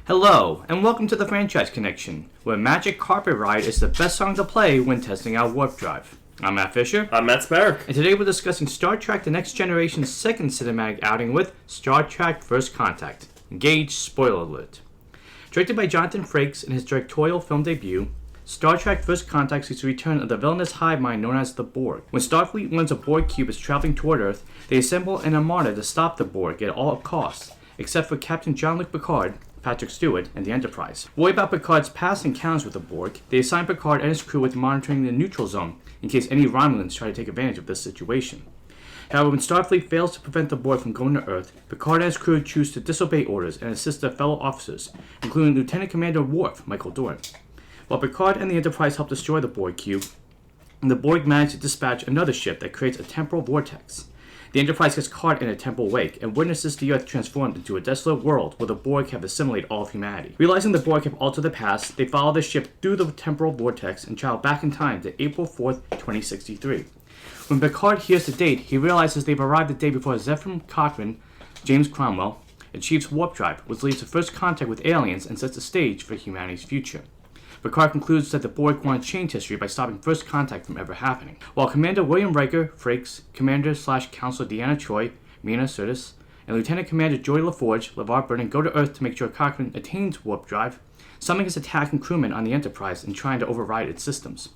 Hello, and welcome to the Franchise Connection, where Magic Carpet Ride is the best song to play when testing out Warp Drive. I'm Matt Fisher. I'm Matt Sparrock. And today we're discussing Star Trek The Next Generation's second cinematic outing with Star Trek First Contact. Engage spoiler alert. Directed by Jonathan Frakes in his directorial film debut, Star Trek First Contact sees the return of the villainous hivemind known as the Borg. When Starfleet learns a Borg cube is traveling toward Earth, they assemble an armada to stop the Borg at all costs, except for Captain Jean-Luc Picard, Patrick Stewart, and the Enterprise. Worried about Picard's past encounters with the Borg, they assign Picard and his crew with monitoring the neutral zone in case any Romulans try to take advantage of this situation. However, when Starfleet fails to prevent the Borg from going to Earth, Picard and his crew choose to disobey orders and assist their fellow officers, including Lieutenant Commander Worf, Michael Dorn. While Picard and the Enterprise help destroy the Borg cube, the Borg manage to dispatch another ship that creates a temporal vortex. The Enterprise gets caught in a temporal wake and witnesses the Earth transformed into a desolate world where the Borg have assimilated all of humanity. Realizing the Borg have altered the past, they follow the ship through the temporal vortex and travel back in time to April 4th, 2063. When Picard hears the date, he realizes they've arrived the day before Zefram Cochrane, James Cromwell, achieves warp drive, which leads to first contact with aliens and sets the stage for humanity's future. Picard concludes that the Borg want to change history by stopping first contact from ever happening. While Commander William Riker, Frakes, Commander/Counselor Deanna Troi, Mina Sirtis, and Lieutenant Commander Joy LaForge, LeVar Burton go to Earth to make sure Cochrane attains warp drive, something is attacking crewmen on the Enterprise and trying to override its systems.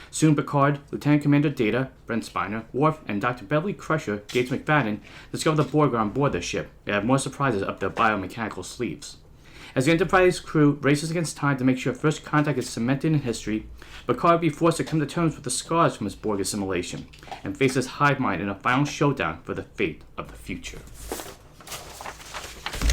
Soon Picard, Lieutenant Commander Data, Brent Spiner, Worf, and Dr. Beverly Crusher, Gates McFadden, discover the Borg are on board their ship and have more surprises up their biomechanical sleeves. As the Enterprise crew races against time to make sure first contact is cemented in history, Picard will be forced to come to terms with the scars from his Borg assimilation and faces hivemind in a final showdown for the fate of the future.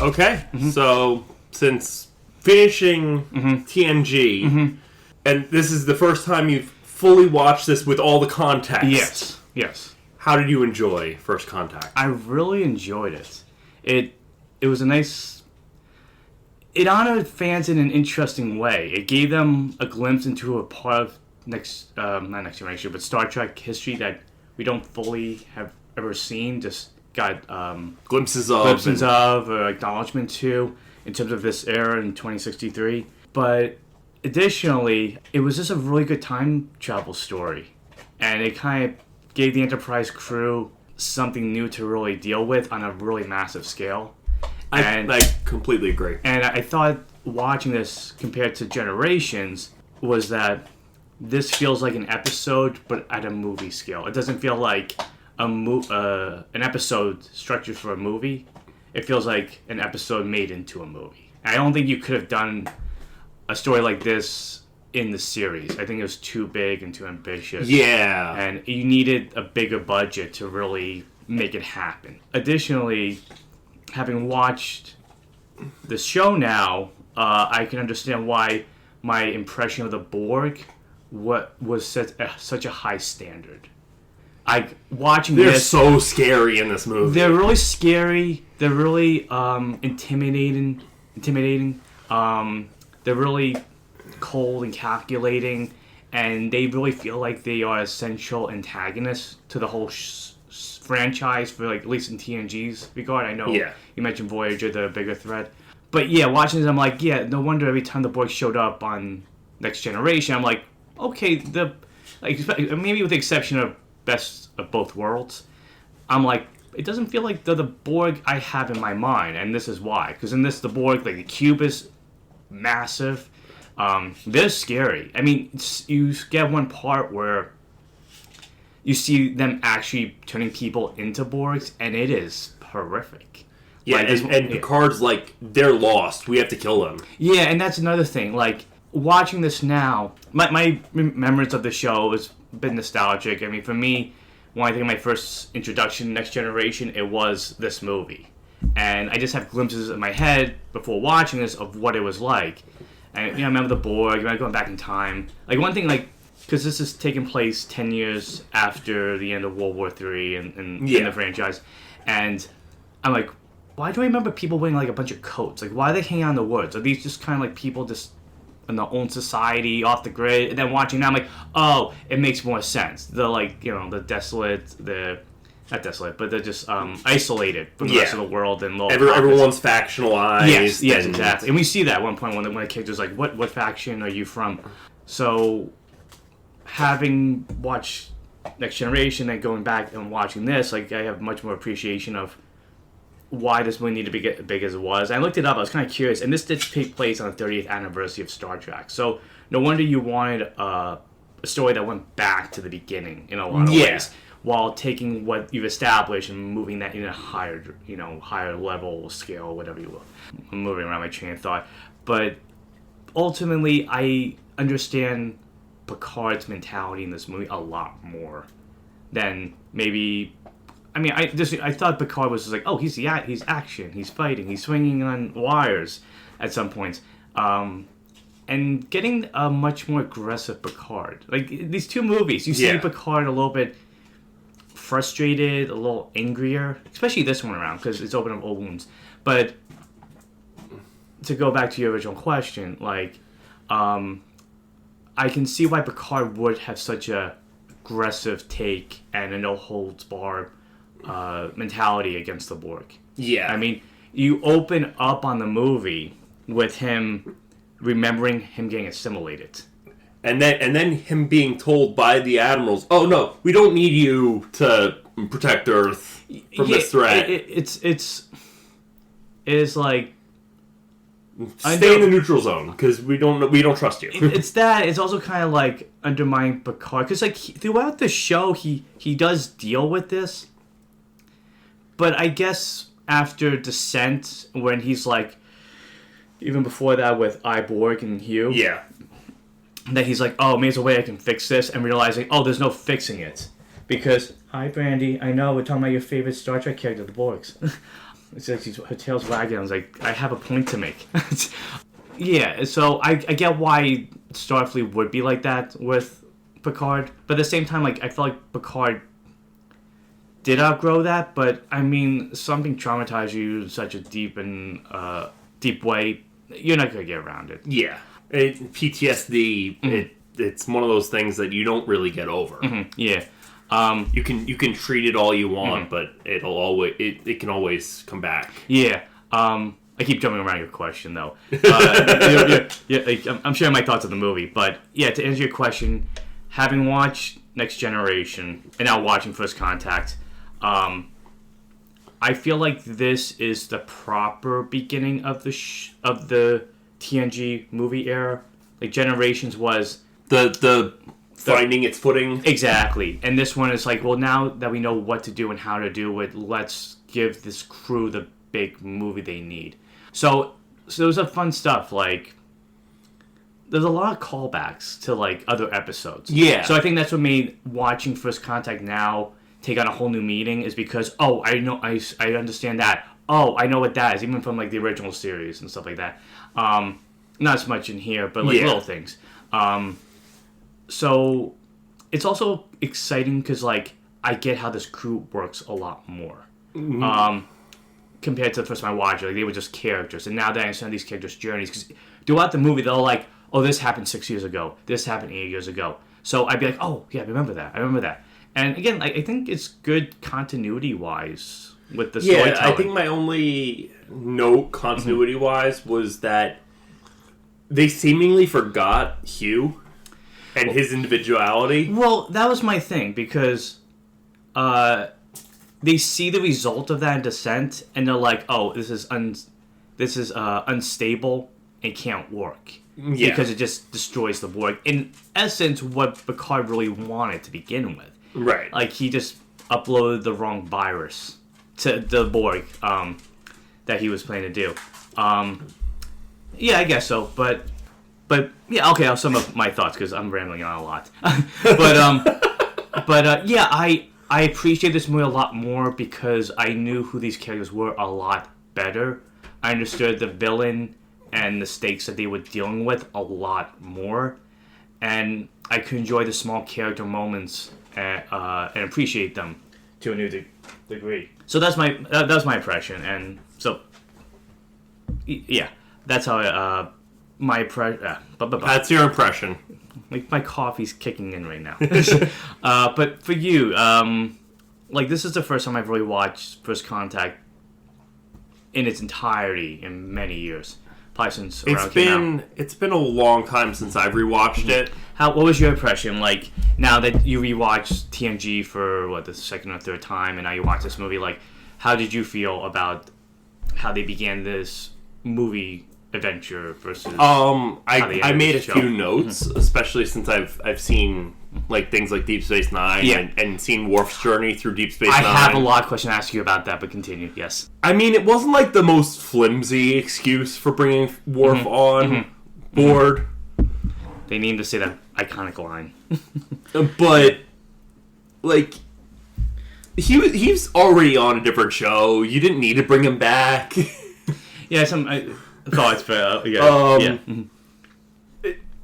Okay, so since finishing TNG, and this is the first time you've fully watched this with all the context. Yes. How did you enjoy First Contact? I really enjoyed it. It was a nice... It honored fans in an interesting way. It gave them a glimpse into a part of not Next Generation, but Star Trek history that we don't fully have ever seen. Just got glimpses of or acknowledgement to in terms of this era in 2063. But additionally, it was just a really good time travel story, and it kind of gave the Enterprise crew something new to really deal with on a really massive scale. I completely agree. And I thought watching this compared to Generations was that this feels like an episode, but at a movie scale. It doesn't feel like an episode structured for a movie. It feels like an episode made into a movie. I don't think you could have done a story like this in the series. I think it was too big and too ambitious. Yeah. And you needed a bigger budget to really make it happen. Additionally, having watched the show now, I can understand why my impression of the Borg was such a high standard. They're so scary in this movie. They're really scary. They're really intimidating. They're really cold and calculating, and they really feel like they are essential antagonists to the whole franchise, for like at least in TNG's regard. I know you mentioned Voyager, the bigger threat, but yeah, watching this, I'm like, yeah, no wonder every time the Borg showed up on Next Generation, I'm like, okay, maybe with the exception of Best of Both Worlds, I'm like, it doesn't feel like they're the Borg I have in my mind, and this is why. Because in this, the Borg, like the cube is massive. They're scary. I mean, you get one part where you see them actually turning people into Borgs, and it is horrific. Yeah, and Picard's like, they're lost. We have to kill them. Yeah, and that's another thing. Like, watching this now, my memories of the show has been nostalgic. I mean, for me, when I think of my first introduction to Next Generation, it was this movie. And I just have glimpses in my head before watching this of what it was like. And, I remember the Borg, I remember going back in time. Like, one thing, like, because this is taking place 10 years after the end of World War III in the franchise. And I'm like, why do I remember people wearing, like, a bunch of coats? Like, why are they hanging out in the woods? Are these just kind of, like, people just in their own society, off the grid? And then watching now, I'm like, oh, it makes more sense. The, like, the desolate, the not desolate, but they're just isolated from the rest of the world and little everyone's factionalized. Yes, exactly. And we see that at one point when the character's like, what faction are you from? So, having watched Next Generation and going back and watching this, like, I have much more appreciation of why this movie needed to be as big as it was. I looked it up. I was kind of curious, and this did take place on the 30th anniversary of Star Trek. So, no wonder you wanted a story that went back to the beginning in a lot of ways, while taking what you've established and moving that in a higher level scale, whatever you will. I'm moving around my train of thought, but ultimately, I understand Picard's mentality in this movie a lot more than maybe. I mean, I thought Picard was just like, oh, he's action, he's fighting, he's swinging on wires at some points. And getting a much more aggressive Picard. Like, these two movies, you see Picard a little bit frustrated, a little angrier, especially this one around, because it's opening up old wounds. But to go back to your original question, like, I can see why Picard would have such a aggressive take and a no-holds-barred mentality against the Borg. Yeah. I mean, you open up on the movie with him remembering him getting assimilated. And then him being told by the admirals, oh no, we don't need you to protect Earth from this threat. It is like, stay in the neutral zone, because we don't trust you. It's that. It's also kind of like undermining Picard, because like throughout the show he does deal with this, but I guess after Descent, when he's like, even before that with Borg and Hugh, that he's like, oh, maybe there's a way I can fix this, and realizing, oh, there's no fixing it, because hi Brandy, I know we're talking about your favorite Star Trek character, the Borgs. It's like her tail's wagging. I was like, I have a point to make. Yeah, so I get why Starfleet would be like that with Picard, but at the same time, like, I feel like Picard did outgrow that. But I mean, something traumatized you in such a deep way, you're not gonna get around it. Yeah, PTSD. It's one of those things that you don't really get over. Yeah. You can treat it all you want, but it can always come back. Yeah. I keep jumping around your question though. I'm sharing my thoughts of the movie, but yeah, to answer your question, having watched Next Generation and now watching First Contact, I feel like this is the proper beginning of the TNG movie era. Like, Generations was the finding its footing. Exactly. And this one is like, well, now that we know what to do and how to do it, let's give this crew the big movie they need. So there's a fun stuff, like, there's a lot of callbacks to, like, other episodes. Yeah. So I think that's what made watching First Contact now take on a whole new meaning, is because, oh, I know, I understand that. Oh, I know what that is, even from, like, the original series and stuff like that. Not as much in here, but, like, little things. So it's also exciting because, like, I get how this crew works a lot more. Compared to the first time I watched it. Like, they were just characters. And now that I understand these characters' journeys, because throughout the movie, they're like, oh, this happened 6 years ago. This happened 8 years ago. So I'd be like, oh, yeah, I remember that. And again, I think it's good continuity-wise with the storytelling. Yeah, I think my only note continuity-wise was that they seemingly forgot Hugh and his individuality. Well, that was my thing, because they see the result of that in Descent, and they're like, oh, this is unstable and can't work. Yeah. Because it just destroys the Borg. In essence, what Picard really wanted to begin with. Right. Like, he just uploaded the wrong virus to the Borg that he was planning to do. Yeah, I guess so. But yeah, okay, I'll sum up my thoughts because I'm rambling on a lot. Yeah, I appreciate this movie a lot more because I knew who these characters were a lot better. I understood the villain and the stakes that they were dealing with a lot more, and I could enjoy the small character moments and appreciate them to a new degree. So that's my impression, and so yeah, that's how my impression. That's your impression. Like, my coffee's kicking in right now. But for you, like, this is the first time I've really watched First Contact in its entirety in many years. Probably since around came out. It's been a long time since I've rewatched it. What was your impression, like, now that you rewatched TNG for, the second or third time, and now you watch this movie, like, how did you feel about how they began this movie adventure versus I made a few notes, especially since I've seen like things like Deep Space Nine and seen Worf's journey through Deep Space Nine. I have a lot of questions to ask you about that, but continue. Yes. I mean, it wasn't like the most flimsy excuse for bringing Worf on board. They need to say that iconic line. But like, he was already on a different show. You didn't need to bring him back. Yeah, some thoughts, but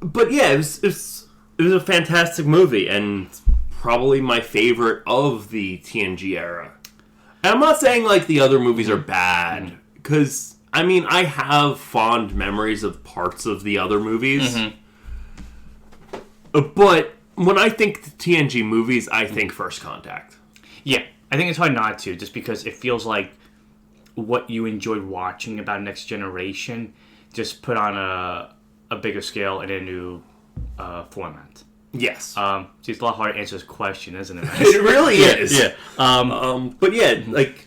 but yeah, it was a fantastic movie and probably my favorite of the TNG era. And I'm not saying like the other movies are bad, because I mean I have fond memories of parts of the other movies, but when I think TNG movies, I think First Contact. Yeah, I think it's hard not to, just because it feels like what you enjoyed watching about Next Generation just put on a bigger scale and a new format. Yes. It's a lot harder to answer this question, isn't it? It really is. Yeah. But yeah, like,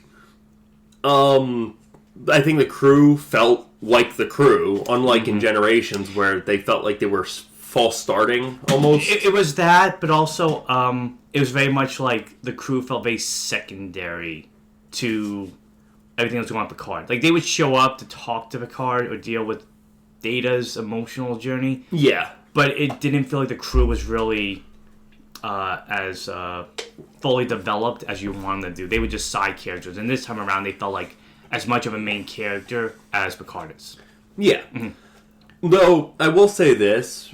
I think the crew felt like the crew, unlike in Generations where they felt like they were false starting almost. It was that, but also it was very much like the crew felt very secondary to everything that was going on with Picard. Like, they would show up to talk to Picard or deal with Data's emotional journey. Yeah. But it didn't feel like the crew was really as fully developed as you wanted them to do. They were just side characters. And this time around, they felt like as much of a main character as Picard is. Yeah. Though, I will say this.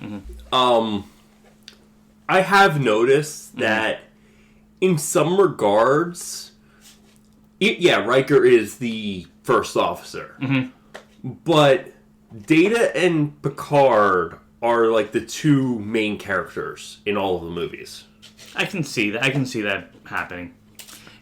I have noticed that in some regards, Riker is the first officer. But Data and Picard are like the two main characters in all of the movies. I can see that happening.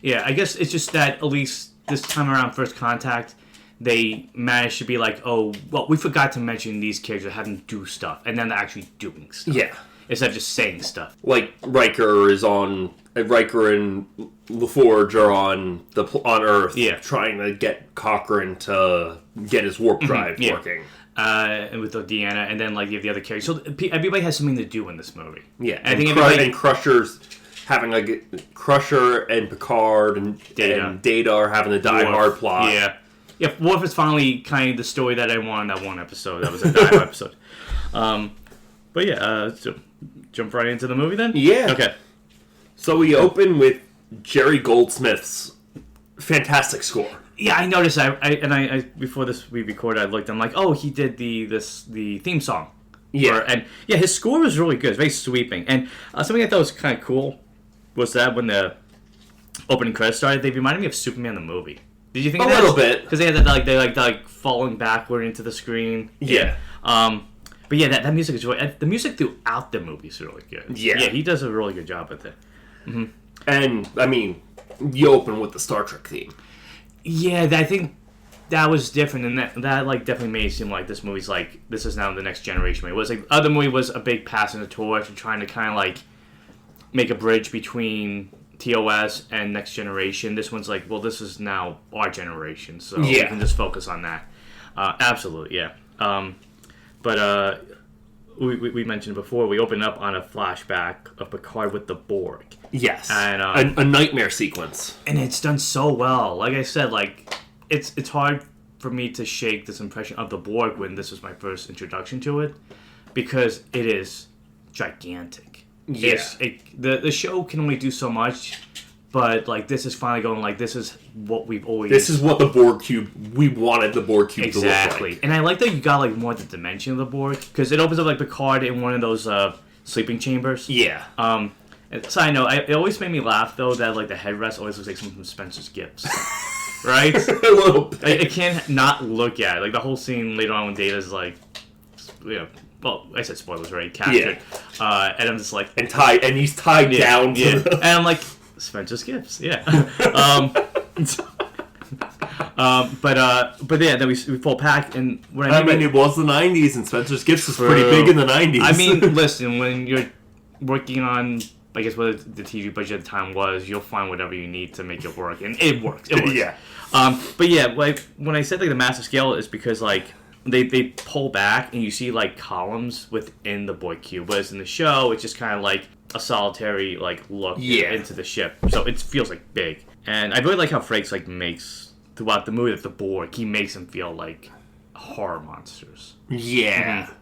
Yeah, I guess it's just that at least this time around First Contact, they managed to be like, oh, well, we forgot to mention these characters having to do stuff, and then they're actually doing stuff. Yeah. Instead of just saying stuff. Like Riker and LaForge are on Earth, trying to get Cochrane to get his warp drive working. And with Deanna, and then like you have the other characters. So everybody has something to do in this movie. Yeah, and I think and Crusher's having like Crusher and Picard and Data are having a Die Hard plot. Yeah. Worf is finally kind of the story that I wanted that one episode. That was a Die Hard episode. But yeah, so jump right into the movie then? Yeah. Okay. So we open with Jerry Goldsmith's fantastic score. Yeah, I noticed. I before this we recorded, I looked. I'm like, oh, he did the theme song. Yeah, his score was really good. It's very sweeping. And something I thought was kind of cool was that when the opening credits started, they reminded me of Superman the movie. Did you think a little bit? Because they had that like falling backward into the screen. Yeah. But yeah, that music is really... The music throughout the movie is really good. Yeah. Yeah, he does a really good job with it. And, I mean, you open with the Star Trek theme. Yeah, I think that was different, and that like definitely made it seem like this movie's like, this is now the Next Generation movie. It was like, other movie was a big pass in the torch and trying to kind of like make a bridge between TOS and Next Generation. This one's like, well, this is now our generation, so we can just focus on that. Absolutely, yeah. But we mentioned before, we open up on a flashback of Picard with the Borg. Yes, and a nightmare sequence, and it's done so well. Like I said, like it's hard for me to shake this impression of the Borg when this was my first introduction to it, because it is gigantic. Yeah, the show can only do so much, but like this is finally going like, this is what we've always. This is what the Borg cube we wanted the Borg cube to look like. And I like that you got like more of the dimension of the Borg, because it opens up like Picard in one of those sleeping chambers. Yeah. So I know it always made me laugh though that like the headrest always looks like something from Spencer's Gifts, right? A little bit. I can't not look at it. Like the whole scene later on when Data's like, well, I said spoilers, right? Captured. Yeah. And I'm just like, and he's tied down. Yeah. And I'm like, Spencer's Gifts, yeah. But yeah, then we fall back, and when I mean, it was the 90s, and Spencer's Gifts was pretty big in the 90s. I mean, listen, when you're working on, I guess what the TV budget at the time was, you'll find whatever you need to make it work, and it works. It works. Yeah. But yeah, like when I said like the massive scale is because like they pull back and you see like columns within the Borg cube, whereas in the show it's just kind of like a solitary like look into the ship, so it feels like big. And I really like how Frakes like makes throughout the movie that the Borg, he makes them feel like horror monsters. Yeah. Mm-hmm.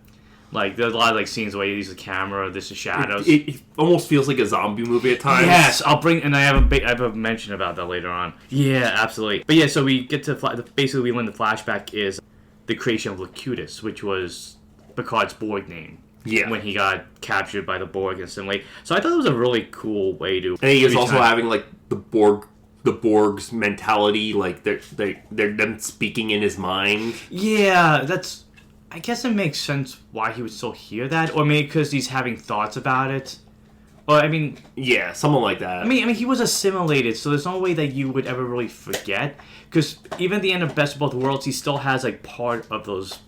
Like, there's a lot of, like, scenes where he uses the camera, there's the shadows. It almost feels like a zombie movie at times. Yes, and I have a mention about that later on. Yeah, absolutely. But yeah, so we get to, basically we learn the flashback is the creation of Locutus, which was Picard's Borg name. Yeah. When he got captured by the Borg and like. So I thought it was a really cool way to... And he is also having, like, the Borg's mentality, like, they're them speaking in his mind. Yeah, I guess it makes sense why he would still hear that, or maybe because he's having thoughts about it. Or, I mean... Yeah, something like that. I mean, he was assimilated, so there's no way that you would ever really forget. Because even at the end of Best of Both Worlds, he still has, like, part of those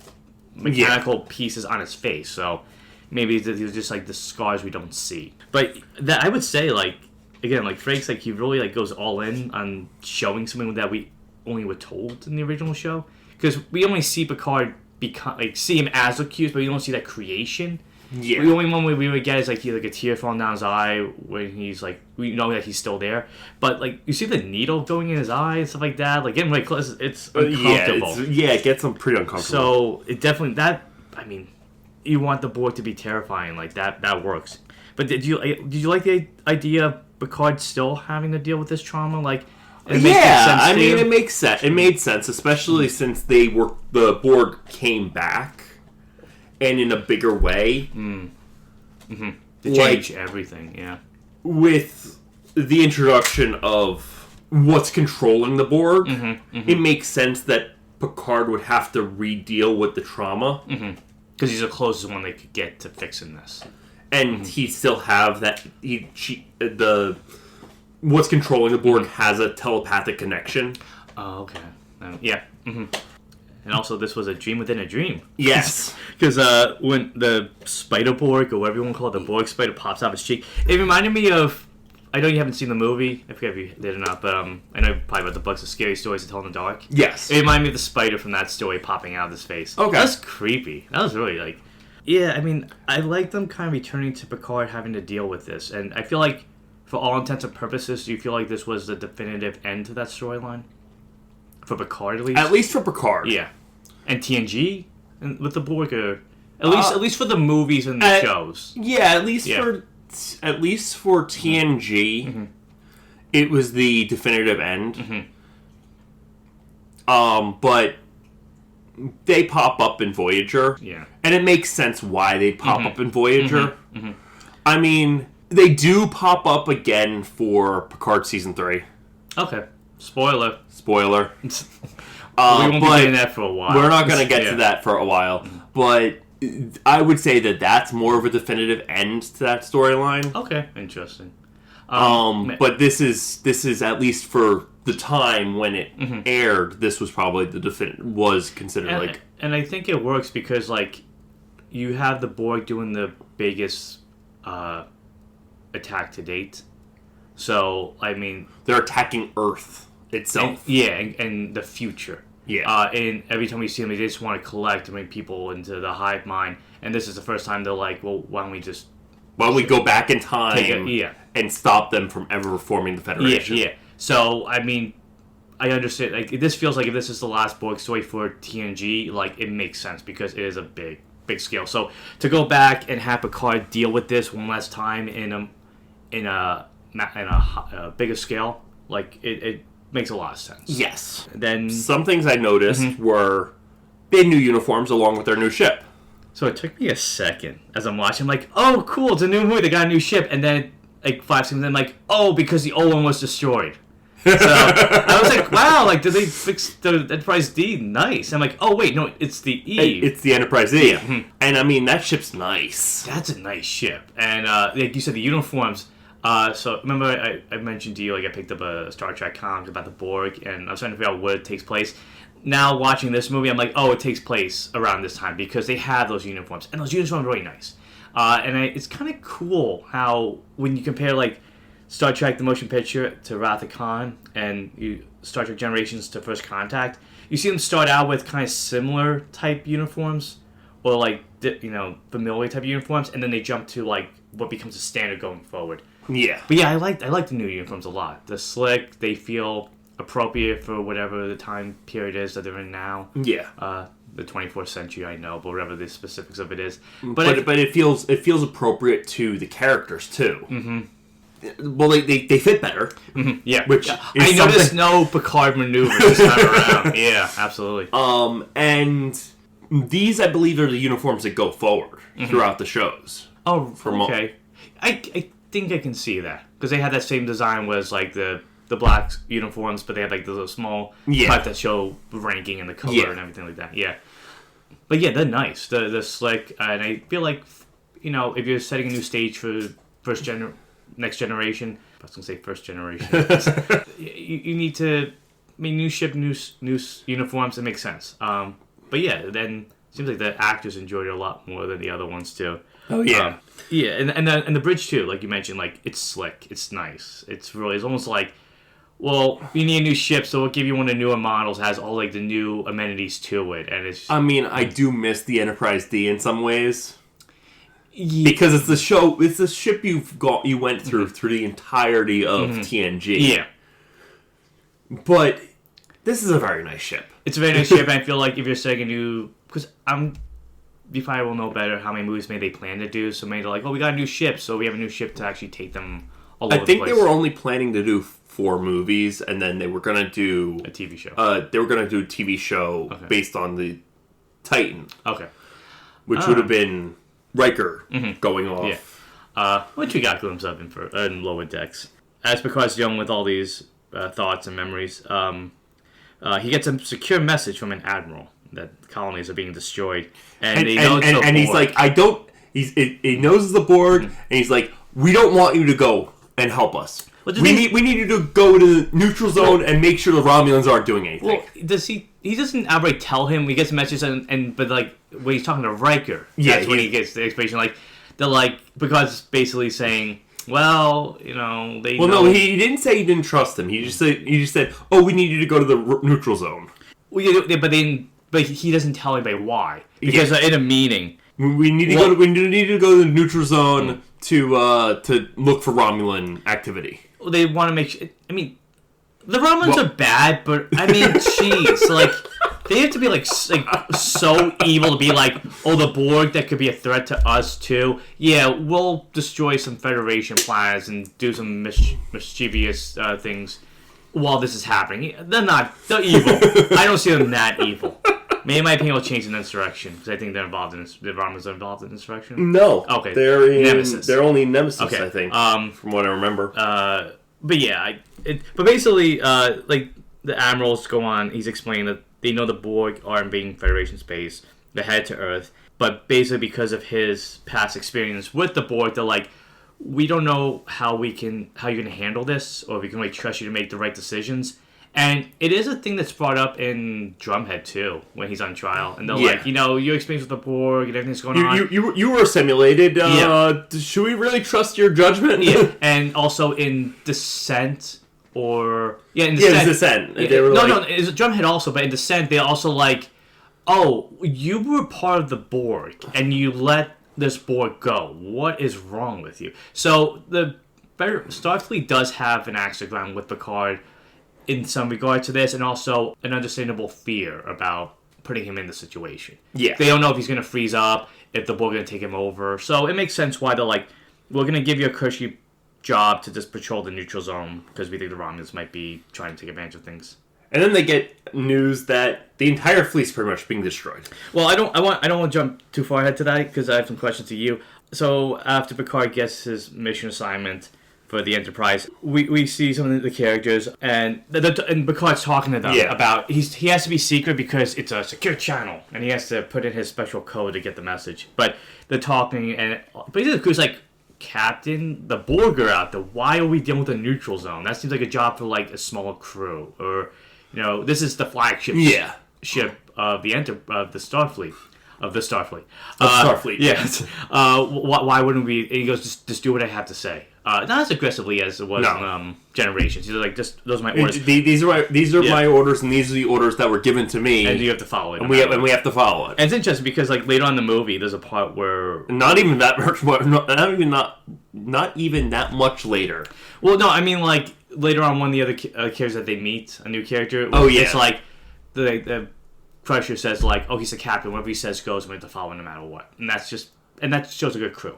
mechanical pieces on his face. So maybe these are just, like, the scars we don't see. But that I would say, like, again, like, Frakes, like, he really, like, goes all in on showing something that we only were told in the original show. Because we only see Picard... see him as accused, but you don't see that creation. Yeah. The only one we would get is like he like a tear falling down his eye when he's like we know that he's still there, but like you see the needle going in his eye and stuff like that. Like getting right close, it's uncomfortable. It gets him pretty uncomfortable. So it definitely I mean, you want the Borg to be terrifying, like that works. But did you like the idea of Picard still having to deal with this trauma, like? It makes sense. It made sense, especially since the Borg came back, and in a bigger way. Mm-hmm. To change everything, yeah. With the introduction of what's controlling the Borg, it makes sense that Picard would have to re-deal with the trauma. Because he's the closest one they could get to fixing this. And he still have that... What's controlling the Borg has a telepathic connection. Oh, okay. Yeah. And also, this was a dream within a dream. Yes. Because when the Spider Borg, or whatever you want to call it, the Borg Spider pops off his cheek, it reminded me of... I know you haven't seen the movie. I forget if you did or not, but I know probably about the books of Scary Stories to Tell in the Dark. Yes. It reminded me of the spider from that story popping out of his face. Okay. That's creepy. That was really, like... Yeah, I mean, I like them kind of returning to Picard having to deal with this, and I feel like for all intents and purposes, do you feel like this was the definitive end to that storyline? For Picard, at least? At least for Picard. Yeah. And TNG? With the Borg? Or at least for the movies and the shows. Yeah, at least for TNG, it was the definitive end. But they pop up in Voyager. Yeah. And it makes sense why they pop up in Voyager. I mean... They do pop up again for Picard Season 3. Okay. Spoiler. We won't be doing that for a while. We're not going to get to that for a while. But I would say that that's more of a definitive end to that storyline. Okay. Interesting. But this is at least for the time when it aired, this was probably was considered And I think it works because, like, you have the Borg doing the biggest... attack to date. So, I mean... They're attacking Earth itself. And the future. Yeah. And every time we see them, they just want to collect and bring people into the hive mind. And this is the first time they're like, well, why don't we go back in time and stop them from ever forming the Federation? Yeah. So, I mean, I understand. Like, this feels like if this is the last Borg story for TNG, like, it makes sense because it is a big scale. So, to go back and have Picard deal with this one last time in a bigger scale, like it makes a lot of sense. Yes. Then some things I noticed were they had new uniforms along with their new ship. So it took me a second as I'm watching, like, oh, cool, it's a new movie, they got a new ship, and then like 5 seconds, then like, oh, because the old one was destroyed. So I was like, wow, like, did they fix the Enterprise D? Nice. I'm like, oh wait, no, it's the E. It's the Enterprise E. And I mean, that ship's nice. That's a nice ship, and like you said, the uniforms. So remember I mentioned to you, like, I picked up a Star Trek comic about the Borg, and I was trying to figure out where it takes place. Now watching this movie, I'm like, oh, it takes place around this time because they have those uniforms, and those uniforms are really nice. It's kind of cool how when you compare like Star Trek the motion picture to Wrath of Khan and Star Trek Generations to First Contact, you see them start out with kind of similar type uniforms or like familiar type uniforms, and then they jump to like what becomes a standard going forward. Yeah. But yeah, I like the new uniforms a lot. They're slick. They feel appropriate for whatever the time period is that they're in now. Yeah. The 24th century, I know, but whatever the specifics of it is. But it feels appropriate to the characters too. Mm-hmm. Well, they fit better. Mm-hmm. Yeah. Which I noticed no Picard maneuver this time around. Yeah, absolutely. And these, I believe, are the uniforms that go forward throughout the shows. Oh, okay. I think I can see that because they had that same design was like the black uniforms, but they had like the small type that show ranking and the color and everything like that. Yeah, but yeah, they're nice. They're slick, and I feel like if you're setting a new stage for next generation, I was gonna say first generation, you need to new ship, new uniforms. It makes sense. But yeah, then it seems like the actors enjoyed it a lot more than the other ones too. Oh yeah, and the bridge too, like you mentioned, like it's slick, it's nice, it's almost like, well, you need a new ship, so we'll give you one of the newer models, has all like the new amenities to it, and it's. I mean, I do miss the Enterprise D in some ways, because it's the ship you went through the entirety of TNG. Yeah, but this is a very nice ship. It's a very nice ship, and I feel like if you're setting a new, because you probably will know better how many movies maybe they plan to do. So maybe they're like, we got a new ship, so we have a new ship to actually take them all over the place. I think they were only planning to do 4 movies, and then they were going to do a TV show. They were going to do a TV show based on the Titan. Okay. Which would have been Riker going off. Yeah. Which we got a glimpse of in Lower Decks. As Picard's young with all these thoughts and memories, he gets a secure message from an admiral that colonies are being destroyed, and he like, I don't. He knows it's the Borg, and he's like, we don't want you to go and help us. We need you to go to the neutral zone and make sure the Romulans aren't doing anything. Well, he doesn't outright tell him. He gets a message, but like when he's talking to Riker, that's when he gets the explanation. Like they're like, because it's basically saying, well, they. Well, no, he didn't say he didn't trust him. He just said, oh, we need you to go to the neutral zone. Well, yeah, but he doesn't tell anybody why, because in a meeting we need to go to the neutral zone to look for Romulan activity. They want to make sure. I mean, the Romulans are bad, but I mean, jeez, like they have to be like so evil to be like, oh, the Borg that could be a threat to us too. Yeah, we'll destroy some Federation planets and do some mischievous things while this is happening. They're evil. I don't see them that evil. Maybe my opinion will change in insurrection because I think they're involved in the Romulans are involved in insurrection. No, okay, they're in Nemesis. They're only Nemesis, okay. I think, from what I remember. But yeah, but basically, like the admirals go on. He's explaining that they know the Borg are invading Federation space. They're headed to Earth, but basically because of his past experience with the Borg, they're like, we don't know how you're gonna handle this, or if we can really trust you to make the right decisions. And it is a thing that's brought up in Drumhead, too, when he's on trial. And they're like, your experience with the Borg and everything's going on. You were simulated. Should we really trust your judgment? Yeah, and also in Descent, or... Yeah, in Descent. Yeah, Descent. Yeah, no, it's Drumhead also, but in Descent, they're also like, oh, you were part of the Borg, and you let this Borg go. What is wrong with you? So, the Starfleet does have an axe to grind with Picard in some regard to this, and also an understandable fear about putting him in the situation. Yeah. They don't know if he's going to freeze up, if the Borg are going to take him over. So it makes sense why they're like, we're going to give you a cushy job to just patrol the neutral zone, because we think the Romulans might be trying to take advantage of things. And then they get news that the entire fleet's pretty much being destroyed. Well, I don't want to jump too far ahead to that, because I have some questions to you. So after Picard gets his mission assignment for the Enterprise, we see some of the characters, and Picard's talking to them about he has to be secret because it's a secure channel, and he has to put in his special code to get the message. But they're talking, but it's like, Captain, the Borg are out there. Why are we dealing with a neutral zone? That seems like a job for like a smaller crew, or this is the flagship ship of the Starfleet. Yes. Why wouldn't we? And he goes, just do what I have to say. Not as aggressively as it was in Generations. He's like, those are my orders. These are my orders, and these are the orders that were given to me, and you have to follow it. And we have to follow it. And it's interesting because like later on in the movie, there's a part where not even that much later. Well, no, I mean like later on, one of the other characters that they meet, a new character. It's like the Crusher says like, oh, he's a captain. Whatever he says goes. We have to follow no matter what. And that shows a good crew.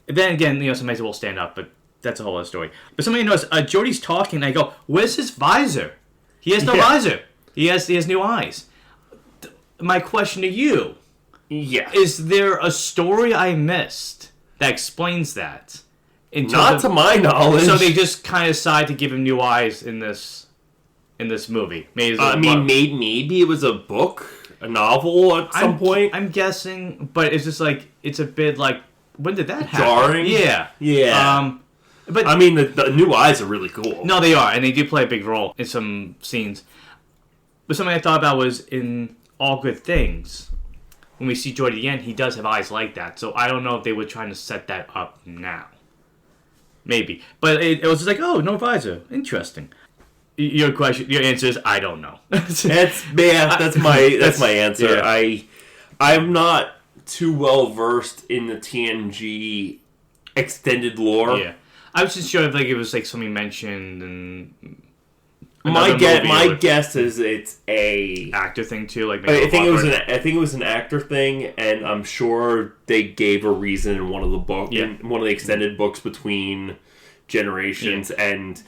Then again, somebody will stand up, but that's a whole other story. But somebody knows Geordi's talking, and I go, "Where's his visor? He has no visor. He has new eyes." My question to you, is there a story I missed that explains that? Not to my knowledge. So they just kind of decide to give him new eyes in this movie. Maybe maybe it was a book, a novel at some point. I'm guessing, but it's just like it's a bit like. When did that happen? Jarring? Yeah. But I mean, the new eyes are really cool. No, they are, and they do play a big role in some scenes. But something I thought about was in All Good Things, when we see Geordi at the end, he does have eyes like that. So I don't know if they were trying to set that up now. Maybe. But it was just like, oh, no visor. Interesting. Your answer is, I don't know. That's my answer. Yeah. I'm not too well versed in the TNG extended lore. Yeah, I was just sure if like it was like something mentioned and my guess is it's a actor thing too. Like I think it was an actor thing, and I'm sure they gave a reason in one of the in one of the extended books between Generations and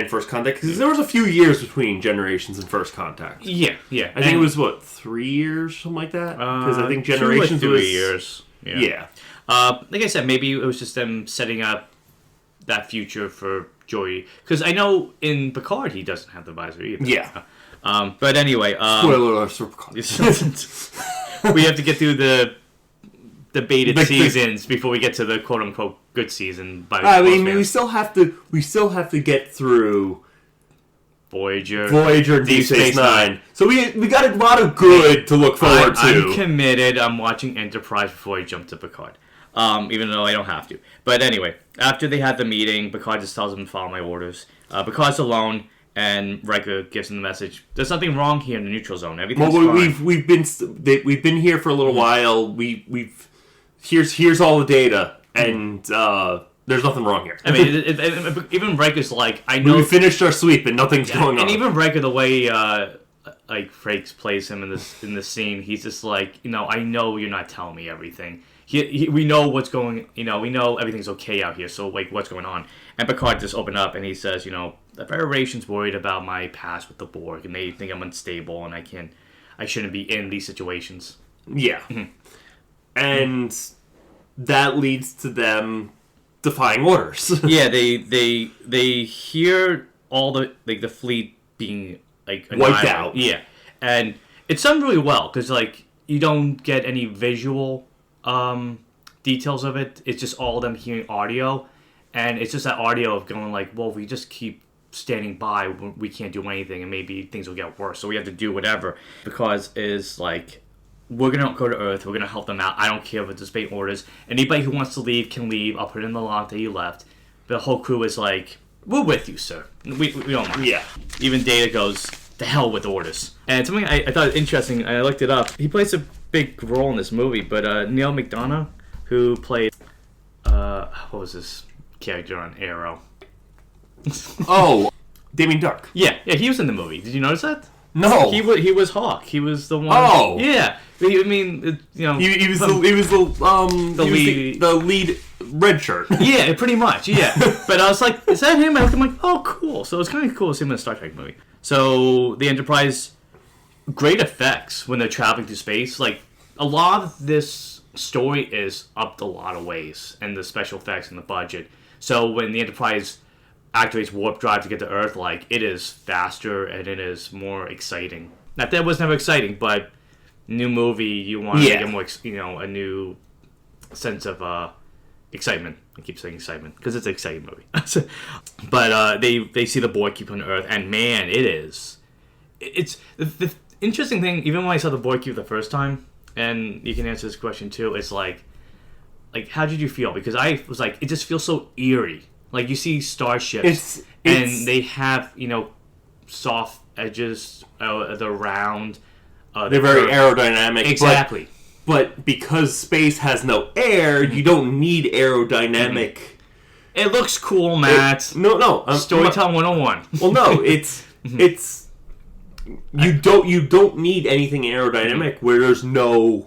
First Contact, because there was a few years between Generations and First Contact. Yeah. I think it was 3 years, something like that. Because I think Generations 2 or 3 years. Yeah. Like I said, maybe it was just them setting up that future for Geordi. Because I know in Picard he doesn't have the visor either. Yeah. But anyway, spoiler alert for Picard. We have to get through the baited seasons before we get to the quote unquote good season. We still have to get through Voyager, Deep Space Nine. So we got a lot of good to look forward to. I'm committed. I'm watching Enterprise before I jump to Picard, even though I don't have to. But anyway, after they had the meeting, Picard just tells them to follow my orders. Picard's alone, and Riker gives him the message. There's nothing wrong here in the neutral zone. Everything's fine. We've been here for a little while. Here's all the data, and there's nothing wrong here. I mean, even Riker's like, I know... We finished our sweep, and nothing's going on. And even Riker, the way Frakes plays him in this scene, he's just like, I know you're not telling me everything. We know what's going... we know everything's okay out here, so, what's going on? And Picard just opened up, and he says, the Federation's worried about my past with the Borg, and they think I'm unstable, and I shouldn't be in these situations. Yeah. Mm-hmm. And that leads to them defying orders. Yeah, they hear all the fleet being wiped out. Yeah, and it's done really well because you don't get any visual details of it. It's just all of them hearing audio, and it's just that audio of going well, if we just keep standing by, we can't do anything, and maybe things will get worse. So we have to do whatever because we're going to go to Earth. We're going to help them out. I don't care if it's disobeying orders. Anybody who wants to leave can leave. I'll put it in the log that you left. The whole crew is like, we're with you, sir. We don't mind. Yeah. Even Data goes, the hell with orders. And something I thought interesting, and I looked it up. He plays a big role in this movie, but Neil McDonough, who played, what was this character on Arrow? Oh, Damien Dark. Yeah, he was in the movie. Did you notice that? No, he was Hawk. He was the one. Oh, yeah. He was the lead red shirt. Yeah, pretty much. Yeah, but I was like, is that him? I'm like, oh, cool. So it's kind of cool to see him in a Star Trek movie. So the Enterprise, great effects when they're traveling through space. A lot of this story is upped a lot of ways, and the special effects and the budget. So when the Enterprise activates warp drive to get to Earth, it is faster and it is more exciting. Not that it was never exciting, but new movie, you want to get more, a new sense of excitement. I keep saying excitement because it's an exciting movie. But they see the Borg Cube on Earth, and man, it's the interesting thing. Even when I saw the Borg Cube the first time, and you can answer this question too, it's like how did you feel? Because I was like, it just feels so eerie. Like you see starships, and they have soft edges, they're round. They're very aerodynamic. Exactly. But because space has no air, you don't need aerodynamic. It looks cool, Matt. No. Storytelling 101. Well, no, it's you don't need anything aerodynamic where there's no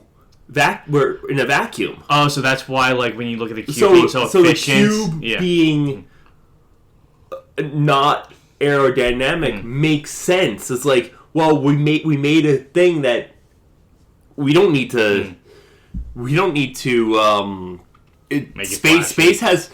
we're in a vacuum. Oh, so that's why when you look at the cube being so efficient, the cube being not aerodynamic makes sense. It's like, well, we made a thing that we don't need to. We don't need to. Space has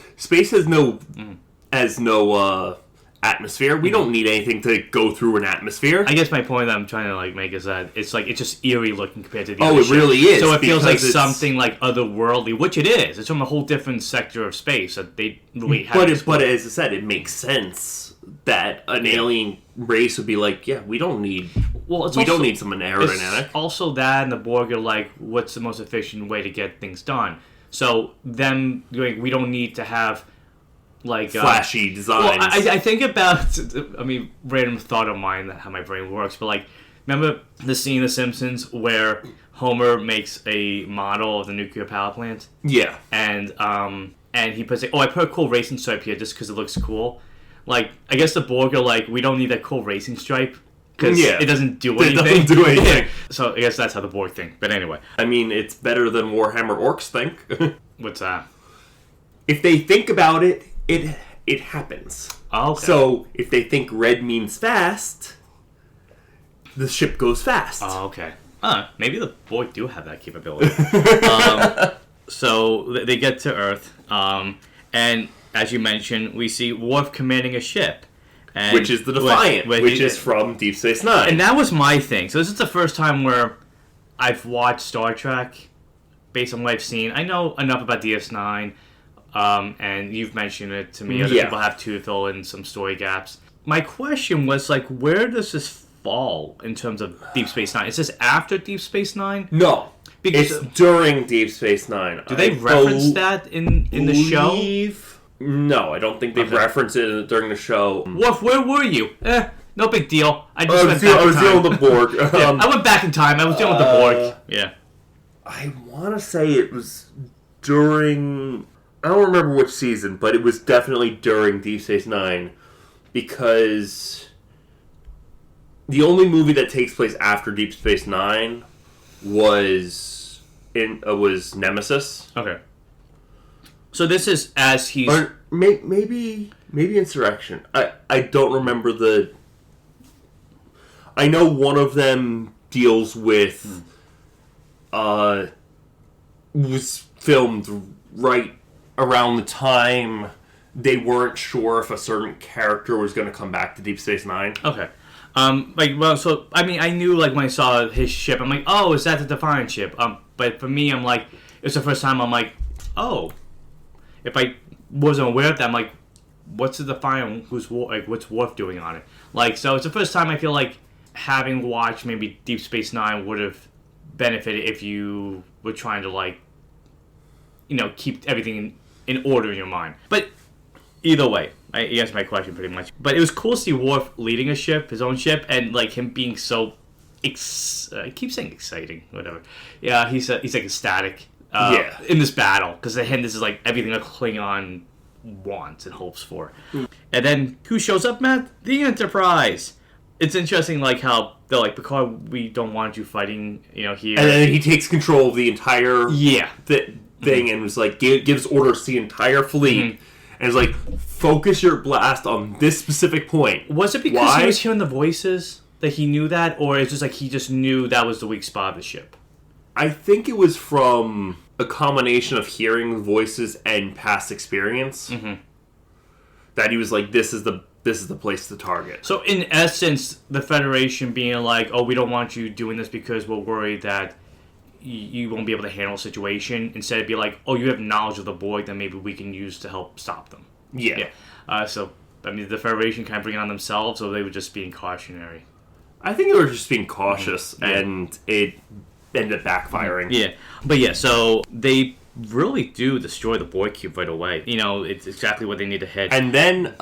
no atmosphere. We don't need anything to go through an atmosphere. I guess my point that I'm trying to make is that it's just eerie looking compared to the other ship. Really is. So it feels like something otherworldly, which it is. It's from a whole different sector of space that they really have. But as I said, it makes sense that an alien race would be like, yeah, we don't need. We don't need someone aerodynamic. It's also that, and the Borg are like, what's the most efficient way to get things done? So them going, we don't need to have flashy designs. Well, I think about, random thought of mine, that how my brain works, but remember the scene in The Simpsons where Homer makes a model of the nuclear power plant? Yeah. And he puts I put a cool racing stripe here just because it looks cool. I guess the Borg are like, we don't need that cool racing stripe because it doesn't do anything. It doesn't do anything. So I guess that's how the Borg think. But anyway. It's better than Warhammer Orcs think. What's that? If they think about it, it happens. Oh, okay. So if they think red means fast, the ship goes fast. Oh, okay. Maybe the Borg do have that capability. So they get to Earth, and as you mentioned, we see Worf commanding a ship. Which is the Defiant, which is from Deep Space Nine. And that was my thing. So this is the first time where I've watched Star Trek based on what I've seen. I know enough about DS9, and you've mentioned it to me. Other people have to fill in some story gaps. My question was, where does this fall in terms of Deep Space Nine? Is this after Deep Space Nine? No. Because it's during Deep Space Nine. Do they reference that in the show? No, I don't think they've referenced it during the show. Worf, where were you? No big deal. I was dealing with the Borg. I went back in time. I was dealing with the Borg. Yeah. I want to say it was during... I don't remember which season, but it was definitely during Deep Space Nine. Because the only movie that takes place after Deep Space Nine was Nemesis. Okay. So this is as he's... Or maybe Insurrection. I don't remember the... I know one of them deals with... was filmed right around the time they weren't sure if a certain character was going to come back to Deep Space Nine. Okay. I knew, when I saw his ship, I'm like, oh, is that the Defiant ship? But for me, I'm like, it's the first time I'm like, oh... If I wasn't aware of that, I'm like, what's the Defiant? What's Worf doing on it? So it's the first time I feel like having watched maybe Deep Space Nine would have benefited if you were trying to keep everything in order in your mind. But either way, I answered my question pretty much. But it was cool to see Worf leading a ship, his own ship, and him being so I keep saying exciting, whatever. Yeah, he's ecstatic. In this battle, because to him this is everything a Klingon wants and hopes for. And then who shows up, Matt? The Enterprise. It's interesting, how they're like, Picard, we don't want you fighting, here. And then he takes control of the entire thing and was gives orders to the entire fleet, and is like, focus your blast on this specific point. Was it because he was hearing the voices that he knew that, or it's just he just knew that was the weak spot of the ship? I think it was from a combination of hearing voices and past experience that he was like, this is the place to target. So in essence, the Federation being like, oh, we don't want you doing this because we're worried that you won't be able to handle a situation. Instead, it'd be like, oh, you have knowledge of the Borg that maybe we can use to help stop them. Yeah. So, I mean, the Federation kind of bring it on themselves, or they were just being cautionary. I think they were just being cautious, and it ended up backfiring. Yeah. But yeah, so they really do destroy the Borg cube right away. You know, it's exactly what they need to hit. And then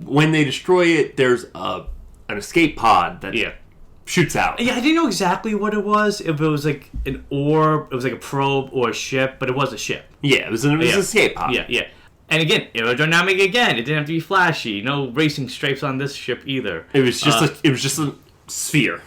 when they destroy it, there's an escape pod that shoots out. Yeah, I didn't know exactly what it was. If it was like an orb, it was like a probe or a ship, but it was a ship. Yeah, it was an escape pod. Yeah. And again, aerodynamic again. It didn't have to be flashy. No racing stripes on this ship either. It was just a sphere.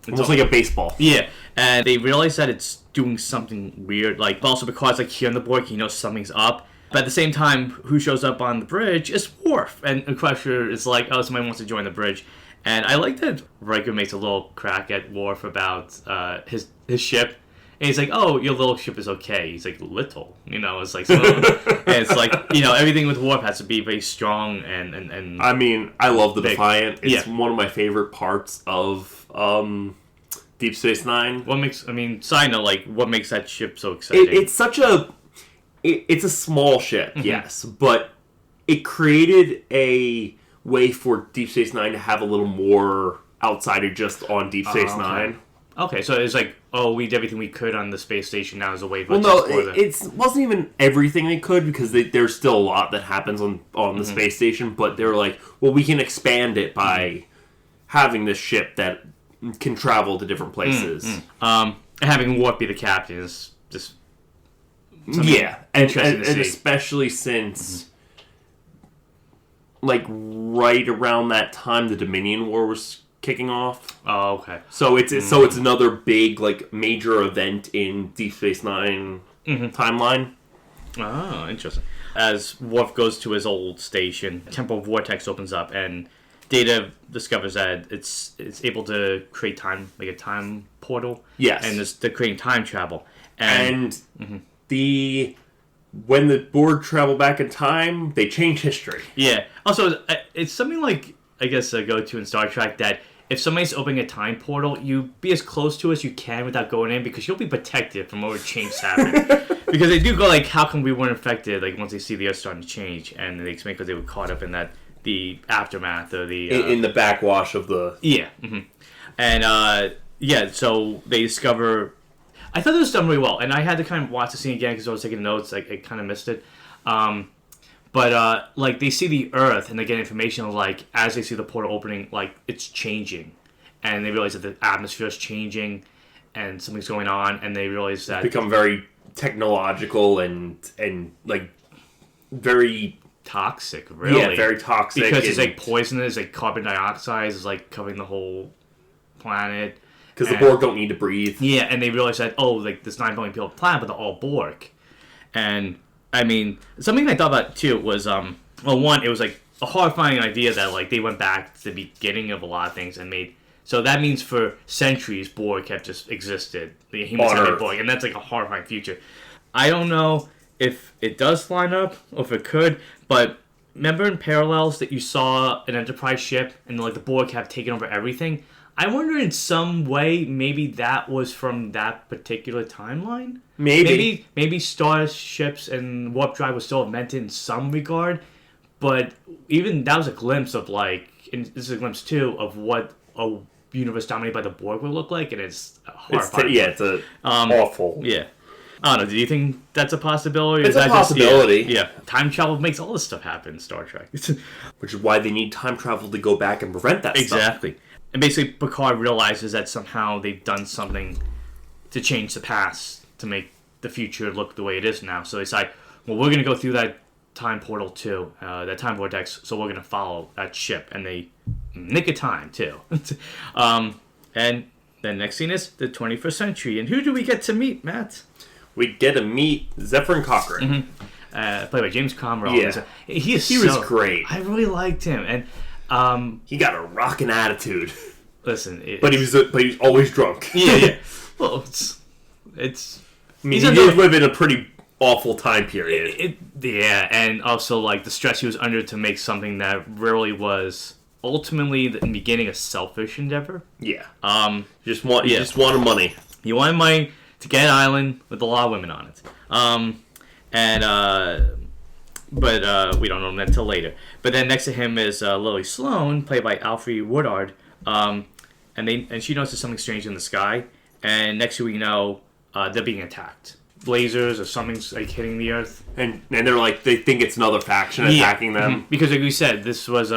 Almost like a baseball. Yeah, and they realize that it's doing something weird. Like, also because like here on the Borg, he knows something's up. But at the same time, who shows up on the bridge is Worf. And Crusher is like, oh, somebody wants to join the bridge. And I like that Riker makes a little crack at Worf about his ship. And he's like, oh, your little ship is okay. He's like, little. You know, it's like, so, and it's like, you know, everything with Worf has to be very strong and I mean, I love the big. Defiant. It's one of my favorite parts of Deep Space Nine. Side note, like, what makes that ship so exciting? It's such a... It's a small ship, yes, but it created a way for Deep Space Nine to have a little more outside of just on Deep Space Nine. Okay, so it's like, oh, we did everything we could on the space station. Now is a way for it wasn't even everything they could, because there's still a lot that happens on the space station, but they were like, well, we can expand it by having this ship that can travel to different places. Having Worf be the captain is just... and especially since, like, right around that time, the Dominion War was kicking off. Oh, okay. So it's another big, like, major event in Deep Space Nine timeline. Oh, interesting. As Worf goes to his old station, temporal vortex opens up, and Data discovers that it's able to create time, like a time portal. Yes, and they're creating time travel. And when the Borg travel back in time, they change history. Yeah. Also, it's something like, I guess, a go-to in Star Trek that if somebody's opening a time portal, you be as close to as you can without going in, because you'll be protected from what changes happen. Because they do go like, how come we weren't affected? Like, once they see the Earth starting to change, and they explain because they were caught up in the aftermath or the in the backwash of the and so they discover. I thought it was done really well, and I had to kind of watch the scene again because I was taking notes. Like, I kind of missed it. But like, they see the Earth and they get information, like, as they see the portal opening, like, it's changing. And they realize that the atmosphere is changing and something's going on, and they realize that... It's become very technological and like, very... toxic, really. Yeah, very toxic. Because it's, like, poisonous, like, carbon dioxide is, like, covering the whole planet. Because the Borg don't need to breathe. Yeah, and they realize that, oh, like, this 9 billion people planet, but they're all Borg. And... I mean, something I thought about, too, was, one, it was, like, a horrifying idea that, like, they went back to the beginning of a lot of things and made... So that means for centuries, Borg have just existed. The humans have been Borg, and that's, like, a horrifying future. I don't know if it does line up, or if it could, but remember in Parallels that you saw an Enterprise ship, and, like, the Borg have taken over everything? I wonder in some way, maybe that was from that particular timeline? Maybe starships and warp drive was still invented in some regard, but even that was a glimpse of, like, and this is a glimpse too of what a universe dominated by the Borg would look like, and it's horrifying. It's awful. Yeah. I don't know, do you think that's a possibility? It's a possibility. Yeah. Time travel makes all this stuff happen in Star Trek. Which is why they need time travel to go back and prevent that stuff. Exactly. And basically, Picard realizes that somehow they've done something to change the past, to make the future look the way it is now. So they decide, well, we're going to go through that time portal too, that time vortex, so we're going to follow that ship. And they nick a time, too. And the next scene is the 21st century. And who do we get to meet, Matt? We get to meet Zefram Cochrane. Played by James Cromwell. Yeah. He was great. I really liked him. And he got a rockin' attitude. Listen, but he was always drunk. Yeah. Well, it's. I mean, he did live in a pretty awful time period. And also, like, the stress he was under to make something that really was ultimately in the beginning a selfish endeavor. Yeah. Just wanted money. He wanted money to get an island with a lot of women on it. But we don't know that until later. But then next to him is Lily Sloan, played by Alfre Woodard, and she notices something strange in the sky. And next thing we know, they're being attacked. Blazers or something's like hitting the Earth, and they're like they think it's another faction attacking them because, like we said, this was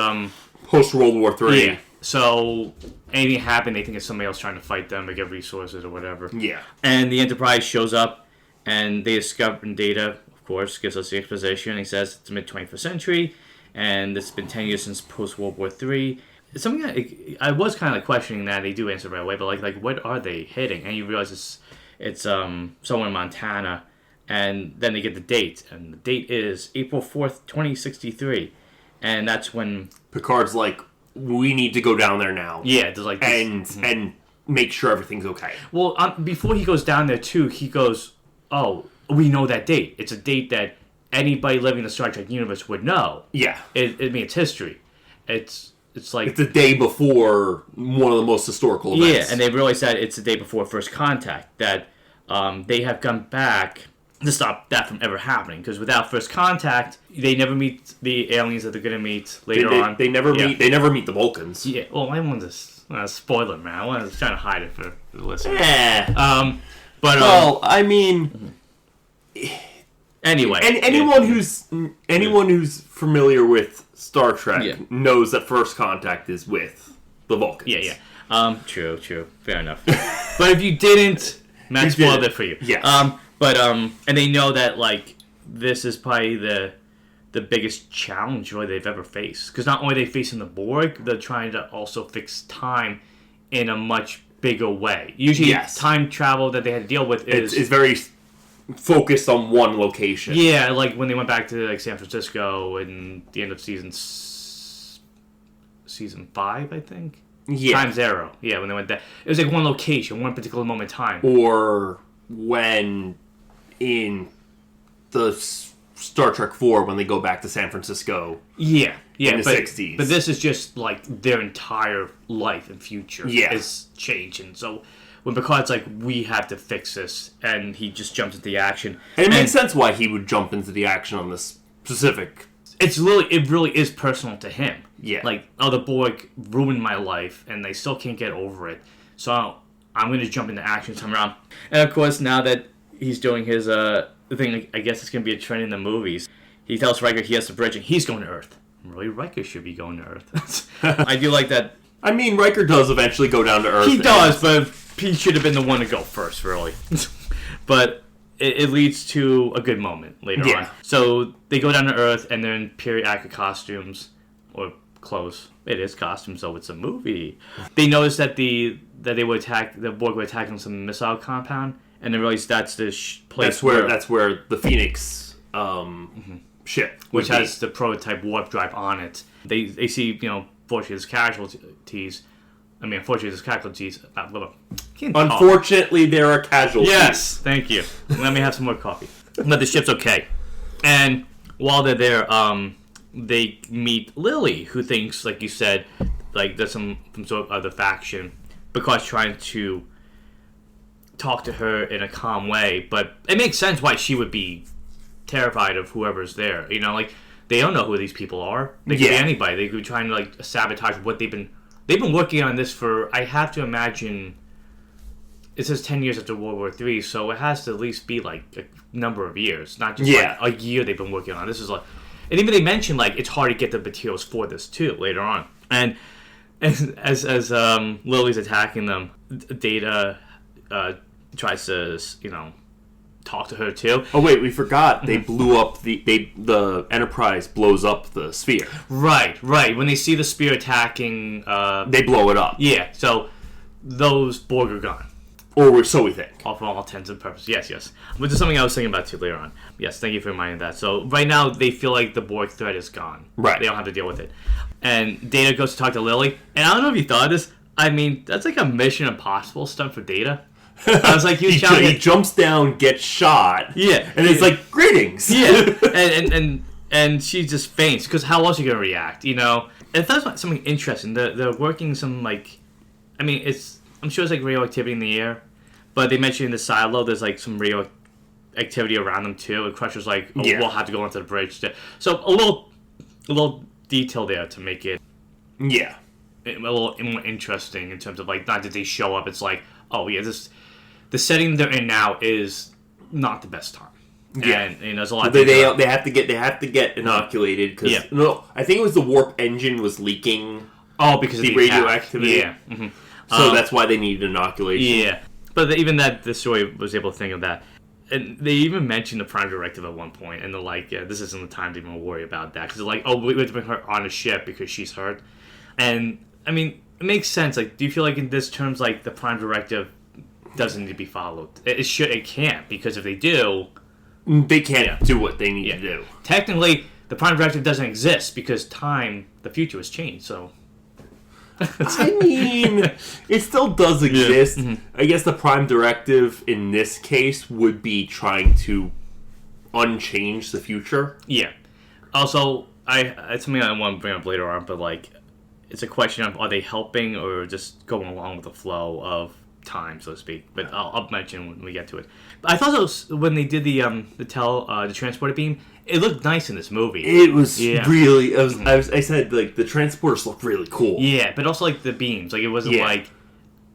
post World War III. Yeah. So anything happened, they think it's somebody else trying to fight them to get resources or whatever. Yeah. And the Enterprise shows up, and they discover Data, of course, gives us the exposition. He says it's the mid-21st century, and it's been 10 years since post World War III. It's something that I was kind of like questioning that. They do answer right away, but like what are they hitting? And you realize it's somewhere in Montana, and then they get the date, and the date is April 4th, 2063, and that's when Picard's like, we need to go down there now. Yeah, there's like this, and make sure everything's okay. Well, before he goes down there too, he goes, "Oh, we know that date. It's a date that anybody living in the Star Trek universe would know. Yeah, I mean, it's history. It's like it's the day before one of the most historical events. Yeah, and they realize that it's the day before First Contact, that they have gone back to stop that from ever happening. Because without First Contact, they never meet the aliens that they're going to meet later on. They never meet. They never meet the Vulcans. Yeah. Well, I wanted to spoil it, man. I was trying to hide it for the listeners. Yeah. But I mean, anyway, anyone who's familiar with Star Trek knows that First Contact is with the Vulcans. Yeah. True. Fair enough. But if you didn't, Matt spoiled it for you. Yeah. And they know that like this is probably the biggest challenge really they've ever faced, because not only are they facing the Borg, they're trying to also fix time in a much bigger way. Usually, time travel that they had to deal with is very focused on one location. Yeah, like when they went back to like San Francisco in the end of season 5, I think. Yeah. Time Zero. Yeah, when they went there, it was like one location, one particular moment in time. Or when in the Star Trek 4, when they go back to San Francisco. Yeah, in the 60s. But this is just like their entire life and future is changing. So when Picard's like, we have to fix this, and he just jumps into the action. And it makes sense why he would jump into the action on this specific. It really is personal to him. Yeah. Like, the Borg ruined my life, and they still can't get over it. So I'm going to jump into action this time around. And of course, now that he's doing his thing, I guess it's going to be a trend in the movies. He tells Riker he has the bridge, and he's going to Earth. Really, Riker should be going to Earth. I do like that. I mean, Riker does eventually go down to Earth. He does, but he should have been the one to go first, really. But it leads to a good moment later on. So they go down to Earth, and they're in period accurate costumes, or clothes. It is costumes, so it's a movie. They notice that the Borg were attacking some missile compound, and they realize that's the place that's where the Phoenix ship, which has the prototype warp drive on it. They see, unfortunately, there's casualties. Unfortunately, there are casualties. Yes, thank you. Let me have some more coffee. But the ship's okay. And while they're there, they meet Lily, who thinks, like you said, like there's some sort of other faction, because trying to talk to her in a calm way. But it makes sense why she would be terrified of whoever's there. Like they don't know who these people are. They could be anybody. They could be trying to like sabotage what they've been working on this for. I have to imagine. It says 10 years after World War III, so it has to at least be like a number of years, not just like a year they've been working on. This is like, and even they mentioned like it's hard to get the materials for this too later on. And as Lily's attacking them, Data tries to talk to her too. Oh wait, we forgot they blew up the Enterprise blows up the sphere. Right. When they see the sphere attacking, they blow it up. Yeah. So those Borg are gone. Or so we think. For all intents and purposes. Yes. Which is something I was thinking about too later on. Yes, thank you for reminding that. So right now they feel like the Borg threat is gone. Right. They don't have to deal with it. And Data goes to talk to Lily. And I don't know if you thought of this. I mean, that's like a Mission Impossible stunt for Data. I was like, he jumps down, gets shot. Yeah. And it's like, greetings. Yeah. and she just faints. Because how else are you going to react, And that's something interesting. They're working some, like... I mean, I'm sure it's like radioactivity in the air, But they mentioned in the silo, there's like some radioactivity around them too. And Crusher's like, we'll have to go onto the bridge. So a little detail there to make it a little more interesting in terms of like, not that they show up. It's like, the setting they're in now is not the best time. Yeah, and there's a lot. They have to get inoculated because I think it was the warp engine was leaking. Oh, because of the radioactivity. Yeah. So that's why they needed inoculation. Yeah, but even that the story was able to think of that, and they even mentioned the Prime Directive at one point, and they're like, this isn't the time to even worry about that because they're like, we have to bring her on a ship because she's hurt, and I mean it makes sense. Like, do you feel like in this terms like the Prime Directive doesn't need to be followed? It can't, because if they do. They can't do what they need to do. Technically, the Prime Directive doesn't exist because the future has changed, so... I mean, it still does exist. Yeah. Mm-hmm. I guess the Prime Directive, in this case, would be trying to unchange the future. Yeah. Also, it's something I want to bring up later on, but, like, it's a question of, are they helping or just going along with the flow of time, so to speak? But I'll mention when we get to it. But I thought it was, when they did the transporter beam, it looked nice in this movie. It was really. I said like the transporters looked really cool. Yeah, but also like the beams, like it wasn't like.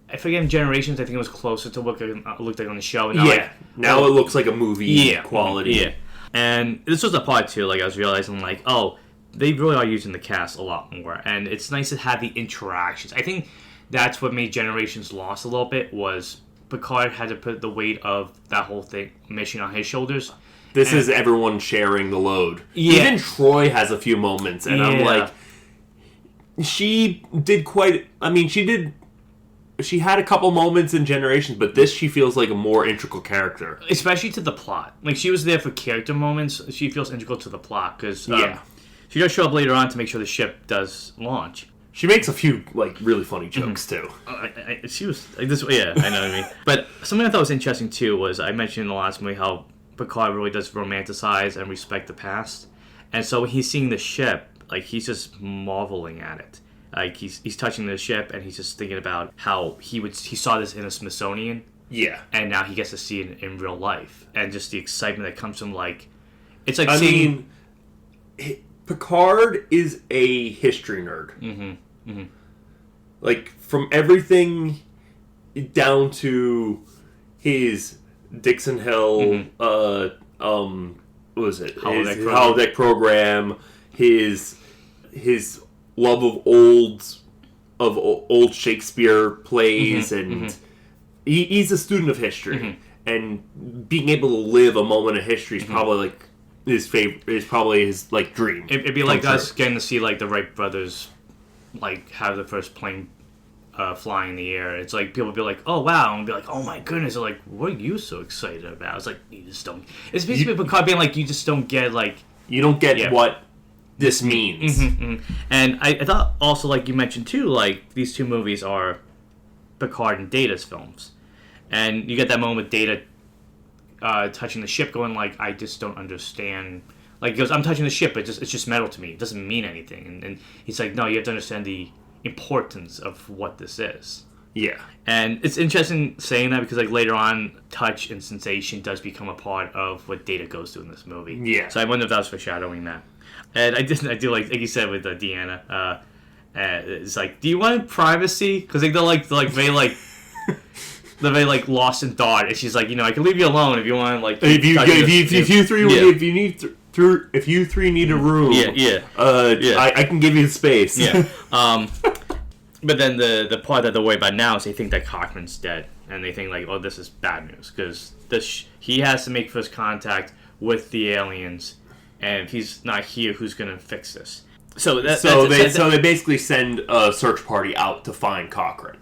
I forget in Generations. I think it was closer to what it looked like on the show. Now, now it looks like a movie quality. Yeah, and this was a part too. Like I was realizing, like, they really are using the cast a lot more, and it's nice to have the interactions. I think that's what made Generations lost a little bit, was Picard had to put the weight of that whole mission on his shoulders. This is everyone sharing the load. Yeah. Even Troy has a few moments, and I'm like, she did quite. I mean, she had a couple moments in Generations, but this she feels like a more integral character, especially to the plot. Like, she was there for character moments. She feels integral to the plot because she does show up later on to make sure the ship does launch. She makes a few like really funny jokes too. She was like this. Yeah, I know what I mean. But something I thought was interesting too was I mentioned in the last movie how Picard really does romanticize and respect the past, and so when he's seeing the ship, like he's just marveling at it. Like he's touching the ship and he's just thinking about how he saw this in a Smithsonian. Yeah. And now he gets to see it in real life, and just the excitement that comes from like, it's like Picard is a history nerd. Mm-hmm. Mm-hmm. Like, from everything down to his Dixon Hill, what was it? Holodeck program, his love of old Shakespeare plays, and he's a student of history, and being able to live a moment of history is probably like his favorite. Is probably his like dream. It'd be like us getting to see like the Wright brothers. Like, have the first plane fly in the air. It's like, people be like, oh, wow. And be like, oh, my goodness. They're like, what are you so excited about? It's like, you just don't. It's basically Picard being like, you just don't get, like. You don't get what this means. And I thought also, like you mentioned, too, like, these two movies are Picard and Data's films. And you get that moment with Data touching the ship going, like, I just don't understand. Like, he goes, I'm touching the ship, but it's just metal to me. It doesn't mean anything. And he's like, no, you have to understand the importance of what this is. Yeah. And it's interesting saying that because, like, later on, touch and sensation does become a part of what Data goes through in this movie. Yeah. So I wonder if that was foreshadowing that. And I do like you said with Deanna, it's like, do you want privacy? Because they're very lost in thought. And she's like, I can leave you alone if you want, like... If you three need a room, I can give you the space. Yeah. But then the part that they're worried about now is they think that Cochrane's dead, and they think like, oh, this is bad news because he has to make first contact with the aliens, and if he's not here, who's gonna fix this? So they basically send a search party out to find Cochrane.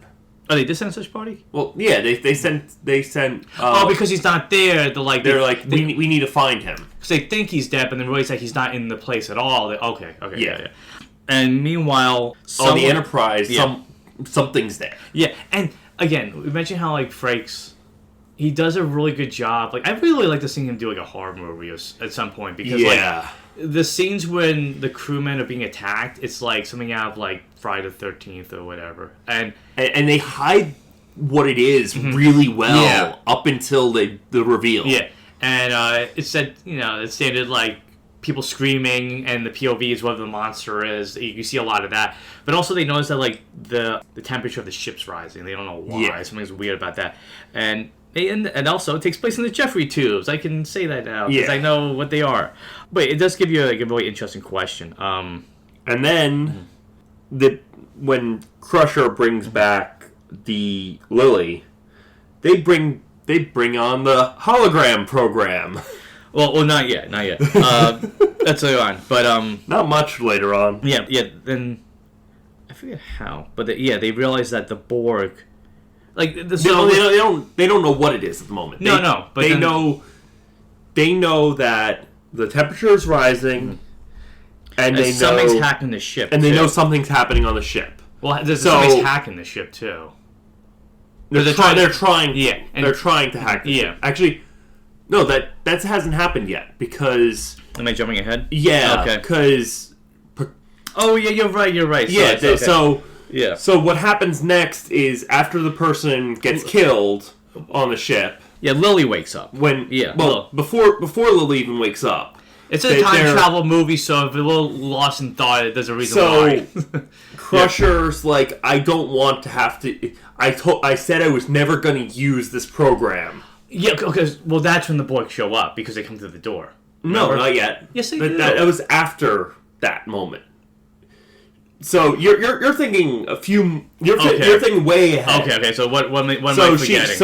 Oh, they did send a search party? Well, yeah, they sent. Because he's not there. They're like, we need to find him. Because they think he's dead, but then really it's like he's not in the place at all. Okay, yeah. And meanwhile, on the Enterprise, something's there. Yeah, and again, we mentioned how like Frakes, he does a really good job. Like, I really like to see him do like a horror movie at some point because like the scenes when the crewmen are being attacked, it's like something out of like Friday the 13th or whatever, and they hide what it is really well up until the reveal. Yeah, and it said, it stated like people screaming, and the POV is what the monster is. You see a lot of that, but also they notice that like the temperature of the ship's rising. They don't know why. Yeah. Something's weird about that, and also it takes place in the Jeffrey tubes. I can say that now because I know what they are. But it does give you like a really interesting question. And then when Crusher brings back the Lily, they bring on the hologram program. Well, not yet. That's later on, but not much later on. Yeah. Then I forget how, but they realize that the Borg, like they don't know what it is at the moment. But they know that the temperature is rising, and they know something's hacking the ship, and they know something's happening on the ship. Well, something's hacking the ship too. They're trying to hack. Yeah, actually. No, that hasn't happened yet, because... Am I jumping ahead? Yeah, okay. Because... Oh, yeah, you're right. Yeah, okay. So what happens next is, after the person gets killed on the ship... Yeah, Lily wakes up. Before Lily even wakes up... It's a time travel movie, so if you're a little lost in thought, there's a reason why. Crusher's like, I don't want to have to... I said I was never going to use this program. Yeah, because that's when the Borg show up, because they come through the door. Remember? No, not yet. Yes, they do. That was after that moment. So you're thinking You're thinking way ahead. Okay. So what am I forgetting?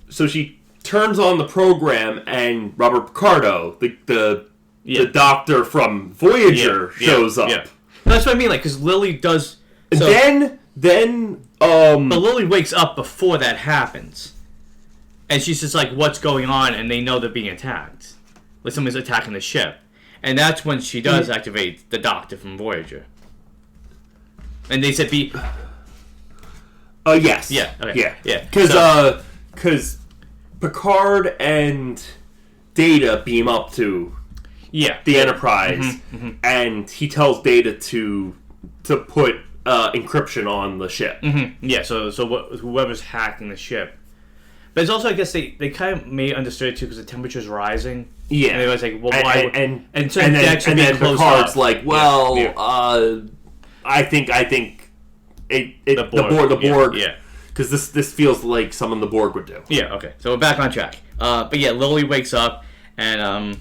So she turns on the program, and Robert Picardo, the doctor from Voyager, shows up. Yeah. That's what I mean. Like, because Lily does. But Lily wakes up before that happens. And she's just like, what's going on? And they know they're being attacked. Like somebody's attacking the ship. And that's when she does activate the doctor from Voyager. And they said yes. Yeah. Okay. Yeah. Because Picard and Data beam up to the Enterprise. And he tells Data to put encryption on the ship. Yeah, so whoever's hacking the ship. But it's also, I guess, they kind of may understood it too, because the temperature's rising. Yeah. And they was like, well, why? And then Picard's like, well, I think the Borg. Yeah. Because this feels like something the Borg would do. Yeah. Okay. So we're back on track. But yeah, Lily wakes up, and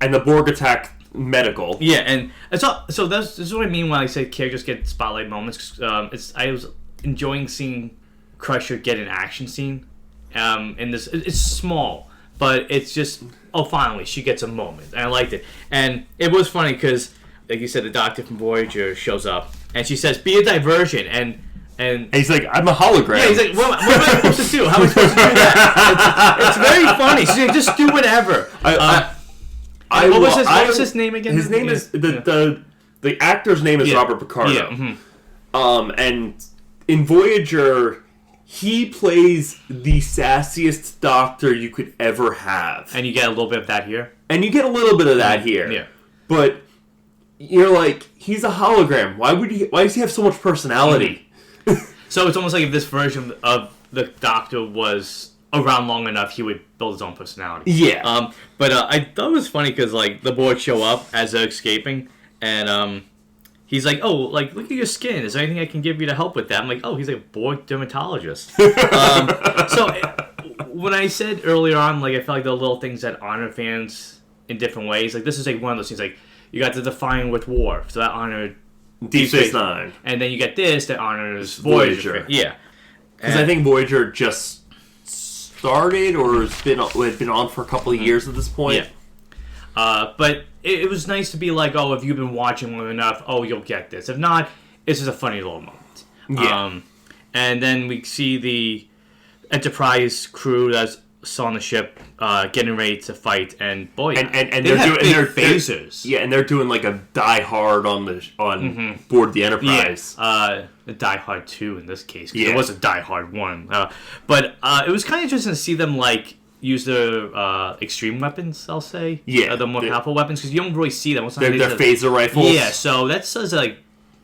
the Borg attack medical. Yeah, and so this is what I mean when I say characters get spotlight moments. I was enjoying seeing Crusher get an action scene. In this, it's small, but it's just, finally she gets a moment, and I liked it. And it was funny because, like you said, the doctor from Voyager shows up, and she says, "Be a diversion," and he's like, "I'm a hologram." Yeah, he's like, "What am I supposed to do? How am I supposed to do that?" It's very funny. She's like, "Just do whatever." What was his name again? His name is the actor's name is Robert Picardo. Yeah. And in Voyager, he plays the sassiest doctor you could ever have. And you get a little bit of that here. Yeah. But you're like, he's a hologram. Why does he have so much personality? So it's almost like if this version of the Doctor was around long enough, he would build his own personality. Yeah. But I thought it was funny because like the Borg show up as they're escaping, and he's like, "Oh, like look at your skin. Is there anything I can give you to help with that?" I'm like, "Oh, he's a Borg dermatologist." So when I said earlier on, like I felt like there were little things that honor fans in different ways. Like this is like one of those things. Like you got the Define with Worf, so that honored Deep Space Nine, and then you get this that honors Voyager. Yeah, because I think Voyager just started or has been on for a couple of years at this point. Yeah. But it was nice to be like, oh, if you've been watching long enough, you'll get this. If not, it's just a funny little moment. Yeah. And then we see the Enterprise crew that's still on the ship getting ready to fight, and boy, and they're phasers. Yeah, and they're doing like a Die Hard on board the Enterprise. Yeah. The Die Hard 2 in this case, because it was a Die Hard 1. But it was kind of interesting to see them like use their extreme weapons, I'll say. Yeah. The more powerful weapons, because you don't really see them. Their phaser rifles. Yeah, so that says like,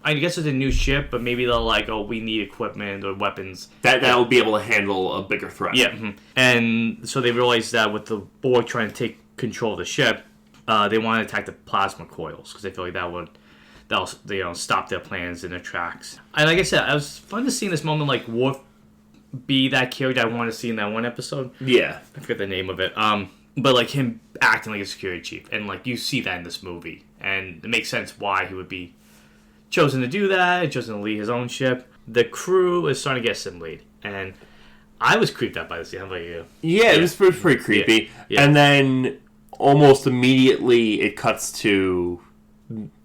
I guess it's a new ship, but maybe they'll like, oh, we need equipment or weapons. That will be able to handle a bigger threat. Yeah. Mm-hmm. And so they realized that with the Borg trying to take control of the ship, they want to attack the plasma coils because they feel like that'll stop their plans in their tracks. And like I said, it was fun to see in this moment like Worf be that character I want to see in that one episode. Yeah. I forget the name of it. But like him acting like a security chief, and like you see that in this movie, and it makes sense why he would be chosen to do that, chosen to lead his own ship. The crew is starting to get assimilated, and I was creeped out by this. How about you? Yeah, it was pretty creepy. Yeah. And then almost immediately it cuts to,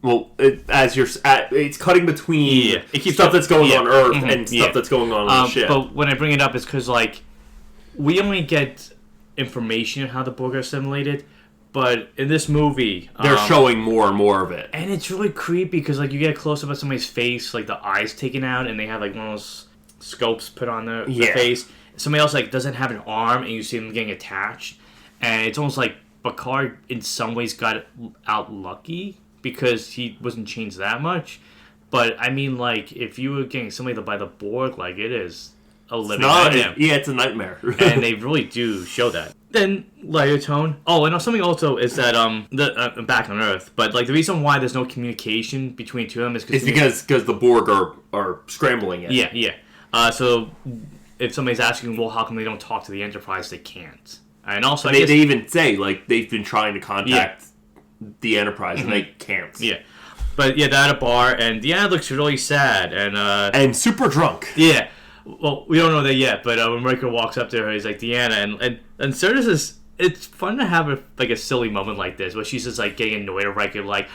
well, it's cutting between stuff that's going on Earth and stuff that's going on the ship. But when I bring it up, it's because like we only get information on how the Borg are assimilated, but in this movie they're showing more and more of it, and it's really creepy because like you get a close up of somebody's face, like the eyes taken out, and they have like one of those scopes put on their face. Somebody else like doesn't have an arm, and you see them getting attached, and it's almost like Picard in some ways got out lucky because he wasn't changed that much. But I mean, like if you were getting somebody by the Borg, like it is a living nightmare. Yeah, it's a nightmare. And they really do show that. Then lighter tone. Oh, and something also is that back on Earth, but like the reason why there's no communication between two of them is because the Borg are scrambling it. Yeah. So if somebody's asking, well, how come they don't talk to the Enterprise? They can't. And also, they even say like they've been trying to contact the Enterprise and they can't. Yeah. But yeah, they're at a bar, and Deanna looks really sad and super drunk. Yeah. Well, we don't know that yet, but when Riker walks up to her, he's like, Deanna, and Sturgis is, it's fun to have a silly moment like this, where she's just like getting annoyed at Riker, like,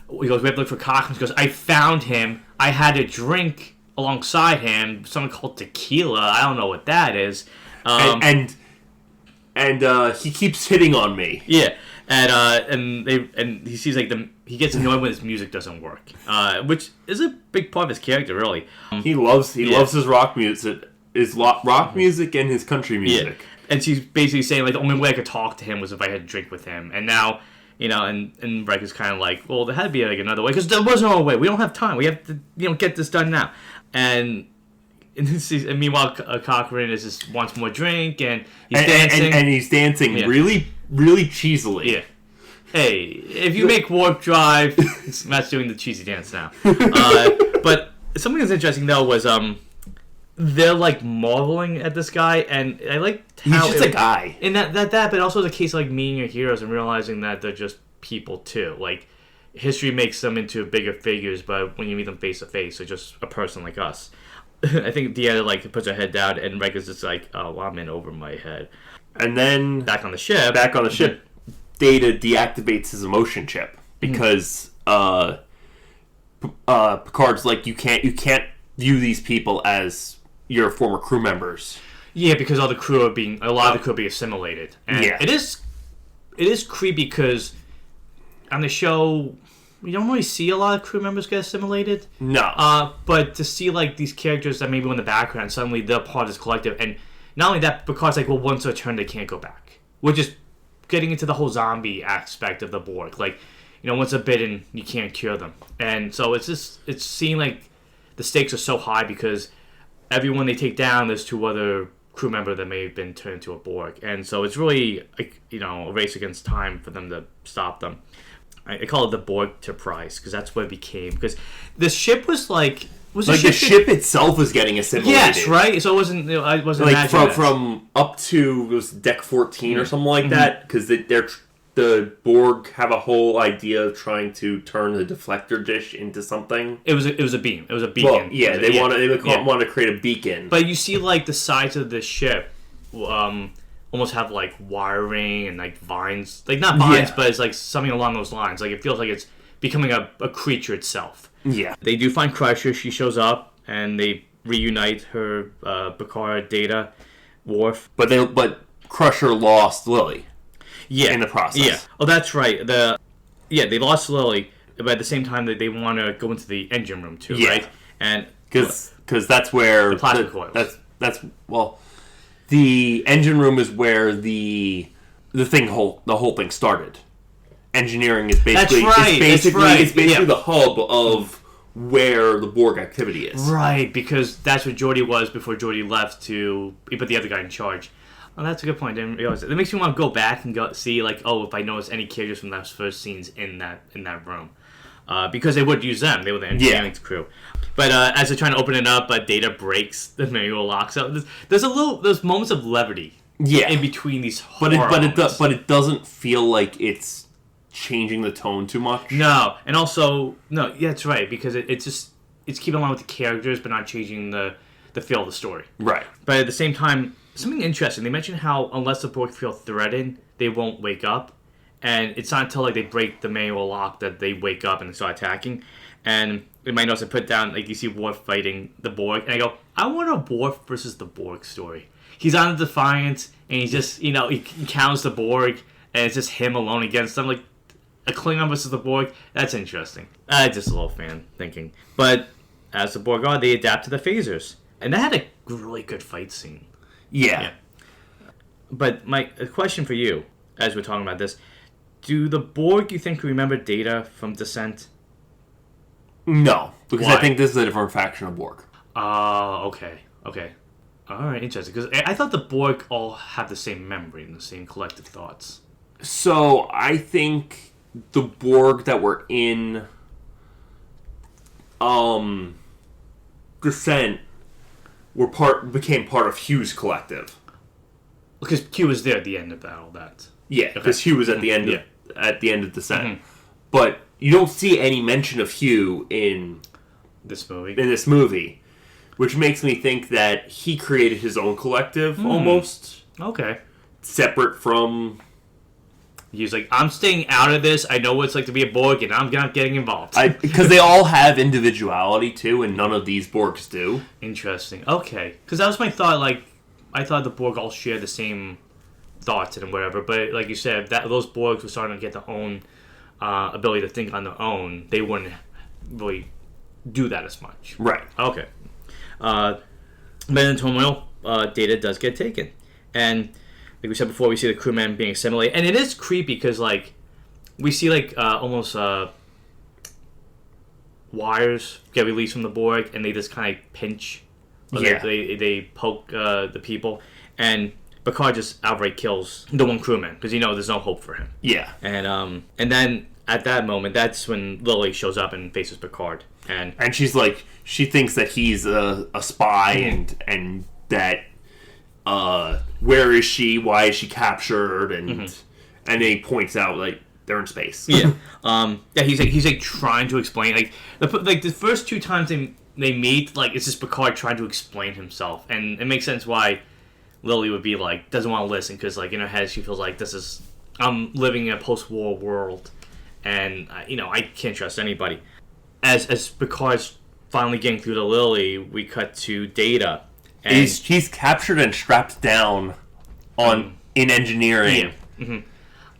he goes, we have to look for Cochrane. She goes, I found him, I had a drink alongside him, something called tequila, I don't know what that is. And he keeps hitting on me. Yeah. And he sees like he gets annoyed when his music doesn't work, which is a big part of his character, really. He loves his rock music, rock music and his country music. Yeah. And she's basically saying like the only way I could talk to him was if I had a drink with him, and now and Riker's kind of like, well, there had to be like another way because there was no way. We don't have time. We have to get this done now. And meanwhile, Cochrane just wants more drink, and he's dancing. And he's dancing really, really cheesily. Yeah. Hey, if you make Warp Drive, Matt's doing the cheesy dance now. But something that's interesting, though, was they're, like, marveling at this guy, and I like how... He's just a guy. And but also the case of, like, meeting your heroes and realizing that they're just people, too. Like, history makes them into bigger figures, but when you meet them face-to-face, they're just a person like us. I think Deanna like puts her head down, and Riker's just like, "Oh, well, I'm in over my head." And then back on the ship, Data deactivates his emotion chip because Picard's like, you can't view these people as your former crew members. Yeah, because a lot of the crew are being assimilated, and it is creepy because on the show, we don't really see a lot of crew members get assimilated. No. But to see, like, these characters that maybe in the background, suddenly they're part of this collective. And not only that, Picard's like, well, once they're turned, they can't go back. We're just getting into the whole zombie aspect of the Borg. Like, once they're bitten, you can't cure them. And so it's seeing, like, the stakes are so high because everyone they take down, there's two other crew members that may have been turned into a Borg. And so it's really, like, a race against time for them to stop them. I call it the Borg Enterprise because that's what it became. Because the ship was like the ship itself was getting assimilated. Yes, right. So it wasn't. I wasn't like from up to it was deck 14 or something like that. Because the Borg have a whole idea of trying to turn the deflector dish into something. It was a beam. It was a beacon. Well, yeah, they want to create a beacon. But you see, like the sides of the ship. Almost have like wiring and like vines, like not vines, but it's like something along those lines. Like it feels like it's becoming a creature itself. Yeah, they do find Crusher. She shows up and they reunite her, Picard, Data, Worf. But Crusher lost Lily. Yeah, in the process. Yeah. Oh, that's right. They lost Lily, but at the same time they want to go into the engine room too, right? And because that's where the plasma coils. That's the engine room is where the whole thing started. Engineering is basically the hub of where the Borg activity is. Right, because that's what Geordi was before Geordi left to put the other guy in charge. Oh, that's a good point. I didn't realize that. It makes me want to go back and go see, like, if I notice any characters from those first scenes in that room. Because they would use them. They were the engineering crew. But as they're trying to open it up, Data breaks the manual lock. So there's moments of levity in between these but it doesn't feel like it's changing the tone too much. No. And also, that's right. Because it's keeping along with the characters, but not changing the feel of the story. Right. But at the same time, something interesting. They mentioned how unless the Borg feel threatened, they won't wake up. And it's not until they break the manual lock that they wake up and start attacking. And in my notes, I put down, you see Worf fighting the Borg. And I go, I want a Worf versus the Borg story. He's on the Defiant, and he just, he encounters the Borg, and it's just him alone against them. Like, a Klingon versus the Borg, that's interesting. Just a little fan thinking. But as the Borg are, they adapt to the phasers. And that had a really good fight scene. Yeah. But a question for you, as we're talking about this, do the Borg, you think, remember Data from Descent? No, because Why? I think this is a different faction of Borg. Okay. All right, interesting. Because I thought the Borg all have the same memory and the same collective thoughts. So I think the Borg that were in Descent became part of Hugh's collective. Because Q was there at the end of all that. Yeah, because Hugh was at the end of Descent. Mm-hmm. But you don't see any mention of Hugh in this movie, which makes me think that he created his own collective almost. Okay. Separate from... He's like, I'm staying out of this. I know what it's like to be a Borg, and I'm not getting involved. Because they all have individuality, too, and none of these Borgs do. Interesting. Okay. Because that was my thought, I thought the Borg all share the same thoughts and whatever, but like you said, those Borgs were starting to get their own ability to think on their own. They wouldn't really do that as much. Right. Okay. But in turmoil, Data does get taken. And like we said before, we see the crewmen being assimilated. And it is creepy because, we see, almost wires get released from the Borg, and they just kind of pinch. They poke the people. And Picard just outright kills the one crewman because there's no hope for him. Yeah. And then at that moment, that's when Lily shows up and faces Picard. And she's like, she thinks that he's a spy and that where is she? Why is she captured? And he points out they're in space. Yeah. He's trying to explain the first two times they meet, it's just Picard trying to explain himself, and it makes sense why Lily would be doesn't want to listen because in her head she feels like I'm living in a post-war world, and I can't trust anybody. As Picard's finally getting through to Lily, we cut to Data. And he's captured and strapped down in engineering. Yeah. Mm-hmm.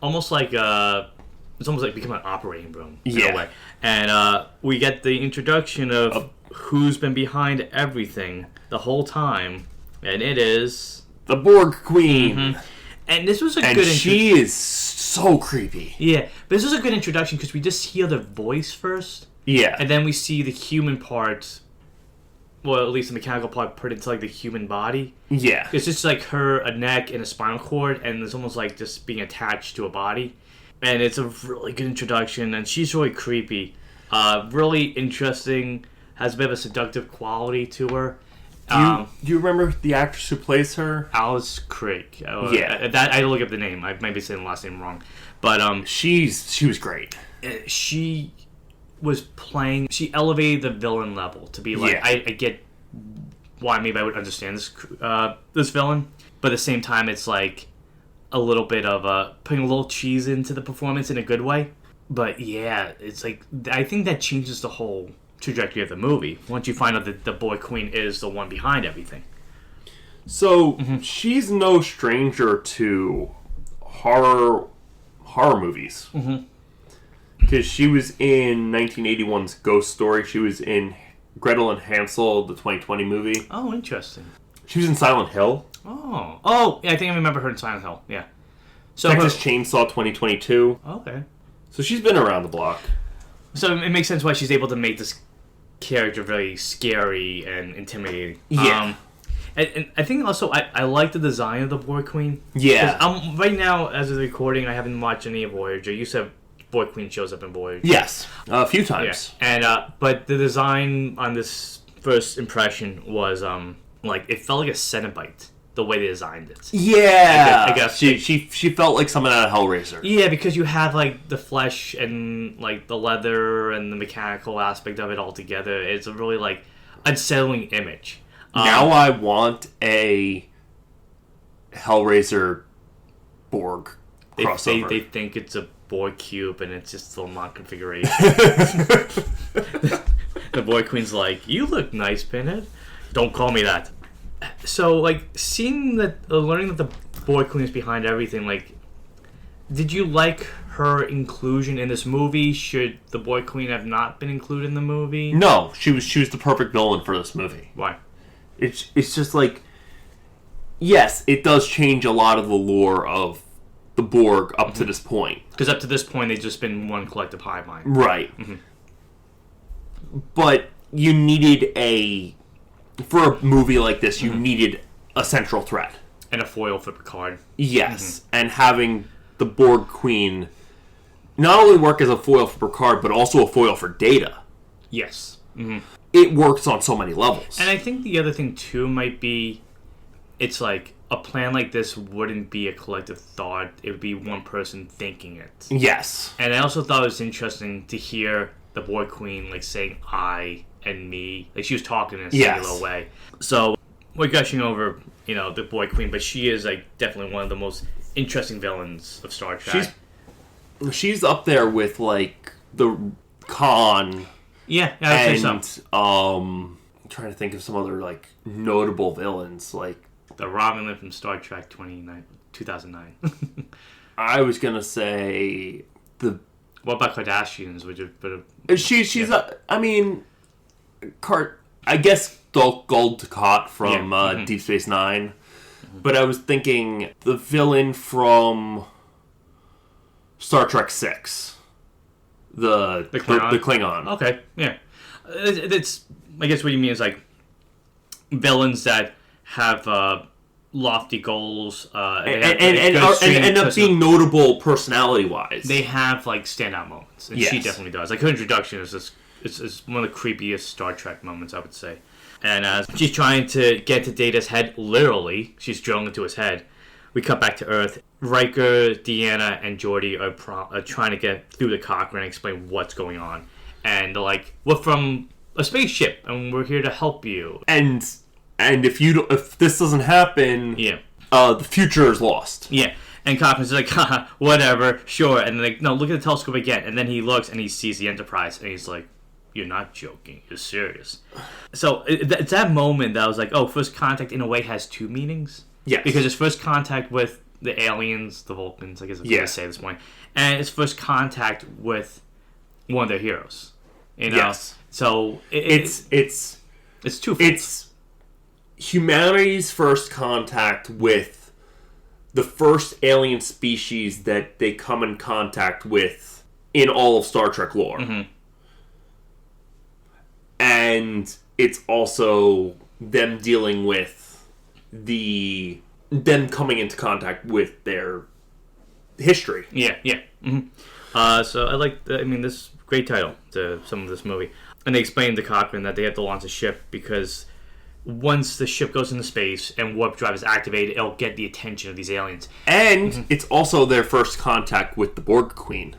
Almost like it's almost like becoming an operating room in a way. And we get the introduction of who's been behind everything the whole time, and it is the Borg Queen. Mm-hmm. And this was she is so creepy. Yeah, but this was a good introduction because we just hear the voice first. Yeah. And then we see the human part, well, at least the mechanical part, put into the human body. Yeah. It's just a neck and a spinal cord, and it's almost like just being attached to a body. And it's a really good introduction, and she's really creepy. Really interesting, has a bit of a seductive quality to her. Do you remember the actress who plays her? Alice Craig. Yeah. I had to look up the name. I might be saying the last name wrong. But she was great. She was playing... She elevated the villain level to be I get why maybe I would understand this villain. But at the same time, it's a little bit of putting a little cheese into the performance in a good way. But yeah, it's I think that changes the whole trajectory of the movie once you find out that the Borg Queen is the one behind everything. So she's no stranger to horror movies. Because she was in 1981's Ghost Story. She was in Gretel and Hansel, the 2020 movie. Oh, interesting. She was in Silent Hill. Oh, yeah, I think I remember her in Silent Hill. Yeah. So Texas Chainsaw 2022. Okay. So she's been around the block. So it makes sense why she's able to make this character very scary and intimidating. Yeah. And I think also I like the design of the Borg Queen. Yeah. Right now, as of the recording, I haven't watched any of Voyager. You said Borg Queen shows up in Voyager. Yes, a few times. Yeah. And but the design on this first impression was like it felt like a Cenobite. The way they designed it. Yeah. I guess she felt like someone out of Hellraiser. Yeah, because you have like the flesh and like the leather and the mechanical aspect of it all together. It's a really like unsettling image. Now I want a Hellraiser Borg crossover. They think it's a Borg cube and it's just a mod configuration. The Borg Queen's like, "You look nice, Pinhead. Don't call me that." So, like, seeing that, learning that the Borg Queen is behind everything, like, did you like her inclusion in this movie? Should the Borg Queen have not been included in the movie? No, she was the perfect villain for this movie. Why? It's just like, yes, it does change a lot of the lore of the Borg up to this point. Because up to this point, they've just been one collective hivemind. Right. But you needed for a movie like this, you needed a central threat. And a foil for Picard. Yes, and having the Borg Queen not only work as a foil for Picard, but also a foil for Data. Yes. It works on so many levels. And I think the other thing, too, might be, it's like, a plan like this wouldn't be a collective thought. It would be one person thinking it. Yes. And I also thought it was interesting to hear the Borg Queen, like, saying I and me. Like, she was talking in a singular way. So, we're gushing over, the Borg Queen, but she is, like, definitely one of the most interesting villains of Star Trek. She's up there with, like, the Khan. Yeah, I would say so. I'm trying to think of some other, like, notable villains, like... The Romulan from Star Trek 2009. I was gonna say... What about Kardashians? Would you put a... She's I mean... I guess Gul Dukat from Deep Space Nine. But I was thinking the villain from Star Trek 6. The Klingon? The Klingon. Okay, yeah. It's I guess what you mean is like villains that have lofty goals and end up being notable personality-wise. They have like standout moments, and she definitely does. Like her introduction is just it's one of the creepiest Star Trek moments, I would say. And she's trying to get to Data's head, literally. She's drilling into his head. We cut back to Earth. Riker, Deanna, and Geordi are trying to get through the Cochrane and explain what's going on. And they're like, we're from a spaceship, and we're here to help you. And if this doesn't happen, the future is lost. Yeah. And Cochrane's like, haha, whatever, sure. And like, no, look at the telescope again. And then he looks and he sees the Enterprise, and he's like, you're not joking, you're serious. So it's that moment that I was like, oh, first contact in a way has two meanings. Yes. Because it's first contact with the aliens, the Vulcans, I guess I'm going to say at this point. And it's first contact with one of their heroes. Yes. So it's twofold. It's humanity's first contact with the first alien species that they come in contact with in all of Star Trek lore. And it's also them dealing with them coming into contact with their history. Yeah. So I like this great title to some of this movie. And they explained to Cochrane that they have to launch a ship because once the ship goes into space and warp drive is activated, it'll get the attention of these aliens. And it's also their first contact with the Borg Queen.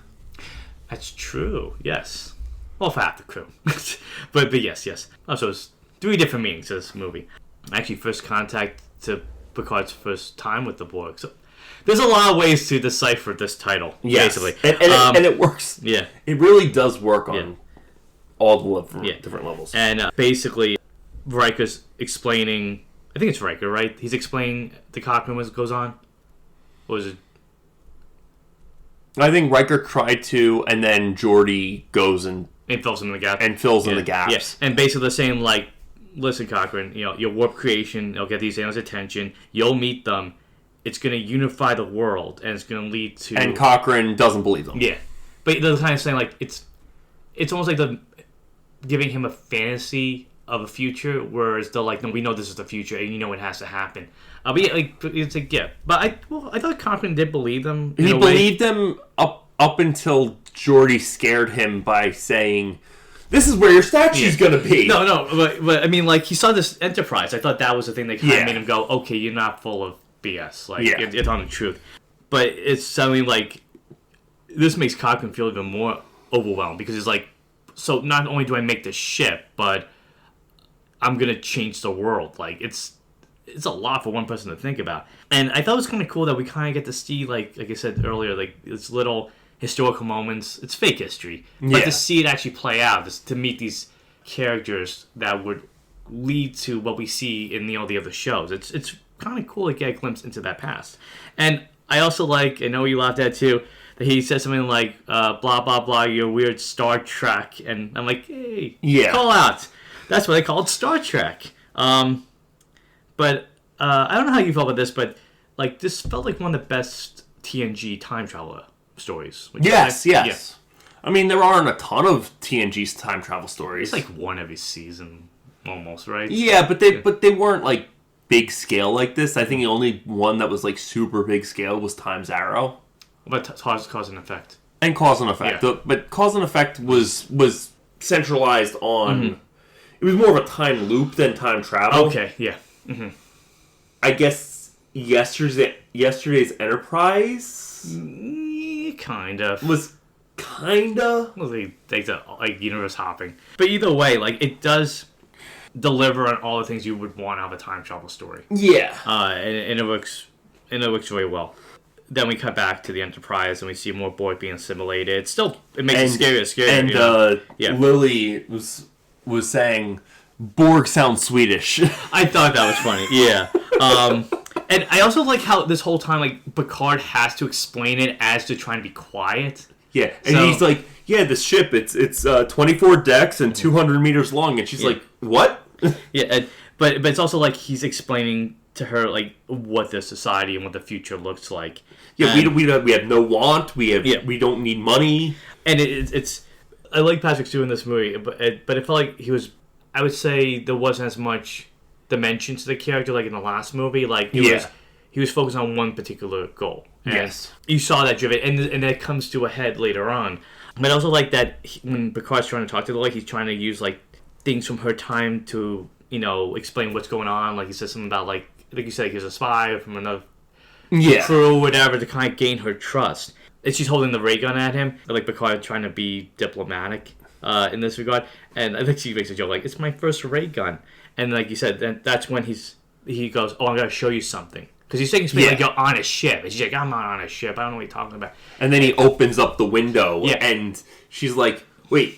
That's true, yes. Well, for half the crew. but yes. Also, it's three different meanings to this movie. Actually, first contact to Picard's first time with the Borg. So there's a lot of ways to decipher this title, basically. And it works. Yeah. It really does work on all the different levels. And basically, Riker's explaining... I think it's Riker, right? He's explaining the Cochrane what goes on? Or is it... I think Riker tried to, and then Geordi goes and fills in the gaps. In the gaps. Yes. And basically they're saying, like, listen, Cochrane, your warp creation, it'll get these aliens' attention. You'll meet them. It's going to unify the world, and it's going to lead to... And Cochrane doesn't believe them. Yeah. But they're kind of saying, like, it's almost like giving him a fantasy of a future, whereas they're like, no, we know this is the future, and you know it has to happen. But yeah, like, it's a gift. But I thought Cochrane did believe them. He believed them up until Geordi scared him by saying, "This is where your statue's gonna be." No, but I mean, like, he saw this Enterprise. I thought that was the thing that kind of made him go, "Okay, you're not full of BS. Like, it's on the truth." But it's something like this makes Cochrane feel even more overwhelmed because it's like, so not only do I make this ship, but I'm gonna change the world. Like, it's a lot for one person to think about. And I thought it was kind of cool that we kind of get to see, like I said earlier, like, this little historical moments. It's fake history, but to see it actually play out, just to meet these characters that would lead to what we see in the other shows. It's kind of cool to get a glimpse into that past. And I also like, I know you laughed at too, that he said something like, blah, blah, blah, you're weird Star Trek. And I'm like, hey, call out. That's what they call it, Star Trek. But I don't know how you felt about this, but like this felt like one of the best TNG time traveler stories. Yes. Yeah. I mean, there aren't a ton of TNG's time travel stories. It's like one every season, almost, right? Yeah, but they weren't like big scale like this. I think the only one that was like super big scale was Time's Arrow. But cause and effect. And cause and effect. Yeah. But cause and effect was centralized on... Mm-hmm. It was more of a time loop than time travel. Okay, yeah. Mm-hmm. I guess yesterday's Enterprise... kind of. Was kind of... Well, they like universe hopping. But either way, like, it does deliver on all the things you would want out of a time travel story. Yeah. And it works very well. Then we cut back to the Enterprise and we see more Borg being assimilated. It makes it scarier. And Lily was saying, Borg sounds Swedish. I thought that was funny. Yeah. And I also like how this whole time, like, Picard has to explain it as to trying to be quiet. Yeah, and he's like, yeah, this ship, it's 24 decks and 200 meters long, and she's like, what? Yeah, but it's also like he's explaining to her, like, what the society and what the future looks like. Yeah, we have no want. We don't need money. And it's I like Patrick Stewart in this movie, but it felt like he was. I would say there wasn't as much dimension to the character like in the last movie. Like he was focused on one particular goal. And you saw that driven, and that comes to a head later on. But I also like that when Picard's trying to talk to her, like he's trying to use like things from her time to explain what's going on. Like he says something about like you said, he's a spy from another crew, whatever, to kind of gain her trust. And she's holding the ray gun at him, like Picard trying to be diplomatic in this regard. And I think she makes a joke like, "It's my first ray gun." And like you said, that's when he goes, "Oh, I'm gonna show you something." Because he's taking space like you're on a ship. And she's like, "I'm not on a ship. I don't know what you're talking about." And then he opens up the window, and she's like, "Wait,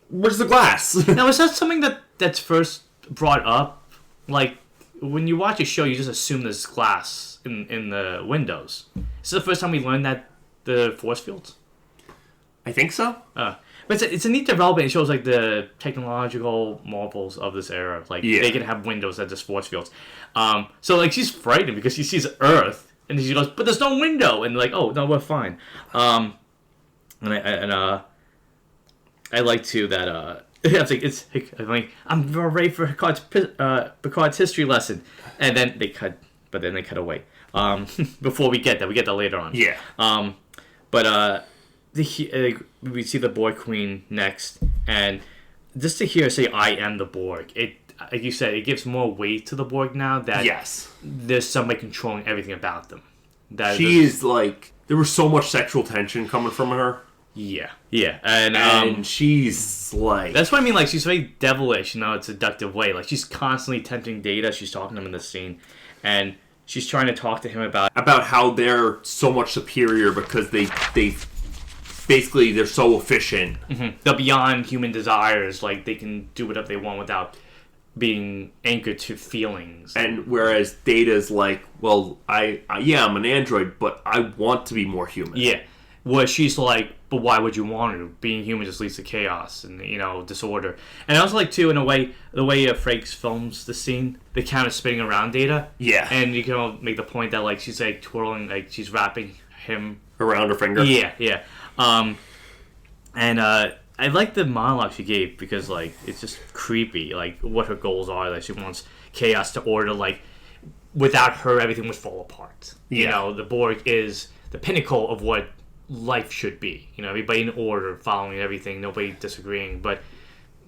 where's the glass?" Now, is that something that's first brought up? Like, when you watch a show, you just assume there's glass in the windows. Is this the first time we learned that the force fields? I think so. But it's a neat development. It shows like the technological marvels of this era. Like they can have windows that just force fields. So like she's frightened because she sees Earth and she goes, "But there's no window." And like, "Oh no, we're fine." I like too that I'm like, "I'm ready for Picard's history lesson," and then they cut away. Before we get that later on. Yeah. But we see the Borg Queen next, and just to hear her say, "I am the Borg," it, like you said, it gives more weight to the Borg now that there's somebody controlling everything about them. She's like, there was so much sexual tension coming from her. Yeah, and she's like, that's what I mean. Like she's very devilish, in a seductive way. Like she's constantly tempting Data. She's talking to him in this scene, and she's trying to talk to him about how they're so much superior because they basically they're so efficient. Mm-hmm. They're beyond human desires. Like they can do whatever they want without being anchored to feelings. And whereas Data's like, well, I'm an android, but I want to be more human. Yeah. Where she's like, but why would you want to? Being human just leads to chaos and disorder. And I also like too, in a way, the way Frakes films the scene, the camera spinning around Data. Yeah. And you can make the point that like she's like twirling, like she's wrapping him around her finger. Yeah. And I like the monologue she gave because, like, it's just creepy, like, what her goals are. Like, she wants chaos to order, like, without her, everything would fall apart. You know, the Borg is the pinnacle of what life should be. You know, everybody in order, following everything, nobody disagreeing. But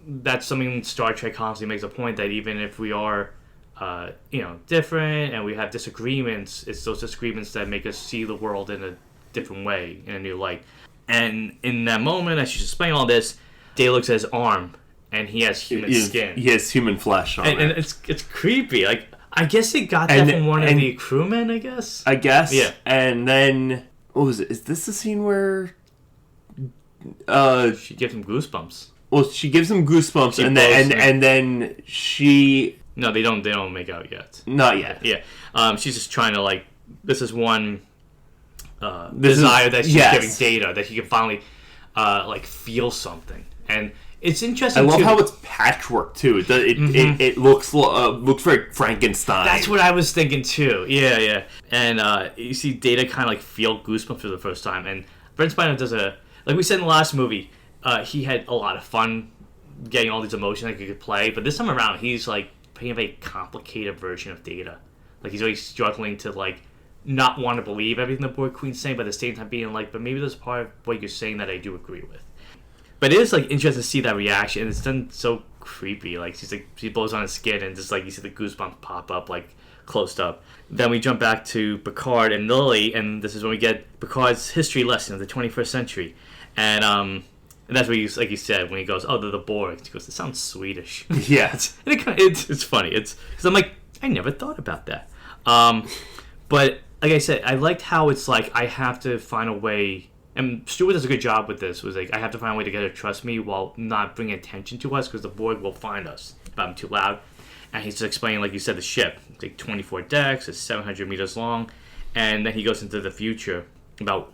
that's something Star Trek constantly makes a point that even if we are, you know, different and we have disagreements, it's those disagreements that make us see the world in a different way, in a new light. And in that moment, as she's explaining all this, Data looks at his arm, and he has human skin. He has human flesh on it. And it's creepy. Like, I guess he got that from one of the crewmen, I guess? I guess. Yeah. And then, what was it? Is this the scene where... she gives him goosebumps. Well, she gives him goosebumps, and then she... No, they don't make out yet. Not yet. Yeah. She's just trying to, like... This is one... desire that she's giving Data, that he can finally like feel something. And it's interesting. I love how it's patchwork too. It looks very Frankenstein. That's what I was thinking too. Yeah. And you see Data kind of like feel goosebumps for the first time. And Brent Spiner does like we said in the last movie, he had a lot of fun getting all these emotions that he could play. But this time around, he's like playing a very complicated version of Data. Like he's always struggling to like not want to believe everything the Borg Queen's saying, but at the same time being like, but maybe there's part of what you're saying that I do agree with. But it is like interesting to see that reaction, and it's done so creepy. Like she blows on his skin, and just like you see the goosebumps pop up like close up. Then we jump back to Picard and Lily, and this is when we get Picard's history lesson of the 21st century, and that's what like you said when he goes, "Oh, they're the Borg." He goes, "It sounds Swedish." Yeah, it's funny. It's because I'm like, I never thought about that, but. Like I said, I liked how it's like I have to find a way, and Stewart does a good job with this, was like I have to find a way to get her to trust me while not bringing attention to us because the Borg will find us if I'm too loud. And he's just explaining, like you said, the ship. It's like 24 decks, it's 700 meters long, and then he goes into the future about,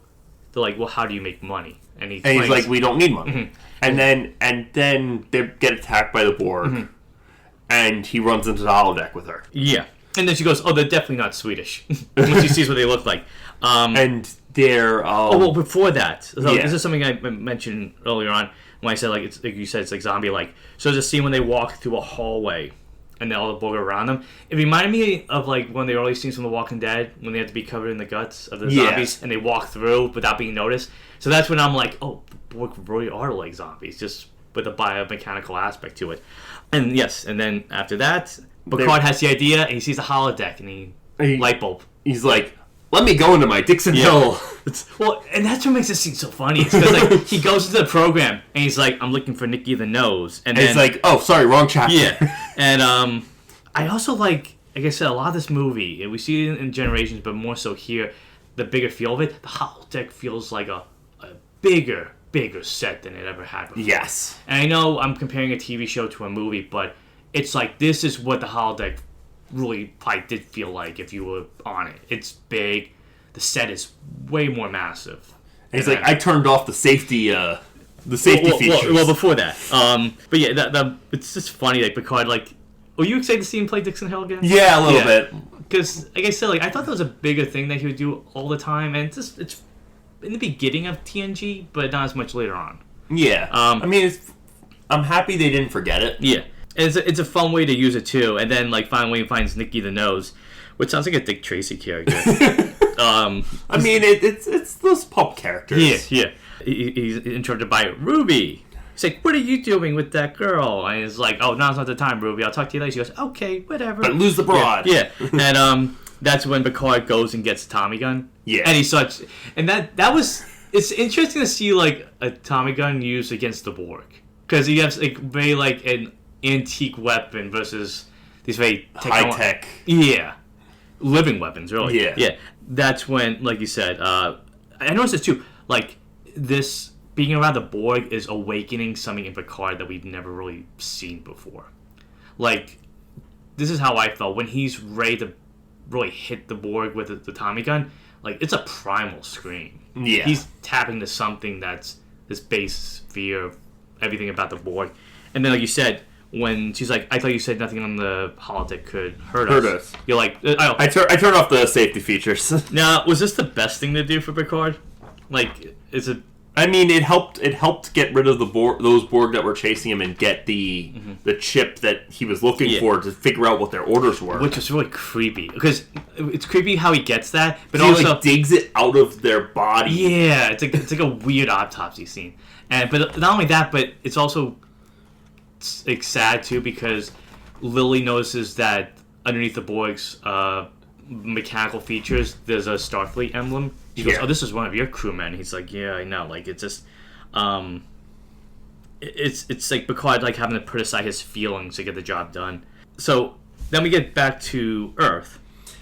they're like, well, how do you make money? And he's like, we don't need money. Mm-hmm. And then they get attacked by the Borg, and he runs into the holodeck with her. Yeah. And then she goes, "Oh, they're definitely not Swedish." When she sees what they look like, and they're well, before that, so this is something I mentioned earlier on when I said like it's like you said it's like zombie-like. So there's a scene when they walk through a hallway, and then all the Borg are around them. It reminded me of like one of the early scenes from The Walking Dead when they have to be covered in the guts of the zombies, and they walk through without being noticed. So that's when I'm like, "Oh, the Borg really are like zombies, just with a biomechanical aspect to it." And yes, and then after that. Picard has the idea, and he sees a holodeck, and he light bulb. He's like, "Let me go into my Dixon Hill." Well, and that's what makes this scene so funny. It's because like he goes into the program, and he's like, "I'm looking for Nikki the Nose," and then he's like, "Oh, sorry, wrong chapter." Yeah, and I also like I said, a lot of this movie, we see it in Generations, but more so here, the bigger feel of it. The holodeck feels like a bigger set than it ever had before. Yes, and I know I'm comparing a TV show to a movie, but. It's like, this is what the holodeck really probably did feel like if you were on it. It's big. The set is way more massive. And he's like, I turned off the safety features. Well, before that. But yeah, it's just funny, like, Picard, like... Were you excited to see him play Dixon Hill again? Yeah, a little bit. Because, like I said, like, I thought that was a bigger thing that he would do all the time, and it's in the beginning of TNG, but not as much later on. Yeah. I mean, I'm happy they didn't forget it. Yeah. It's a fun way to use it too, and then like finally he finds Nikki the Nose, which sounds like a Dick Tracy character. I mean, it's those pulp characters. Yeah. He's interrupted by Ruby. He's like, "What are you doing with that girl?" And he's like, "Oh, now's not the time, Ruby. I'll talk to you later." She goes, "Okay, whatever." But lose the broad. Yeah. And that's when Picard goes and gets a Tommy gun. Yeah. And that was. It's interesting to see like a Tommy gun used against the Borg because he has like very like an antique weapon versus these very high tech, living weapons, really. Yeah. That's when, like you said, I noticed this too. Like this being around the Borg is awakening something in Picard that we've never really seen before. Like this is how I felt when he's ready to really hit the Borg with the Tommy gun. Like it's a primal scream. Yeah, he's tapping to something that's this base fear of everything about the Borg. And then, like you said. When she's like, "I thought you said nothing on the holodeck could hurt us." You're like, I turn off the safety features. Now, was this the best thing to do for Picard? Like, is it? I mean, it helped get rid of those Borg that were chasing him and get the chip that he was looking for to figure out what their orders were. Which is really creepy because it's creepy how he gets that, but he also digs it out of their body. Yeah, it's like a weird autopsy scene, but not only that, but it's also like sad too because Lily notices that underneath the Borg's mechanical features, there's a Starfleet emblem. She goes, "Oh, this is one of your crewmen." He's like, "Yeah, I know." Like, it's just, it's like Picard like having to put aside his feelings to get the job done. So then we get back to Earth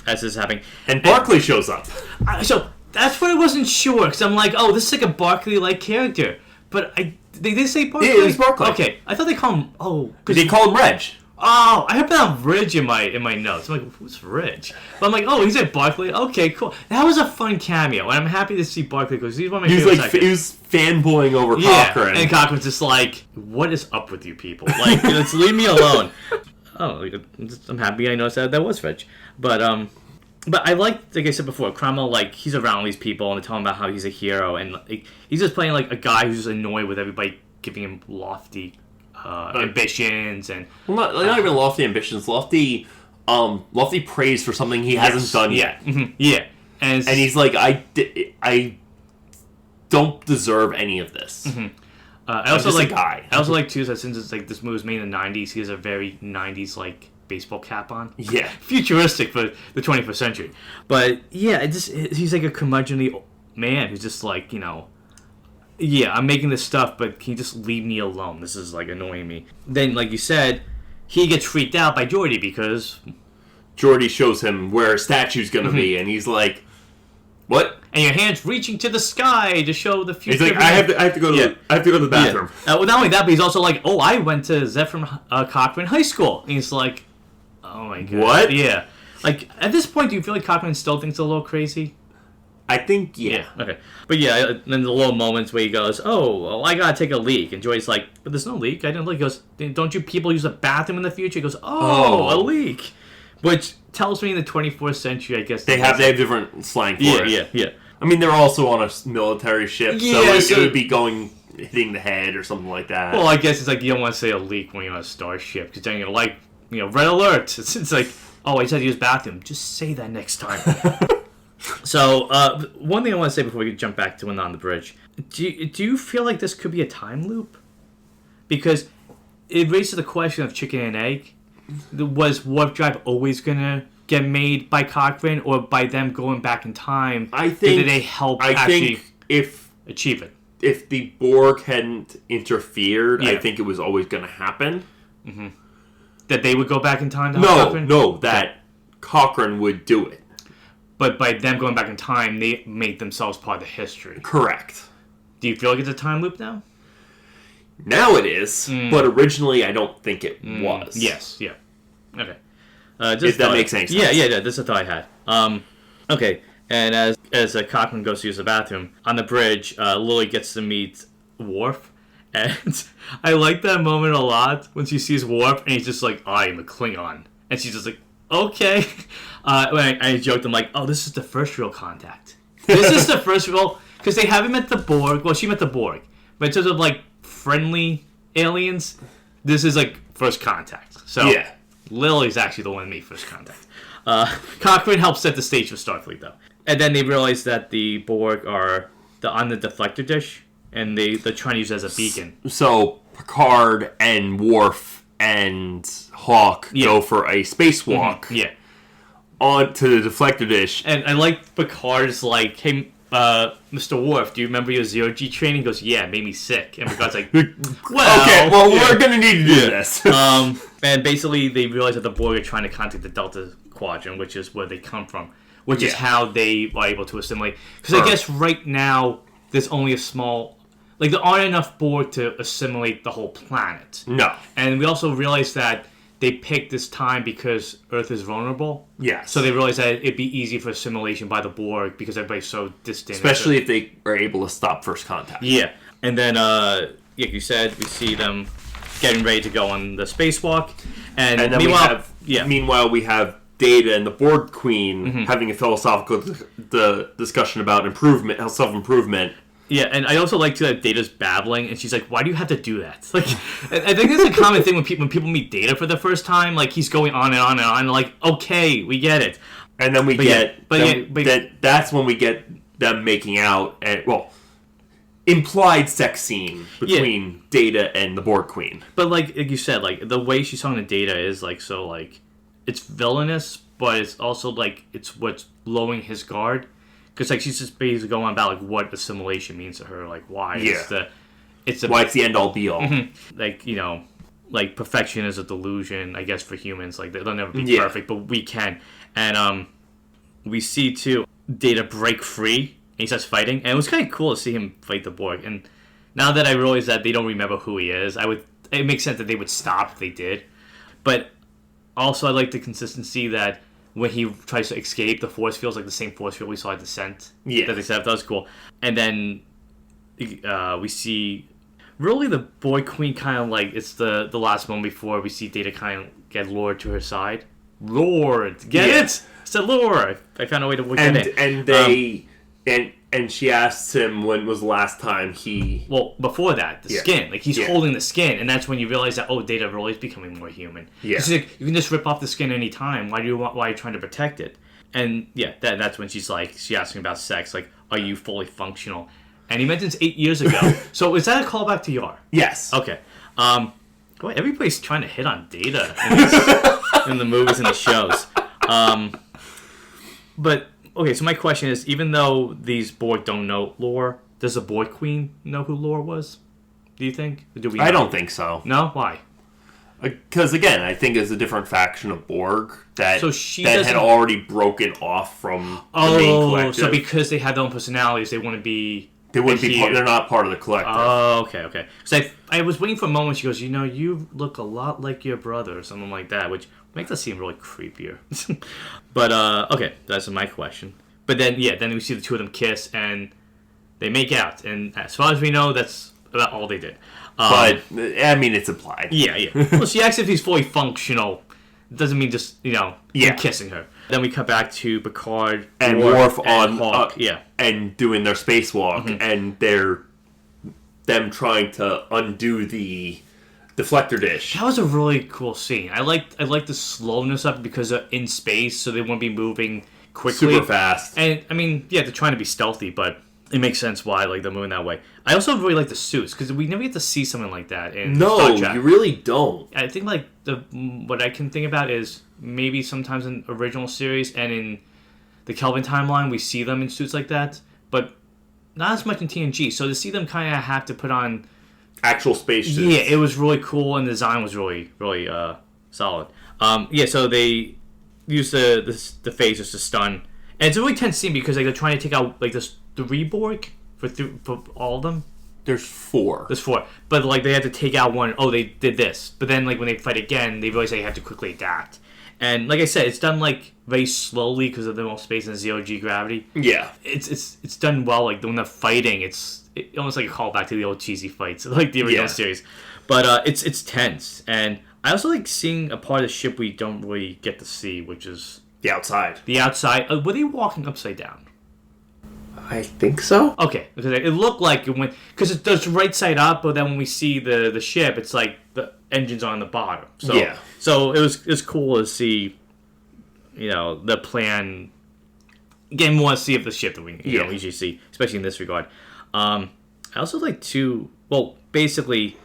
as this is happening, and Barclay shows up. So that's what I wasn't sure because I'm like, "Oh, this is like a Barclay-like character," but they did say Barclay. Yeah, it was Barclay. Okay, I thought they call him. Oh, they call him Reg. Oh, I have down Ridge in my notes. I'm like, who's Ridge? But I'm like, oh, he's at Barclay. Okay, cool. That was a fun cameo, and I'm happy to see Barclay because he's one of my favorites. He was fanboying over Cochrane. And Cochrane's just like, what is up with you people? Like, let's leave me alone. Oh, I'm happy I noticed that was Ridge. But I like I said before, Cromwell, like, he's around these people, and they're talking about how he's a hero, and like, he's just playing like a guy who's just annoyed with everybody giving him lofty ambitions and not even lofty ambitions, lofty praise for something he hasn't done yet. Mm-hmm. Yeah, and he's like, I don't deserve any of this. Mm-hmm. I also like too that since it's like this movie was made in the '90s, he has a very '90s like baseball cap on. Yeah, futuristic for the 21st century. But yeah, he's like a curmudgeonly man who's just like, you know. Yeah, I'm making this stuff, but can you just leave me alone? This is, like, annoying me. Then, like you said, he gets freaked out by Geordi because... Geordi shows him where a statue's gonna be, and he's like, what? And your hand's reaching to the sky to show the future. He's like, I have to go to the bathroom. Yeah. Well, not only that, but he's also like, oh, I went to Zefram Cochrane High School. And he's like, oh my god. What? Yeah. Like, at this point, do you feel like Cochrane still thinks a little crazy? I think, yeah. Okay. But yeah, then the little moments where he goes, oh, well, I gotta take a leak. And Joy's like, but there's no leak. I didn't leak. He goes, don't you people use a bathroom in the future? He goes, a leak. Which tells me in the 24th century, I guess... They have different slang for it. Yeah. I mean, they're also on a military ship, so it would be hitting the head or something like that. Well, I guess it's like you don't want to say a leak when you're on a starship, because then you're like, red alert. It's like, oh, I said to use bathroom. Just say that next time. So, one thing I want to say before we jump back to when on the bridge. Do you feel like this could be a time loop? Because it raises the question of chicken and egg. Was warp drive always going to get made by Cochrane, or by them going back in time? Did they help achieve it? If the Borg hadn't interfered, I think it was always going to happen. Mm-hmm. That they would go back in time to help Cochrane? No, that Cochrane would do it. But by them going back in time, they made themselves part of the history. Correct. Do you feel like it's a time loop now? Now it is, but originally I don't think it was. Yes, yeah. Okay. If that makes any sense. Yeah, that's a thought I had. Okay, and as Cochrane goes to use the bathroom, on the bridge, Lily gets to meet Worf, and I like that moment a lot when she sees Worf, and he's just like, I am a Klingon. And she's just like, okay. I joked, I'm like, oh, this is the first real contact. This is the first real... Because they haven't met the Borg. Well, she met the Borg. But in terms of, like, friendly aliens, this is, like, first contact. So, yeah. Lily's actually the one that made first contact. Cochrane helps set the stage for Starfleet, though. And then they realize that the Borg are on the deflector dish, and they're trying to use it as a beacon. So, Picard and Worf and Hawk go for a spacewalk. Mm-hmm. Yeah. Onto the deflector dish. And I like Picard's like, hey, Mr. Worf, do you remember your zero-G training? He goes, yeah, it made me sick. And Picard's like, we're going to need to do this. And basically they realize that the Borg are trying to contact the Delta Quadrant, which is where they come from, which is how they are able to assimilate. Because I guess right now there's only a small... Like, there aren't enough Borg to assimilate the whole planet. No. And we also realize that they picked this time because Earth is vulnerable. Yes. So they realized that it'd be easy for assimilation by the Borg because everybody's so distant. Especially if they are able to stop first contact. Yeah. And then, like you said, we see them getting ready to go on the spacewalk. And then meanwhile, we have Data and the Borg Queen having a philosophical discussion about improvement, self-improvement. Yeah, and I also like that Data's babbling, and she's like, "Why do you have to do that?" Like, I think it's a common thing when people meet Data for the first time. Like, he's going on and on and on. Like, okay, we get it. And then that's when we get them making out, and implied sex scene between Data and the Borg Queen. But like you said, like the way she's talking to Data is like so like it's villainous, but it's also like it's what's lowering his guard. Because like she's just basically going about like what assimilation means to her, like why it's the end all be all. Mm-hmm. Like like perfection is a delusion, I guess, for humans. Like they'll never be perfect, but we can. And we see too Data break free and he starts fighting, and it was kind of cool to see him fight the Borg. And now that I realize that they don't remember who he is, it makes sense that they would stop if they did. But also I like the consistency that when he tries to escape, the force feels like the same force field we saw at Descent. Yeah. That they set up. That was cool. And then we see really the Borg Queen kind of like, it's the last moment before we see Data kind of get lured to her side. Lured! Get it? It's a lure! I found a way to get it. And she asks him when was the last time he... Well, before that, the skin. Like, he's holding the skin, and that's when you realize that, Data really is becoming more human. Yeah. She's like, you can just rip off the skin any time. Why are you trying to protect it? And, yeah, that's when she's like, she asks him about sex. Like, are you fully functional? And he mentions 8 years ago. So, is that a callback to Yar? Yes. Okay. Boy, everybody's trying to hit on Data in the movies and the shows. But... Okay, so my question is, even though these Borg don't know lore, does the Borg Queen know who Lore was? Do you think? Or do we? I don't think so. No? Why? Because, again, I think it's a different faction of Borg that had already broken off from the main collective. So because they have their own personalities, they wouldn't be... They're not part of the collective. Oh, okay. So I was waiting for a moment. She goes, you look a lot like your brother, or something like that, which makes us seem really creepier. But okay, that's my question. But then we see the two of them kiss and they make out, and as far as we know, that's about all they did. But I mean, it's implied. Yeah. Well, she asks if he's fully functional. It doesn't mean just kissing her. Then we cut back to Picard and Worf on Hawk, and doing their spacewalk, and them trying to undo the deflector dish. That was a really cool scene. I liked the slowness of it because they're in space, so they won't be moving quickly, super fast. And I mean, they're trying to be stealthy, but it makes sense why they're moving that way. I also really like the suits because we never get to see something like that in Star Trek. You really don't. I think what I can think about is maybe sometimes in original series and in the Kelvin timeline we see them in suits like that, but not as much in TNG. So to see them kind of have to put on actual space suits. Yeah, it was really cool, and the design was really, really solid. So they use the phasers to stun, and it's a really tense scene because they're trying to take out like the Reborg for all of them. There's four, but like they had to take out one. Oh, they did this, but then like when they fight again, they realize they have to quickly adapt. And like I said, it's done like very slowly because of the space and zero-G gravity. Yeah, it's done well. Like when they're fighting, it's almost like a callback to the old cheesy fights, like the original series. But it's tense, and I also like seeing a part of the ship we don't really get to see, which is the outside. The outside. Were they walking upside down? I think so. Okay, because it looked like it went because it does right side up, but then when we see the ship, it's like the engines are on the bottom. So so it was cool to see, the plan. Getting more to see of the ship that we usually see, especially in this regard. I also like basically,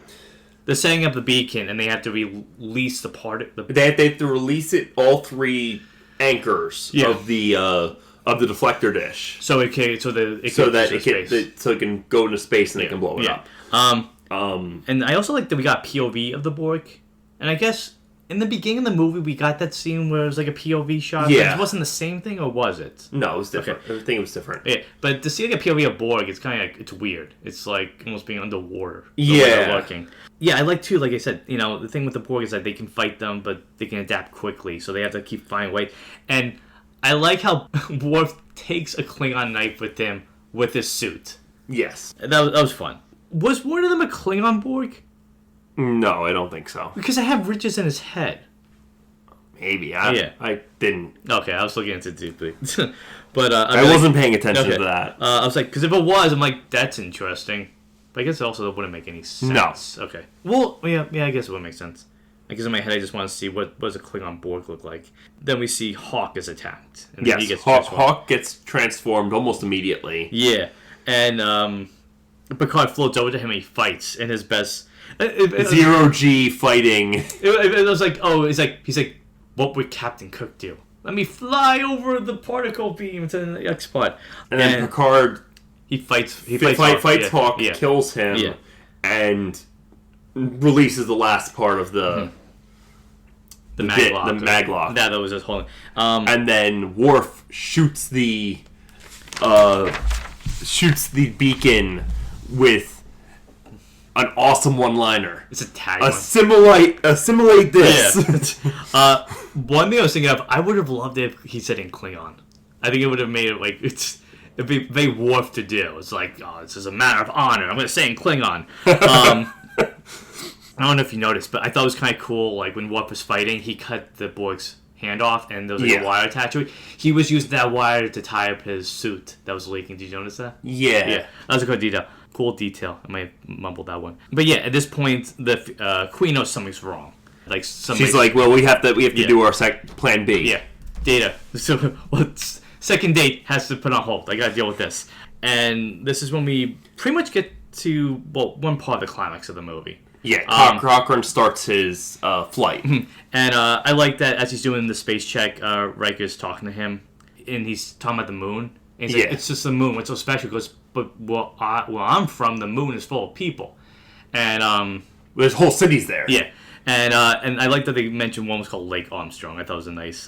they're setting up the beacon and they have to release the part. They have to release it. All three anchors of the deflector dish, so it can go into space and it can blow it up. And I also like that we got POV of the Borg, and I guess in the beginning of the movie we got that scene where it was like a POV shot. Yeah, but it wasn't the same thing, or was it? No, it was different. Okay. I think it was different. Yeah, but to see like a POV of Borg, it's kind of it's weird. It's like almost being underwater. Looking. Yeah, I like too. Like I said, the thing with the Borg is that they can fight them, but they can adapt quickly, so they have to keep finding a way. And I like how Worf takes a Klingon knife with him with his suit. Yes. That was fun. Was one of them a Klingon Borg? No, I don't think so. Because I have ridges in his head. Maybe. I didn't. Okay, I was looking into it deeply. But I wasn't paying attention to that. I was like, because if it was, I'm like, that's interesting. But I guess also that wouldn't make any sense. No. Okay. Well, yeah, I guess it would make sense. I guess in my head, I just want to see what does a Klingon Borg look like. Then we see Hawk is attacked. And yes, he gets Hawk gets transformed almost immediately. Yeah, and Picard floats over to him and he fights in his best... Zero-G fighting. It was like, he's like, what would Captain Cook do? Let me fly over the particle beam to the X-Pod. And then Picard... He fights Hawk, kills him, and releases the last part of the maglock. That was his whole. And then Worf shoots the beacon with an awesome one-liner. It's a tag. Assimilate this. Yeah. One thing I was thinking of, I would have loved it if he said in Klingon. I think it would have made it like it'd be very Worf to do. It's like, oh, this is a matter of honor. I'm going to say in Klingon. I don't know if you noticed, but I thought it was kind of cool. Like when Worf was fighting, he cut the Borg's hand off, and there was like a wire attached to it. He was using that wire to tie up his suit that was leaking. Did you notice that? Yeah. That was a good detail. Cool detail. I might have mumbled that one, but yeah, at this point, the Queen knows something's wrong. Like she's like, well, we have to do our plan B. Yeah, Data. So second date has to put on hold. I got to deal with this, and this is when we pretty much get to one part of the climax of the movie. Yeah, Cochrane starts his flight. And I like that as he's doing the space check, Riker's talking to him, and he's talking about the moon. And he's like, it's just the moon. What's so special? He goes, but where I'm from, the moon is full of people. And there's whole cities there. Yeah. And I like that they mentioned one was called Lake Armstrong. I thought it was a nice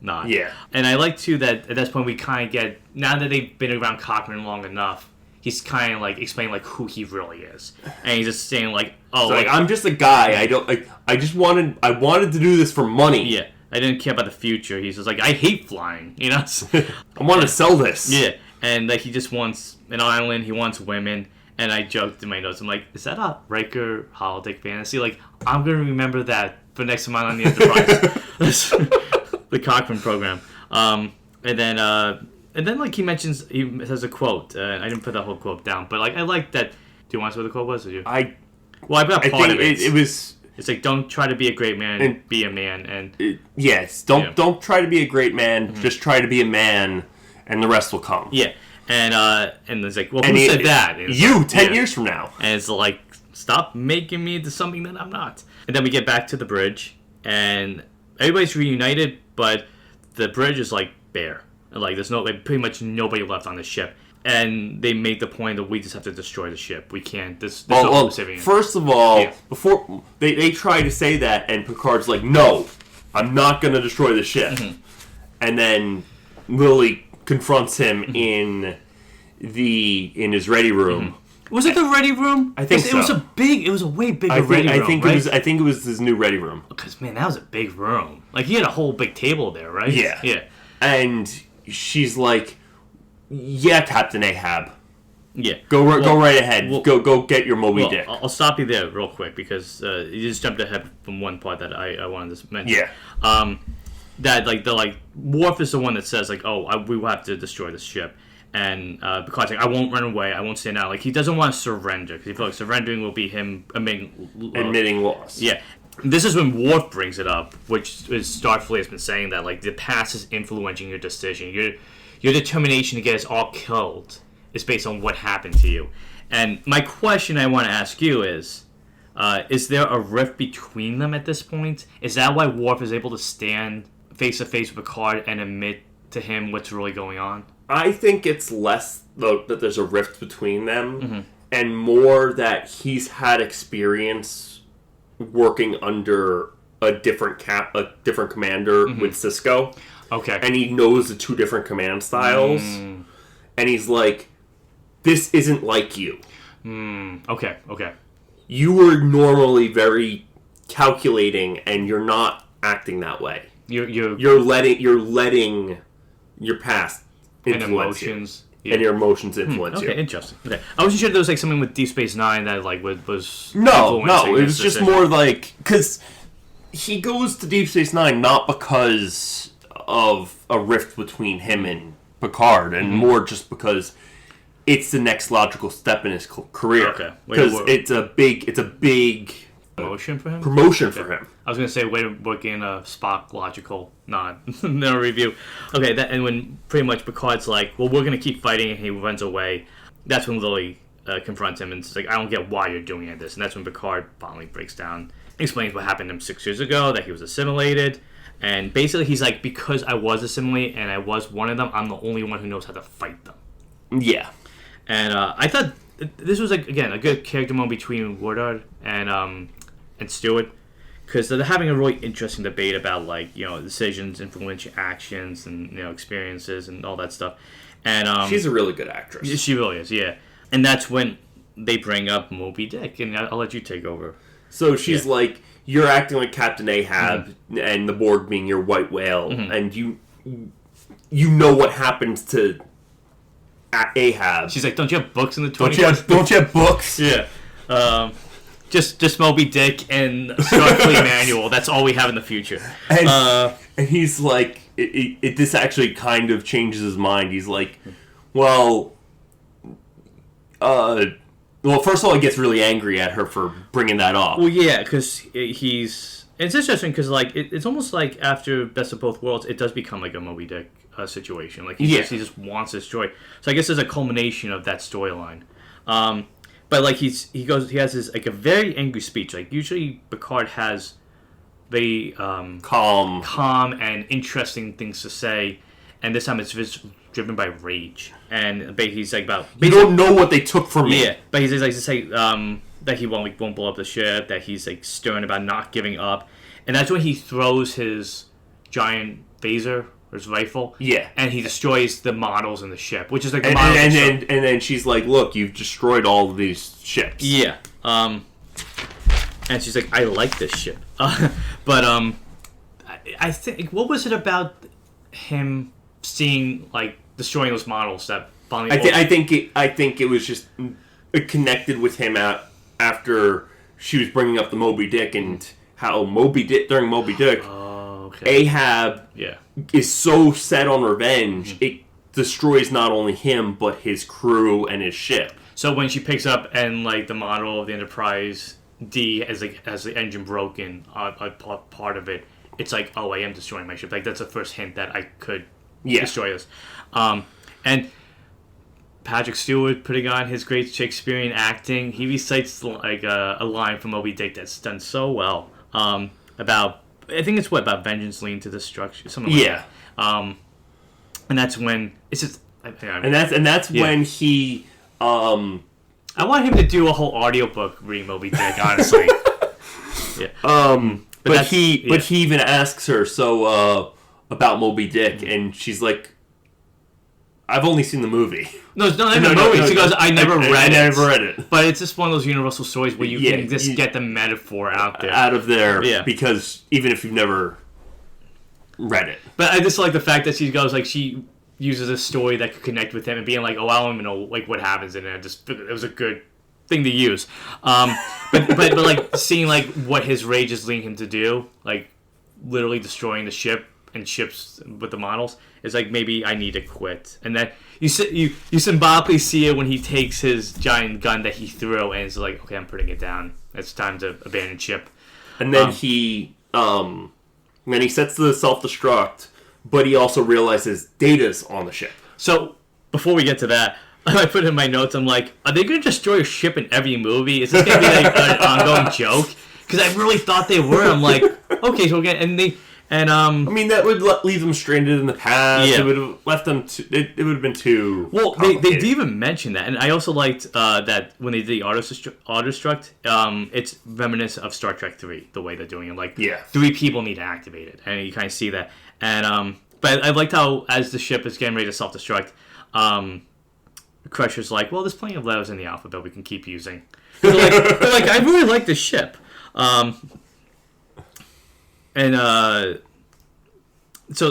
nod. Yeah. And I like, too, that at this point we kind of get, now that they've been around Cochrane long enough, he's kind of like explaining like who he really is, and he's just saying like, "Oh, so, I'm just a guy. I wanted to do this for money. Yeah, I didn't care about the future." He's just like, "I hate flying," you know. I want to sell this. Yeah, and like he just wants an island. He wants women. And I joked in my notes. I'm like, "Is that a Riker holodeck fantasy? Like, I'm gonna remember that for next time I'm on the Enterprise." The Cochrane program. And then, like, he has a quote. I didn't put that whole quote down, but, like, I like that. Do you want to see what the quote was? Or I put part of it. It's like, don't try to be a great man, and be a man. And yes, don't try to be a great man. Mm-hmm. Just try to be a man, and the rest will come. Yeah, and it's like, well, who said that? You, like, 10 years from now. And it's like, stop making me into something that I'm not. And then we get back to the bridge, and everybody's reunited, but the bridge is, like, bare. Like, there's pretty much nobody left on the ship. And they made the point that we just have to destroy the ship. We can't. First of all, before they try to say that, and Picard's like, no, I'm not going to destroy the ship. Mm-hmm. And then Lily confronts him in his ready room. Mm-hmm. Was it the ready room? I think so. It was a way bigger ready room, right? I think it was his new ready room. Because, man, that was a big room. Like, he had a whole big table there, right? Yeah. Yeah. And she's like, yeah, Captain Ahab. Yeah. Go right ahead. Go get your Moby Dick. I'll stop you there real quick because you just jumped ahead from one part that I wanted to mention. Yeah. That Worf is the one that says like, we will have to destroy this ship, and because like, I won't run away, I won't stand out. Like he doesn't want to surrender because he feels like surrendering will be him admitting loss. Yeah. This is when Worf brings it up, which is Starfleet has been saying that like the past is influencing your decision. Your determination to get us all killed is based on what happened to you. And my question I want to ask you is there a rift between them at this point? Is that why Worf is able to stand face to face with Picard and admit to him what's really going on? I think it's less that there's a rift between them, mm-hmm. and more that he's had experience working under a different commander mm-hmm. with Cisco. Okay. And he knows the two different command styles. And he's like, this isn't like you. Okay. You were normally very calculating, and you're not acting that way. You're letting your past influence and emotions. You. Yeah. And your emotions influence you. Okay, interesting. Okay, I wasn't sure there was like something with Deep Space Nine that like was no. It was just more like because he goes to Deep Space Nine not because of a rift between him and Picard, and more just because it's the next logical step in his career. Okay. Because it's a big promotion for him. I was gonna say, way to work in a Spock logical nod. No review. Okay, and when pretty much Picard's like, well, we're gonna keep fighting, and he runs away. That's when Lily confronts him and it's like, I don't get why you're doing this. And that's when Picard finally breaks down, explains what happened to him 6 years ago, that he was assimilated. And basically he's like, because I was assimilated and I was one of them, I'm the only one who knows how to fight them. Yeah. And I thought this was, like, again, a good character moment between Woodard and Stewart, because they're having a really interesting debate about, like, you know, decisions, influential actions, and, you know, experiences and all that stuff. And she's a really good actress. She really is, yeah. And that's when they bring up Moby Dick, and I'll let you take over. So she's like, you're acting like Captain Ahab, and the Borg being your white whale, and you know what happens to Ahab. She's like, don't you have books in the 20th? Don't you have books? Yeah. Just Moby Dick and Starfleet Manual. That's all we have in the future. And he's like, this actually kind of changes his mind. He's like, well, first of all, he gets really angry at her for bringing that up. Well, yeah, because it's interesting because, like, it's almost like after Best of Both Worlds, it does become like a Moby Dick situation. Like, he just wants this joy. So I guess there's a culmination of that storyline. But like he has this, like, a very angry speech. Like, usually Picard has very calm and interesting things to say, and this time it's just driven by rage. And he's like, you don't know what they took from me. Yeah, but he's like to say that he won't blow up the ship, that he's like stern about not giving up, and that's when he throws his giant phaser or his rifle. Yeah, and he destroys the models in the ship, which is like and then she's like, look, you've destroyed all of these ships. Yeah, and she's like, I like this ship, but I think, what was it about him seeing, like, destroying those models that finally? I think it was just, it connected with him after she was bringing up the Moby Dick and how during Moby Dick, Ahab is so set on revenge, it destroys not only him but his crew and his ship. So when she picks up and, like, the model of the Enterprise D has the engine broken, part of it, it's like, oh, I am destroying my ship. Like, that's the first hint that I could destroy this. And Patrick Stewart putting on his great Shakespearean acting, he recites, like, a line from Moby Dick that's done so well, about, I think it's about vengeance leading to destruction, something like that. And that's when it's just, that's when he, I want him to do a whole audiobook reading Moby Dick, honestly. But he even asks her about Moby Dick, and she's like, I've only seen the movie. No, it's not even the movie. She goes, I never read it. But it's just one of those universal stories where you can just get the metaphor out there. Because even if you've never read it. But I just like the fact that she goes, like, she uses a story that could connect with him and being like, oh, I don't even know, like, what happens in it. It was a good thing to use. But like, seeing, like, what his rage is leading him to do, like, literally destroying the ship and ships with the models, is like, maybe I need to quit. And then you symbolically see it when he takes his giant gun that he threw and it's like, okay, I'm putting it down. It's time to abandon ship. And then he sets the self-destruct, but he also realizes Data's on the ship. So before we get to that, I put in my notes, I'm like, are they going to destroy a ship in every movie? Is this going to be like an ongoing joke? Because I really thought they were. I'm like, okay, so again, I mean, that would leave them stranded in the past. Yeah. It would have left them. It would have been too. Well, they did even mention that, and I also liked that when they did the auto-destruct, it's reminiscent of Star Trek 3, the way they're doing it. Like, 3 people need to activate it, and you kind of see that. And but I liked how, as the ship is getting ready to self-destruct, Crusher's like, well, there's plenty of letters in the alphabet we can keep using. They're like, I really like this ship. So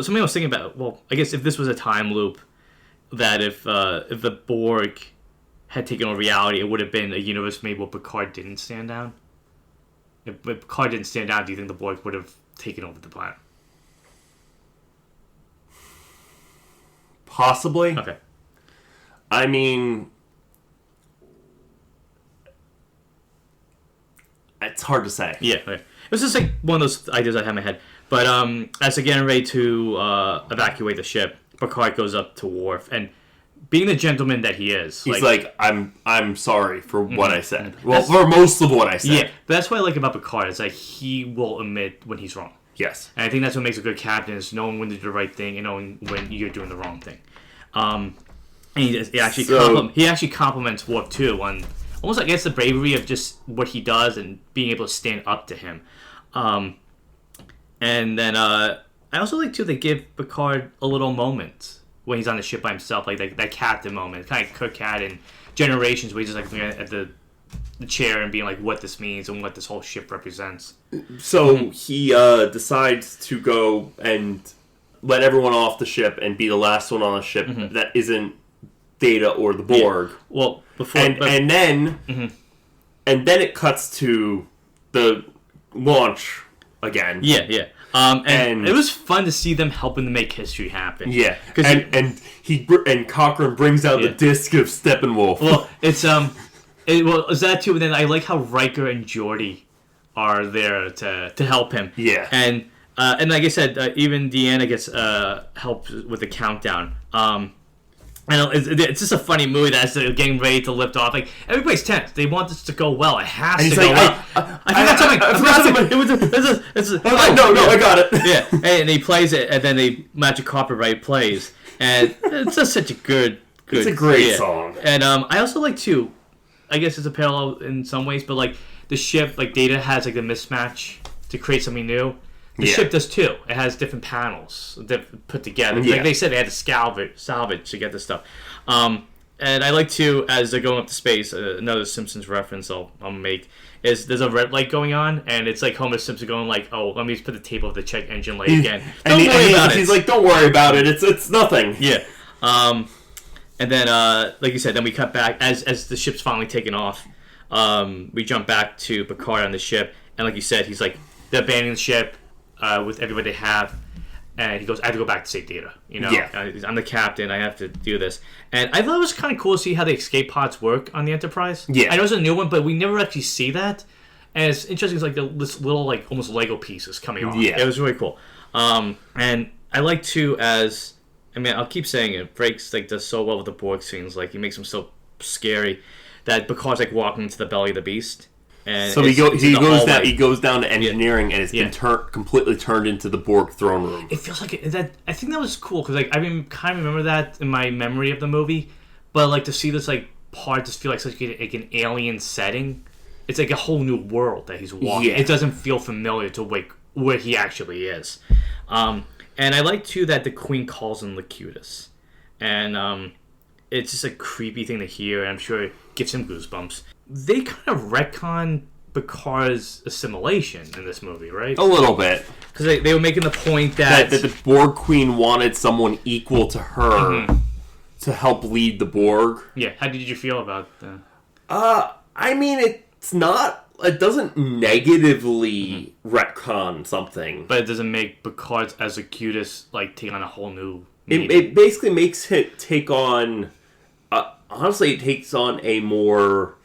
something I was thinking about, well, I guess if this was a time loop, that if the Borg had taken over reality, it would have been a universe maybe where Picard didn't stand down. if Picard didn't stand down, do you think the Borg would have taken over the planet? Possibly. Okay. I mean, it's hard to say. Yeah. Okay. It was just like one of those ideas I had in my head. But as they're getting ready to evacuate the ship, Picard goes up to Worf, and being the gentleman that he is, he's like I'm sorry for what I said. Well, for most of what I said. Yeah, but that's what I like about Picard, is that he will admit when he's wrong. Yes. And I think that's what makes a good captain, is knowing when to do the right thing and knowing when you're doing the wrong thing. And he actually compliments Worf too on almost, I guess, the bravery of just what he does and being able to stand up to him. And then I also like too, they give Picard a little moment when he's on the ship by himself, like that captain moment, kind of Kirk had in Generations, where he's just like looking at the chair and being like, what this means and what this whole ship represents. So he decides to go and let everyone off the ship and be the last one on the ship that isn't Data or the Borg. Yeah. Well, before and then it cuts to the launch again. Yeah. And it was fun to see them helping to make history happen. Yeah, and Cochrane brings out the disc of Steppenwolf. Well, it's is that too? But then I like how Riker and Geordi are there to help him. Yeah, and like I said, even Deanna gets help with the countdown. I know it's just a funny movie that's getting ready to lift off. Like, everybody's tense. They want this to go well. It has to go well. I forgot something. I got it. Yeah, and he plays it, and then the Magic Copyright plays, and it's just such a good. It's a great song. And I also like too. I guess it's a parallel in some ways, but like the ship, like Data has like a mismatch to create something new. The ship does too. It has different panels put together. Like they said, they had to salvage to get this stuff. And I like to, as they're going up to space, another Simpsons reference I'll make is there's a red light going on, and it's like Homer Simpson going like, "Oh, let me just put the tape over the check engine light again." Don't worry about it. He's like, "Don't worry about it. It's nothing." Yeah. And then, like you said, then we cut back as the ship's finally taken off. We jump back to Picard on the ship, and like you said, he's like, they're abandoning the ship. With everybody they have, and he goes, I have to go back to save Data. You know, I'm the captain. I have to do this. And I thought it was kind of cool to see how the escape pods work on the Enterprise. Yeah, I know it's a new one, but we never actually see that. And it's interesting. It's like this little, like, almost Lego pieces coming off. Yeah, it was really cool. And I like to, I'll keep saying it. Frakes like does so well with the Borg scenes. Like, he makes them so scary that Picard's like walking into the belly of the beast. And so he goes down to engineering, and it's been completely turned into the Borg throne room. It feels like that. I think that was cool because like I kind of remember that in my memory of the movie, but like to see this like part just feel like such like an alien setting. It's like a whole new world that he's walking. Yeah. It doesn't feel familiar to like where he actually is. And I like too that the Queen calls him Locutus, and it's just a creepy thing to hear. And I'm sure it gives him goosebumps. They kind of retcon Picard's assimilation in this movie, right? A little bit. Because they were making the point that the Borg Queen wanted someone equal to her to help lead the Borg. Yeah, how did you feel about that? I mean, it doesn't negatively retcon something. But it doesn't make Picard's Executus like take on a whole new meaning. It basically makes it take on... honestly, it takes on a more...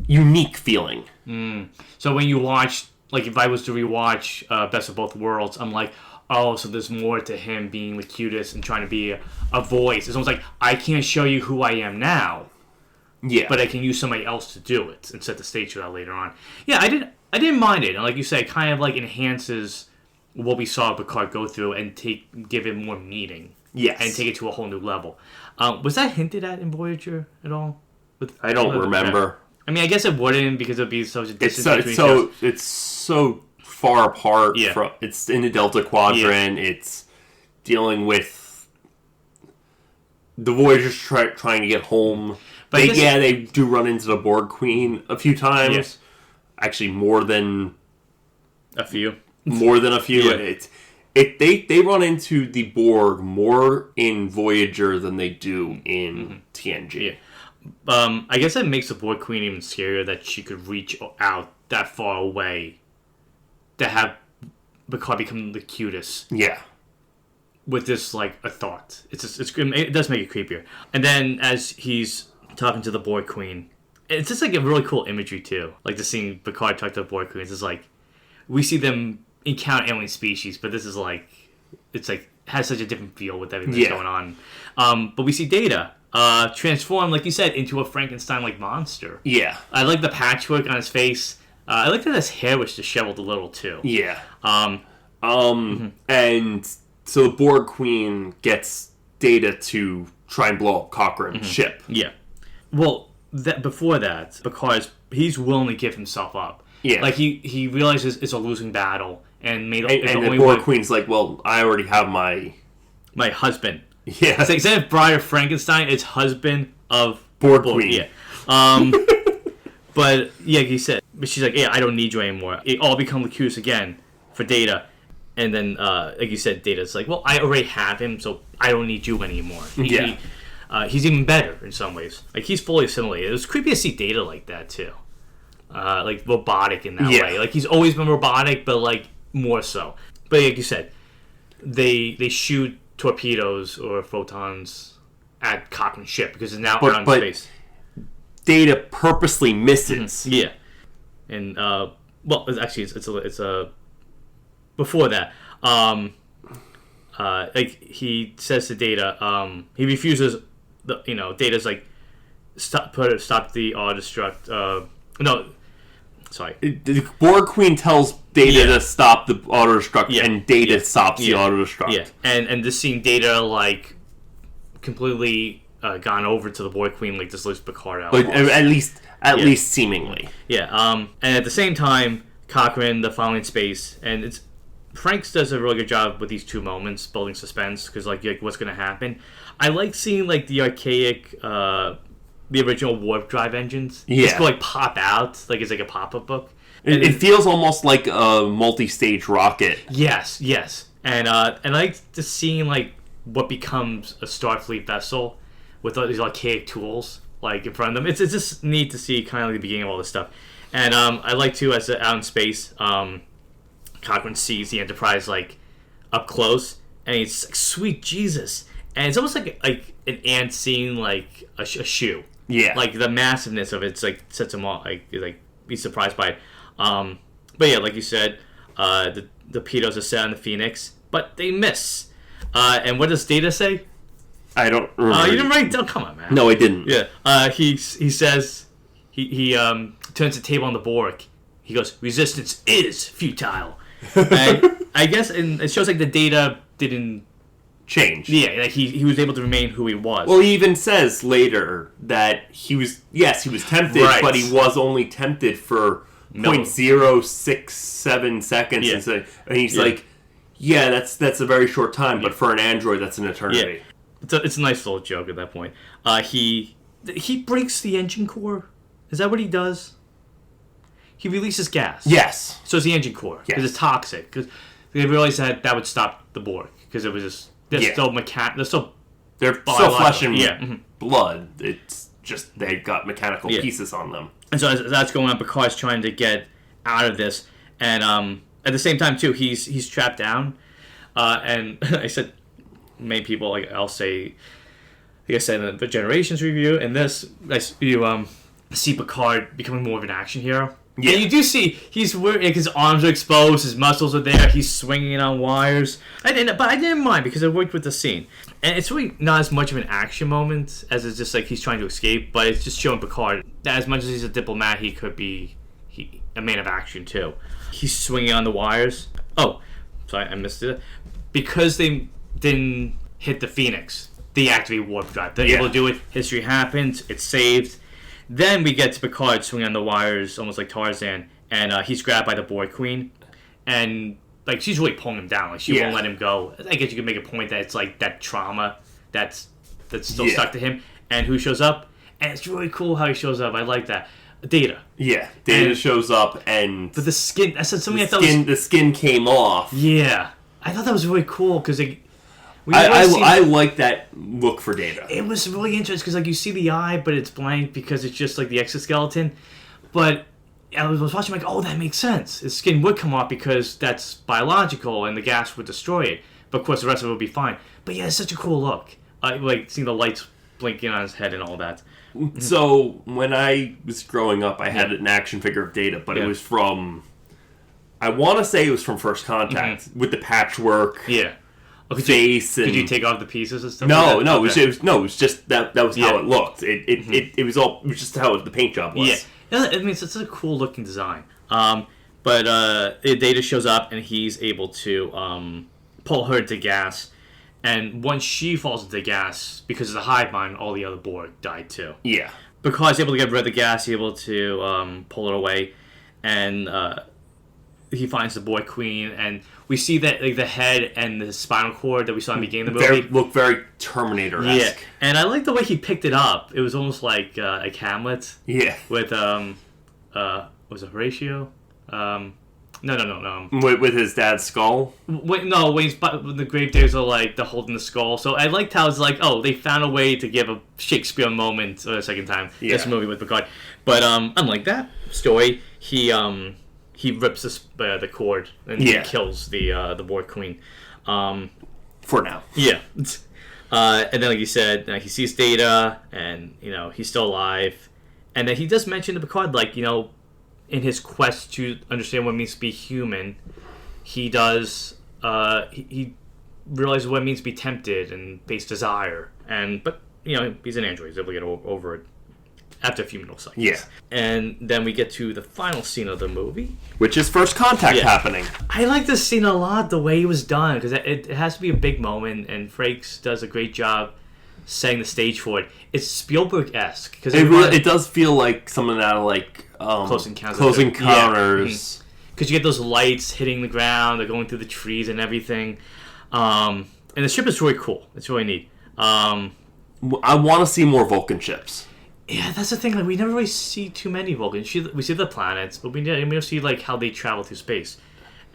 unique feeling. So when you watch, like if I was to rewatch Best of Both Worlds, I'm like, oh, so there's more to him being Locutus and trying to be a voice. It's almost like, I can't show you who I am now, but I can use somebody else to do it and set the stage for that later on. Yeah, I didn't mind it, and like you say, it kind of like enhances what we saw Picard go through and give it more meaning. Yes, and take it to a whole new level. Was that hinted at in Voyager at all? I don't remember. I mean, I guess it wouldn't because it'd be such a distance it's so far apart. Yeah. It's in the Delta Quadrant. Yeah. It's dealing with the Voyagers trying to get home. But they do run into the Borg Queen a few times. Yes. Actually, more than a few. Yeah. They run into the Borg more in Voyager than they do in TNG. Yeah. I guess that makes the Borg Queen even scarier that she could reach out that far away to have Picard become the cutest. Yeah. With this, like, a thought. It does make it creepier. And then as he's talking to the Borg Queen, it's just, like, a really cool imagery, too. Like, the scene Picard talk to the Borg Queen. It's just, like, we see them encounter alien species, but this is, like, it's, like, has such a different feel with everything that's going on. But we see Data transform, like you said, into a Frankenstein-like monster. Yeah. I like the patchwork on his face. I like that his hair was disheveled a little, too. Yeah. And so the Borg Queen gets Data to try and blow up Cochrane's ship. Yeah. Well, before that, because he's willing to give himself up. Yeah. Like, he realizes it's a losing battle and the Borg Queen's like, well, I already have my husband. Yeah. It's like, instead of Bride of Frankenstein, it's husband of Borg Queen. Yeah. But, yeah, he said, but she's like, yeah, I don't need you anymore. It all become Lacus again for Data. And then, like you said, Data's like, well, I already have him, so I don't need you anymore. He's even better in some ways. Like, he's fully assimilated. It was creepy to see Data like that, too. Like, robotic in that way. Like, he's always been robotic, but, like, more so. But, like you said, they shoot torpedoes or photons at Cochrane's ship because it's now out in space. Data purposely misses. Yeah. And, well, actually, it's a before that, like, he says to Data, he refuses. Data's like, stop the auto-destruct. No, sorry. The Borg Queen tells Data to stop the auto-destruct, and Data stops the auto-destruct. Yeah, and this scene, Data, like, completely gone over to the Borg Queen, like, this leaves Picard out. Like, at least seemingly. Yeah. And at the same time, Cochrane, the following space, and Frakes does a really good job with these two moments, building suspense, because, like, what's going to happen. I like seeing, like, the archaic, the original warp drive engines. Yeah. Just go, like, pop out, like it's like a pop-up book. It feels almost like a multi-stage rocket. Yes. And I like just seeing, like, what becomes a Starfleet vessel with all these archaic tools, like, in front of them. It's just neat to see kind of the beginning of all this stuff. And I like, too, as out in space, Cochrane sees the Enterprise, like, up close, and he's like, sweet Jesus. And it's almost like an ant seeing, like, a shoe. Yeah. Like, the massiveness of it's, like, sets him off, like he's surprised by it. But yeah, like you said, the torpedoes are set on the Phoenix, but they miss. And what does Data say? I don't remember. You didn't write it down? Come on, man. No, I didn't. Yeah. He says, he turns the table on the Borg. He goes, resistance is futile. And I guess it shows, like, the Data didn't change. Yeah, like he was able to remain who he was. Well, he even says later that he was tempted, right, but he was only tempted for 0.067 seconds. Yeah. And he's like, yeah, that's a very short time, but for an android, that's an eternity. Yeah. It's a nice little joke at that point. He breaks the engine core. Is that what he does? He releases gas. Yes. So it's the engine core because it's toxic. Because they realized that would stop the Borg because it was just they're still flesh and blood. It's just they got mechanical pieces on them. And so as that's going on, Picard's trying to get out of this, and at the same time too, he's trapped down. And I said, many people, like I'll say, like I said in the Generations review, and this you see Picard becoming more of an action hero. Yeah. And you do see he's wearing, like, his arms are exposed, his muscles are there, he's swinging on wires. But I didn't mind because I worked with the scene. And it's really not as much of an action moment as it's just like he's trying to escape, but it's just showing Picard that as much as he's a diplomat, he could be a man of action too. He's swinging on the wires. Oh, sorry, I missed it. Because they didn't hit the Phoenix, they activate warp drive. They're able to do it. History happens. It's saved. Then we get to Picard swinging on the wires, almost like Tarzan, and he's grabbed by the Borg Queen, and like she's really pulling him down. Like she won't let him go. I guess you could make a point that it's like that trauma that's still stuck to him. And who shows up? And it's really cool how he shows up. I like that. Data. Yeah, Data shows up, and but the skin. I said something. The skin came off. Yeah, I thought that was really cool because I like that look for Data. It was really interesting because, like, you see the eye, but it's blank because it's just like the exoskeleton. But I was watching, like, oh, that makes sense. His skin would come off because that's biological and the gas would destroy it. But of course, the rest of it would be fine. But yeah, it's such a cool look. Like seeing the lights blinking on his head and all that. So when I was growing up, I had an action figure of Data, but it was from. I want to say it was from First Contact with the patchwork. Yeah. Oh, face. Could you take off the pieces and stuff? No, like no, okay. it was just that was how it looked. It was just how the paint job was. Yeah, I mean it's a cool looking design. But Data shows up and he's able to pull her into gas, and once she falls into gas because of the hive mind, all the other Borg died too. Yeah, because he's able to get rid of the gas, he's able to pull it away, and he finds the Borg Queen, and we see that like the head and the spinal cord that we saw in the beginning of the movie look very Terminator-esque. Yeah, and I like the way he picked it up. It was almost like Hamlet. Yeah, with was it Horatio? No. With his dad's skull. Wait, no, when the Gravediggers are like they're holding the skull. So I liked how it's like, oh, they found a way to give a Shakespeare moment a second time. Yeah. This movie with Picard, but unlike that story, he rips the cord and he kills the Borg Queen. For now. Yeah. And then, like you said, he sees Data, and he's still alive, and then he does mention to Picard, like in his quest to understand what it means to be human, he does he realizes what it means to be tempted and face desire, but he's an android, he's able to get over it after a few milliseconds. Yeah. And then we get to the final scene of the movie, which is First Contact happening. I like this scene a lot, the way it was done, because it has to be a big moment, and Frakes does a great job setting the stage for it. It's Spielberg-esque. It does feel like something out of like Close Encounters. Because you get those lights hitting the ground, they're going through the trees and everything. And the ship is really cool. It's really neat. I want to see more Vulcan ships. Yeah, that's the thing. Like, we never really see too many Vulcans. We see the planets, but we don't see like how they travel through space.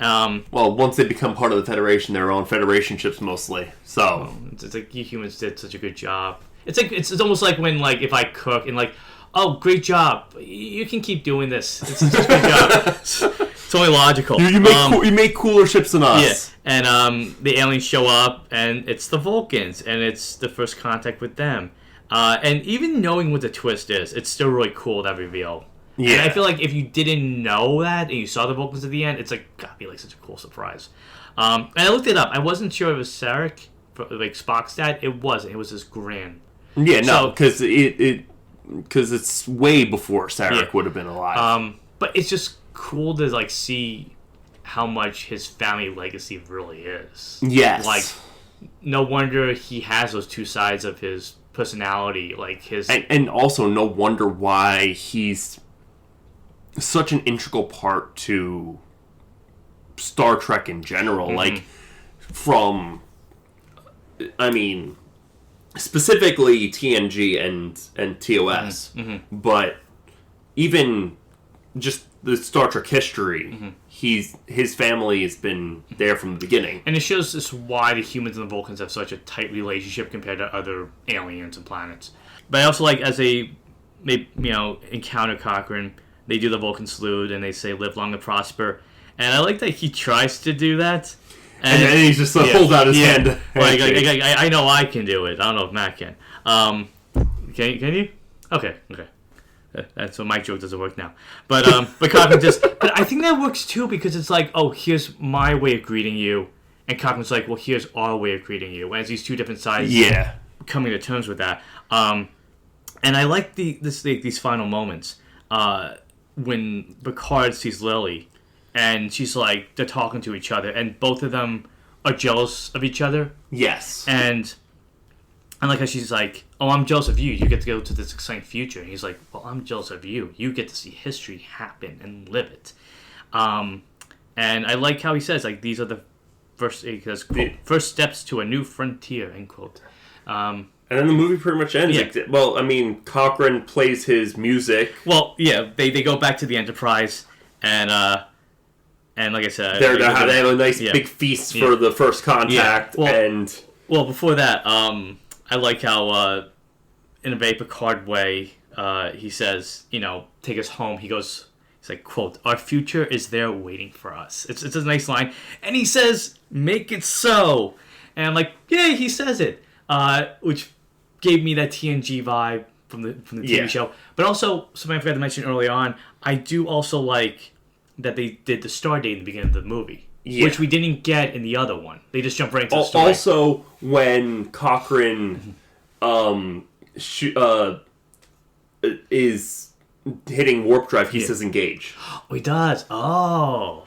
Well, once they become part of the Federation, they're on Federation ships mostly. So it's like you humans did such a good job. It's like it's almost like when like if I cook and like, oh, great job, you can keep doing this. It's such a good job. It's only logical. You make cooler ships than us. Yeah, and the aliens show up, and it's the Vulcans, and it's the first contact with them. And even knowing what the twist is, it's still really cool, that reveal. Yeah. And I feel like if you didn't know that and you saw the Vulcans at the end, it's like gotta be like such a cool surprise. And I looked it up. I wasn't sure it was Sarek, like Spock's dad. It wasn't. It was his grand. Yeah, no, because it's way before Sarek would have been alive. But it's just cool to like see how much his family legacy really is. Yes. Like, no wonder he has those two sides of his personality, like his, and also no wonder why he's such an integral part to Star Trek in general. Like, from, I mean, specifically TNG and TOS, but even just the Star Trek history, his family has been there from the beginning. And it shows us why the humans and the Vulcans have such a tight relationship compared to other aliens and planets. But I also like, as they encounter Cochrane, they do the Vulcan salute and they say, "Live long and prosper." And I like that he tries to do that. And then he just holds out his hand. Like, I know I can do it. I don't know if Matt can. Can you? Okay. So my joke doesn't work now, but Cochrane but I think that works too, because it's like, oh, here's my way of greeting you, and Cochrane's like, well, here's our way of greeting you, and it's these two different sides coming to terms with that. And I like these final moments when Picard sees Lily, and she's like, they're talking to each other, and both of them are jealous of each other. Yes, and like how she's like, oh, I'm jealous of you. You get to go to this exciting future. And he's like, well, I'm jealous of you. You get to see history happen and live it. And I like how he says, like, these are the first steps to a new frontier, end quote. And then the movie pretty much ends. Yeah. Well, I mean, Cochrane plays his music. Well, yeah, they go back to the Enterprise, and like I said, they have a nice big feast for the first contact. Yeah. Well, before that, I like how, in a very Picard way, he says, take us home. He goes, He's like, quote, "Our future is there waiting for us." It's a nice line. And he says, "Make it so." And I'm like, yeah, he says it. Which gave me that TNG vibe from the TV show. But also, something I forgot to mention early on, I do also like that they did the star date in the beginning of the movie. Yeah. Which we didn't get in the other one. They just jumped right into the story. Also, when Cochrane is hitting warp drive, he says engage. Oh, he does. So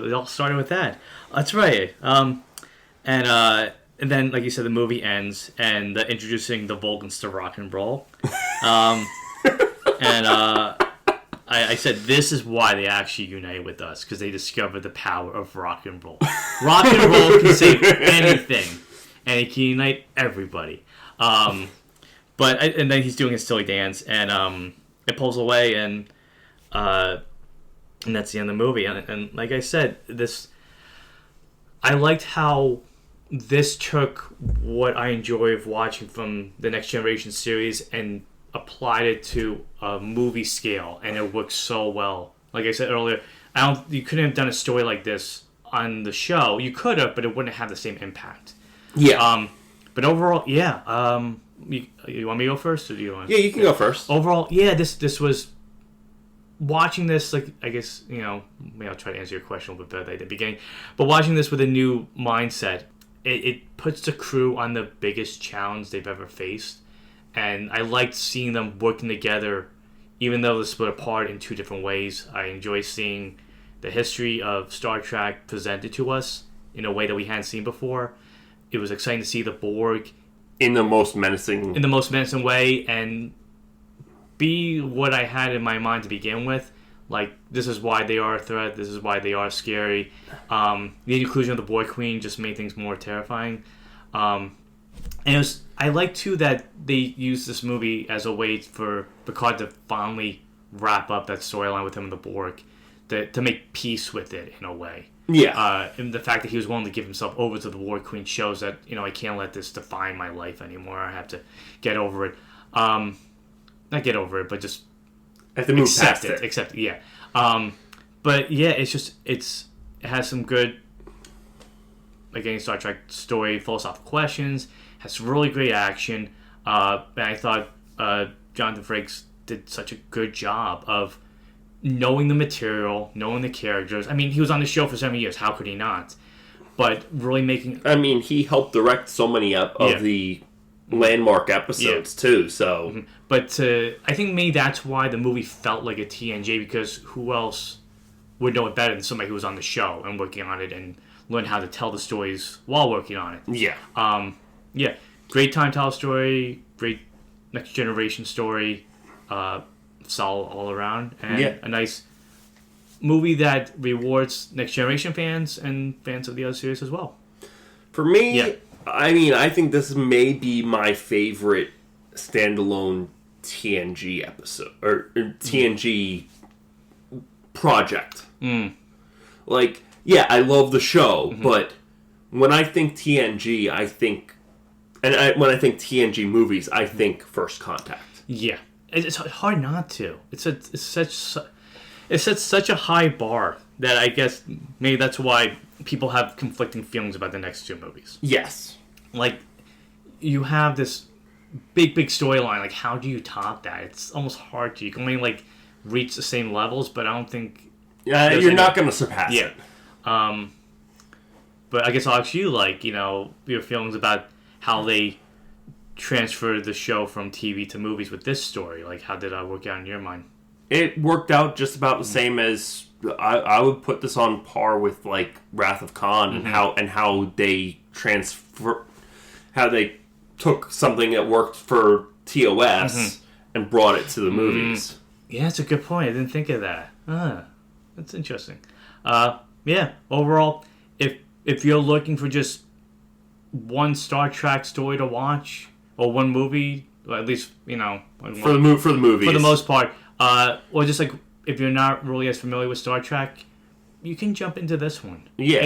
it all started with that. That's right. And then, like you said, the movie ends and introducing the Vulcans to rock and roll. I said this is why they actually united with us, because they discovered the power of rock and roll. Rock and roll can save anything, and it can unite everybody. And then he's doing his silly dance, and it pulls away, and that's the end of the movie. And like I said, I liked how this took what I enjoy of watching from the Next Generation series and applied it to a movie scale, and it worked so well. Like I said earlier, you couldn't have done a story like this on the show. You could have, but it wouldn't have the same impact. Yeah. But overall, yeah. You want me to go first, or do you want? Yeah, you can go first. Overall, yeah. This was watching this. Like, I guess maybe I'll try to answer your question a little bit better at the beginning. But watching this with a new mindset, it puts the crew on the biggest challenge they've ever faced. And I liked seeing them working together, even though they're split apart in two different ways. I enjoy seeing the history of Star Trek presented to us in a way that we hadn't seen before. It was exciting to see the Borg in the most menacing way, and be what I had in my mind to begin with. Like, this is why they are a threat. This is why they are scary. The inclusion of the Borg Queen just made things more terrifying. And I like, too, that they used this movie as a way for Picard to finally wrap up that storyline with him and the Borg, to make peace with it in a way. Yeah. And the fact that he was willing to give himself over to the Borg Queen shows that, I can't let this define my life anymore. I have to get over it. Not get over it, but just I have to move past it. Accept it, yeah. But yeah, it has some good, again, Star Trek story, philosophical questions, has some really great action. And I thought Jonathan Frakes did such a good job of knowing the material, knowing the characters. I mean, he was on the show for 7 years. How could he not? But really making... I mean, he helped direct so many of the landmark episodes, too, so... Mm-hmm. But I think maybe that's why the movie felt like a TNG, because who else would know it better than somebody who was on the show and working on it and learned how to tell the stories while working on it. Yeah. Yeah. Great time-tell story, great Next Generation story, solid all around, and a nice movie that rewards Next Generation fans and fans of the other series as well. For me, I mean, I think this may be my favorite standalone TNG episode, or TNG project. Like, yeah, I love the show, but when I think TNG, I think... And when I think TNG movies, I think First Contact. Yeah. It's hard not to. It sets such a high bar that I guess maybe that's why people have conflicting feelings about the next two movies. Yes. Like, you have this big storyline. Like, how do you top that? It's almost hard to. You can only, like, reach the same levels, but I don't think... you're not going to surpass it. But I guess I'll ask you, like, your feelings about how they transferred the show from TV to movies with this story. Like, how did that work out in your mind? It worked out just about the same as... I would put this on par with, like, Wrath of Khan and how they how they took something that worked for TOS and brought it to the movies. Yeah, that's a good point. I didn't think of that. That's interesting. Yeah, overall, if you're looking for just one Star Trek story to watch, or one movie, or at least, for the movies. For the most part. Or just, like, if you're not really as familiar with Star Trek, you can jump into this one. Yeah.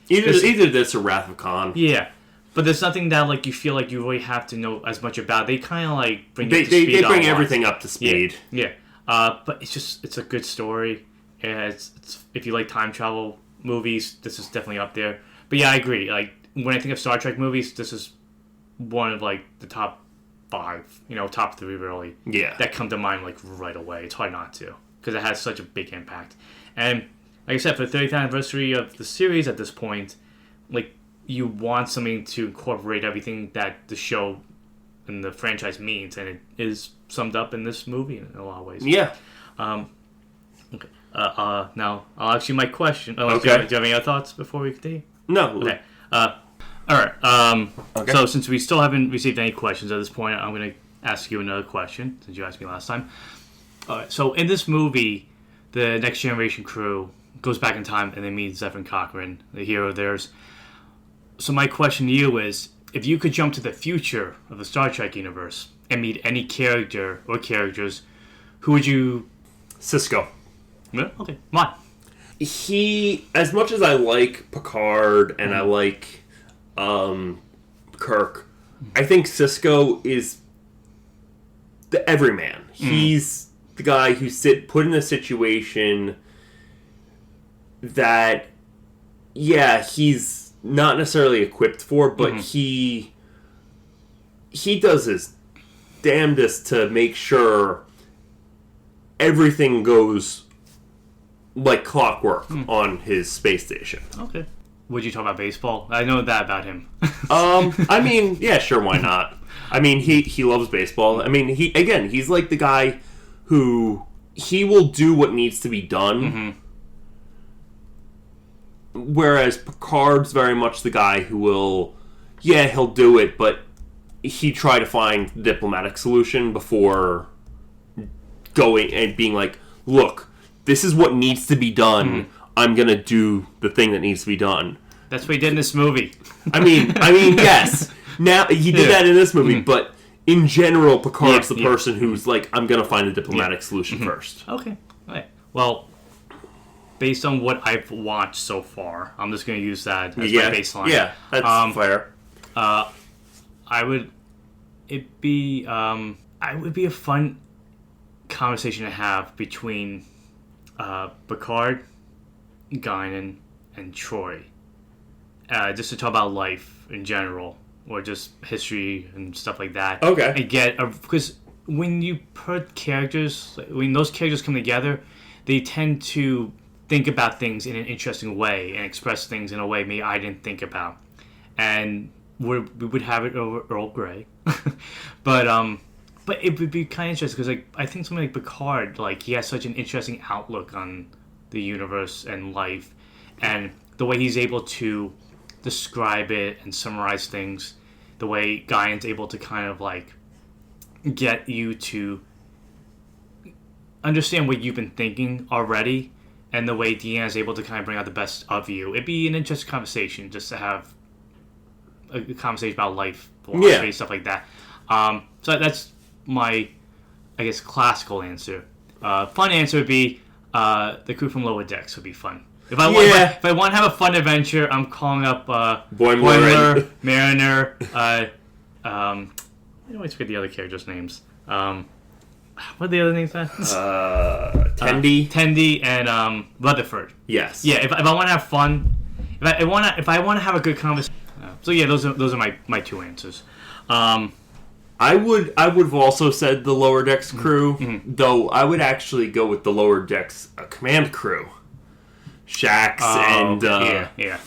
Either this or Wrath of Khan. Yeah. But there's nothing that, like, you feel like you really have to know as much about. They kind of, like, bring it to speed. They bring everything up to speed. Yeah. But it's a good story. And it's if you like time travel movies, this is definitely up there. But yeah, I agree. Like when I think of Star Trek movies, this is one of like the top 5, top 3 really. Yeah. That come to mind like right away. It's hard not to because it has such a big impact. And like I said, for the 30th anniversary of the series at this point, like you want something to incorporate everything that the show and the franchise means, and it is summed up in this movie in a lot of ways. Yeah. Okay. Now I'll ask you my question. Okay. Do you have any other thoughts before we continue? No. Okay. All right. Okay. So since we still haven't received any questions at this point, I'm going to ask you another question since you asked me last time. All right. So in this movie, the Next Generation crew goes back in time and they meet Zefram Cochrane, the hero of theirs. So my question to you is, if you could jump to the future of the Star Trek universe and meet any character or characters, who would you... Sisko. Yeah, okay. Why? He, as much as I like Picard and I like Kirk, I think Sisko is the everyman. He's the guy who's put in a situation that, yeah, he's not necessarily equipped for, but he does his damnedest to make sure everything goes like clockwork on his space station. Okay. Would you talk about baseball? I know that about him. I mean, yeah, sure, why not? I mean, he loves baseball. I mean, he's like the guy who he will do what needs to be done. Whereas Picard's very much the guy who will, yeah, he'll do it, but he try to find the diplomatic solution before going and being like, look, this is what needs to be done. I'm going to do the thing that needs to be done. That's what he did in this movie. I mean, yes. Now, he did that in this movie, but in general, Picard's the person who's like, I'm going to find a diplomatic solution first. Okay. All right. Well, based on what I've watched so far, I'm just going to use that as my baseline. Yeah, that's fair. It would be a fun conversation to have between Picard, Guinan, and Troy. Just to talk about life in general, or just history and stuff like that. Okay. And because when those characters come together, they tend to think about things in an interesting way and express things in a way maybe I didn't think about. And we would have it over Earl Grey. But it would be kind of interesting because I think something like Picard, he has such an interesting outlook on the universe and life, and the way he's able to describe it and summarize things, the way Guyan's able to kind of get you to understand what you've been thinking already, and the way Deanna is able to kind of bring out the best of you. It'd be an interesting conversation just to have a conversation about life, philosophy, stuff like that. So that's my, I guess, classical answer. Fun answer would be the crew from Lower Decks would be fun. If I want to have a fun adventure, I'm calling up Boimler, Mariner. I always forget the other characters' names. What are the other names? Tendi, and Rutherford. Yes. Yeah. If I want to have fun, if I want to have a good conversation. So yeah, those are my two answers. I would have also said the Lower Decks crew, though I would actually go with the Lower Decks command crew. Shax and... yeah.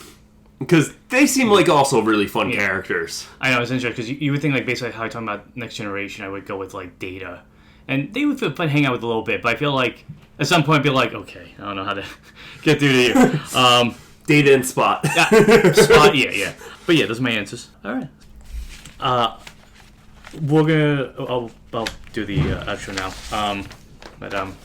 Because they seem like also really fun characters. I know, it's interesting, because you would think, basically how I talk about Next Generation, I would go with, Data. And they would feel fun to hang out with a little bit, but I feel like, at some point, I'd be like, okay, I don't know how to get through to you. Data and Spot. Spot, yeah. But yeah, those are my answers. All right. We're gonna... I'll do the outro now.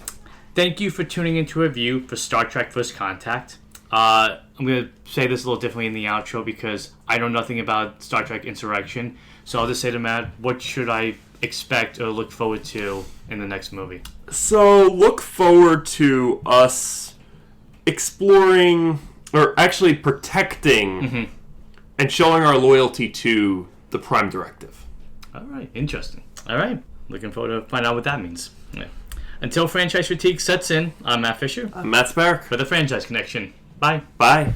Thank you for tuning into a review for Star Trek First Contact. I'm going to say this a little differently in the outro because I know nothing about Star Trek Insurrection. So I'll just say to Matt, what should I expect or look forward to in the next movie? So look forward to us exploring, or actually protecting, and showing our loyalty to the Prime Directive. All right, interesting. All right, looking forward to find out what that means. Yeah. Until franchise fatigue sets in, I'm Matt Fisher I'm Matt Spark. for the Franchise Connection. Bye. Bye.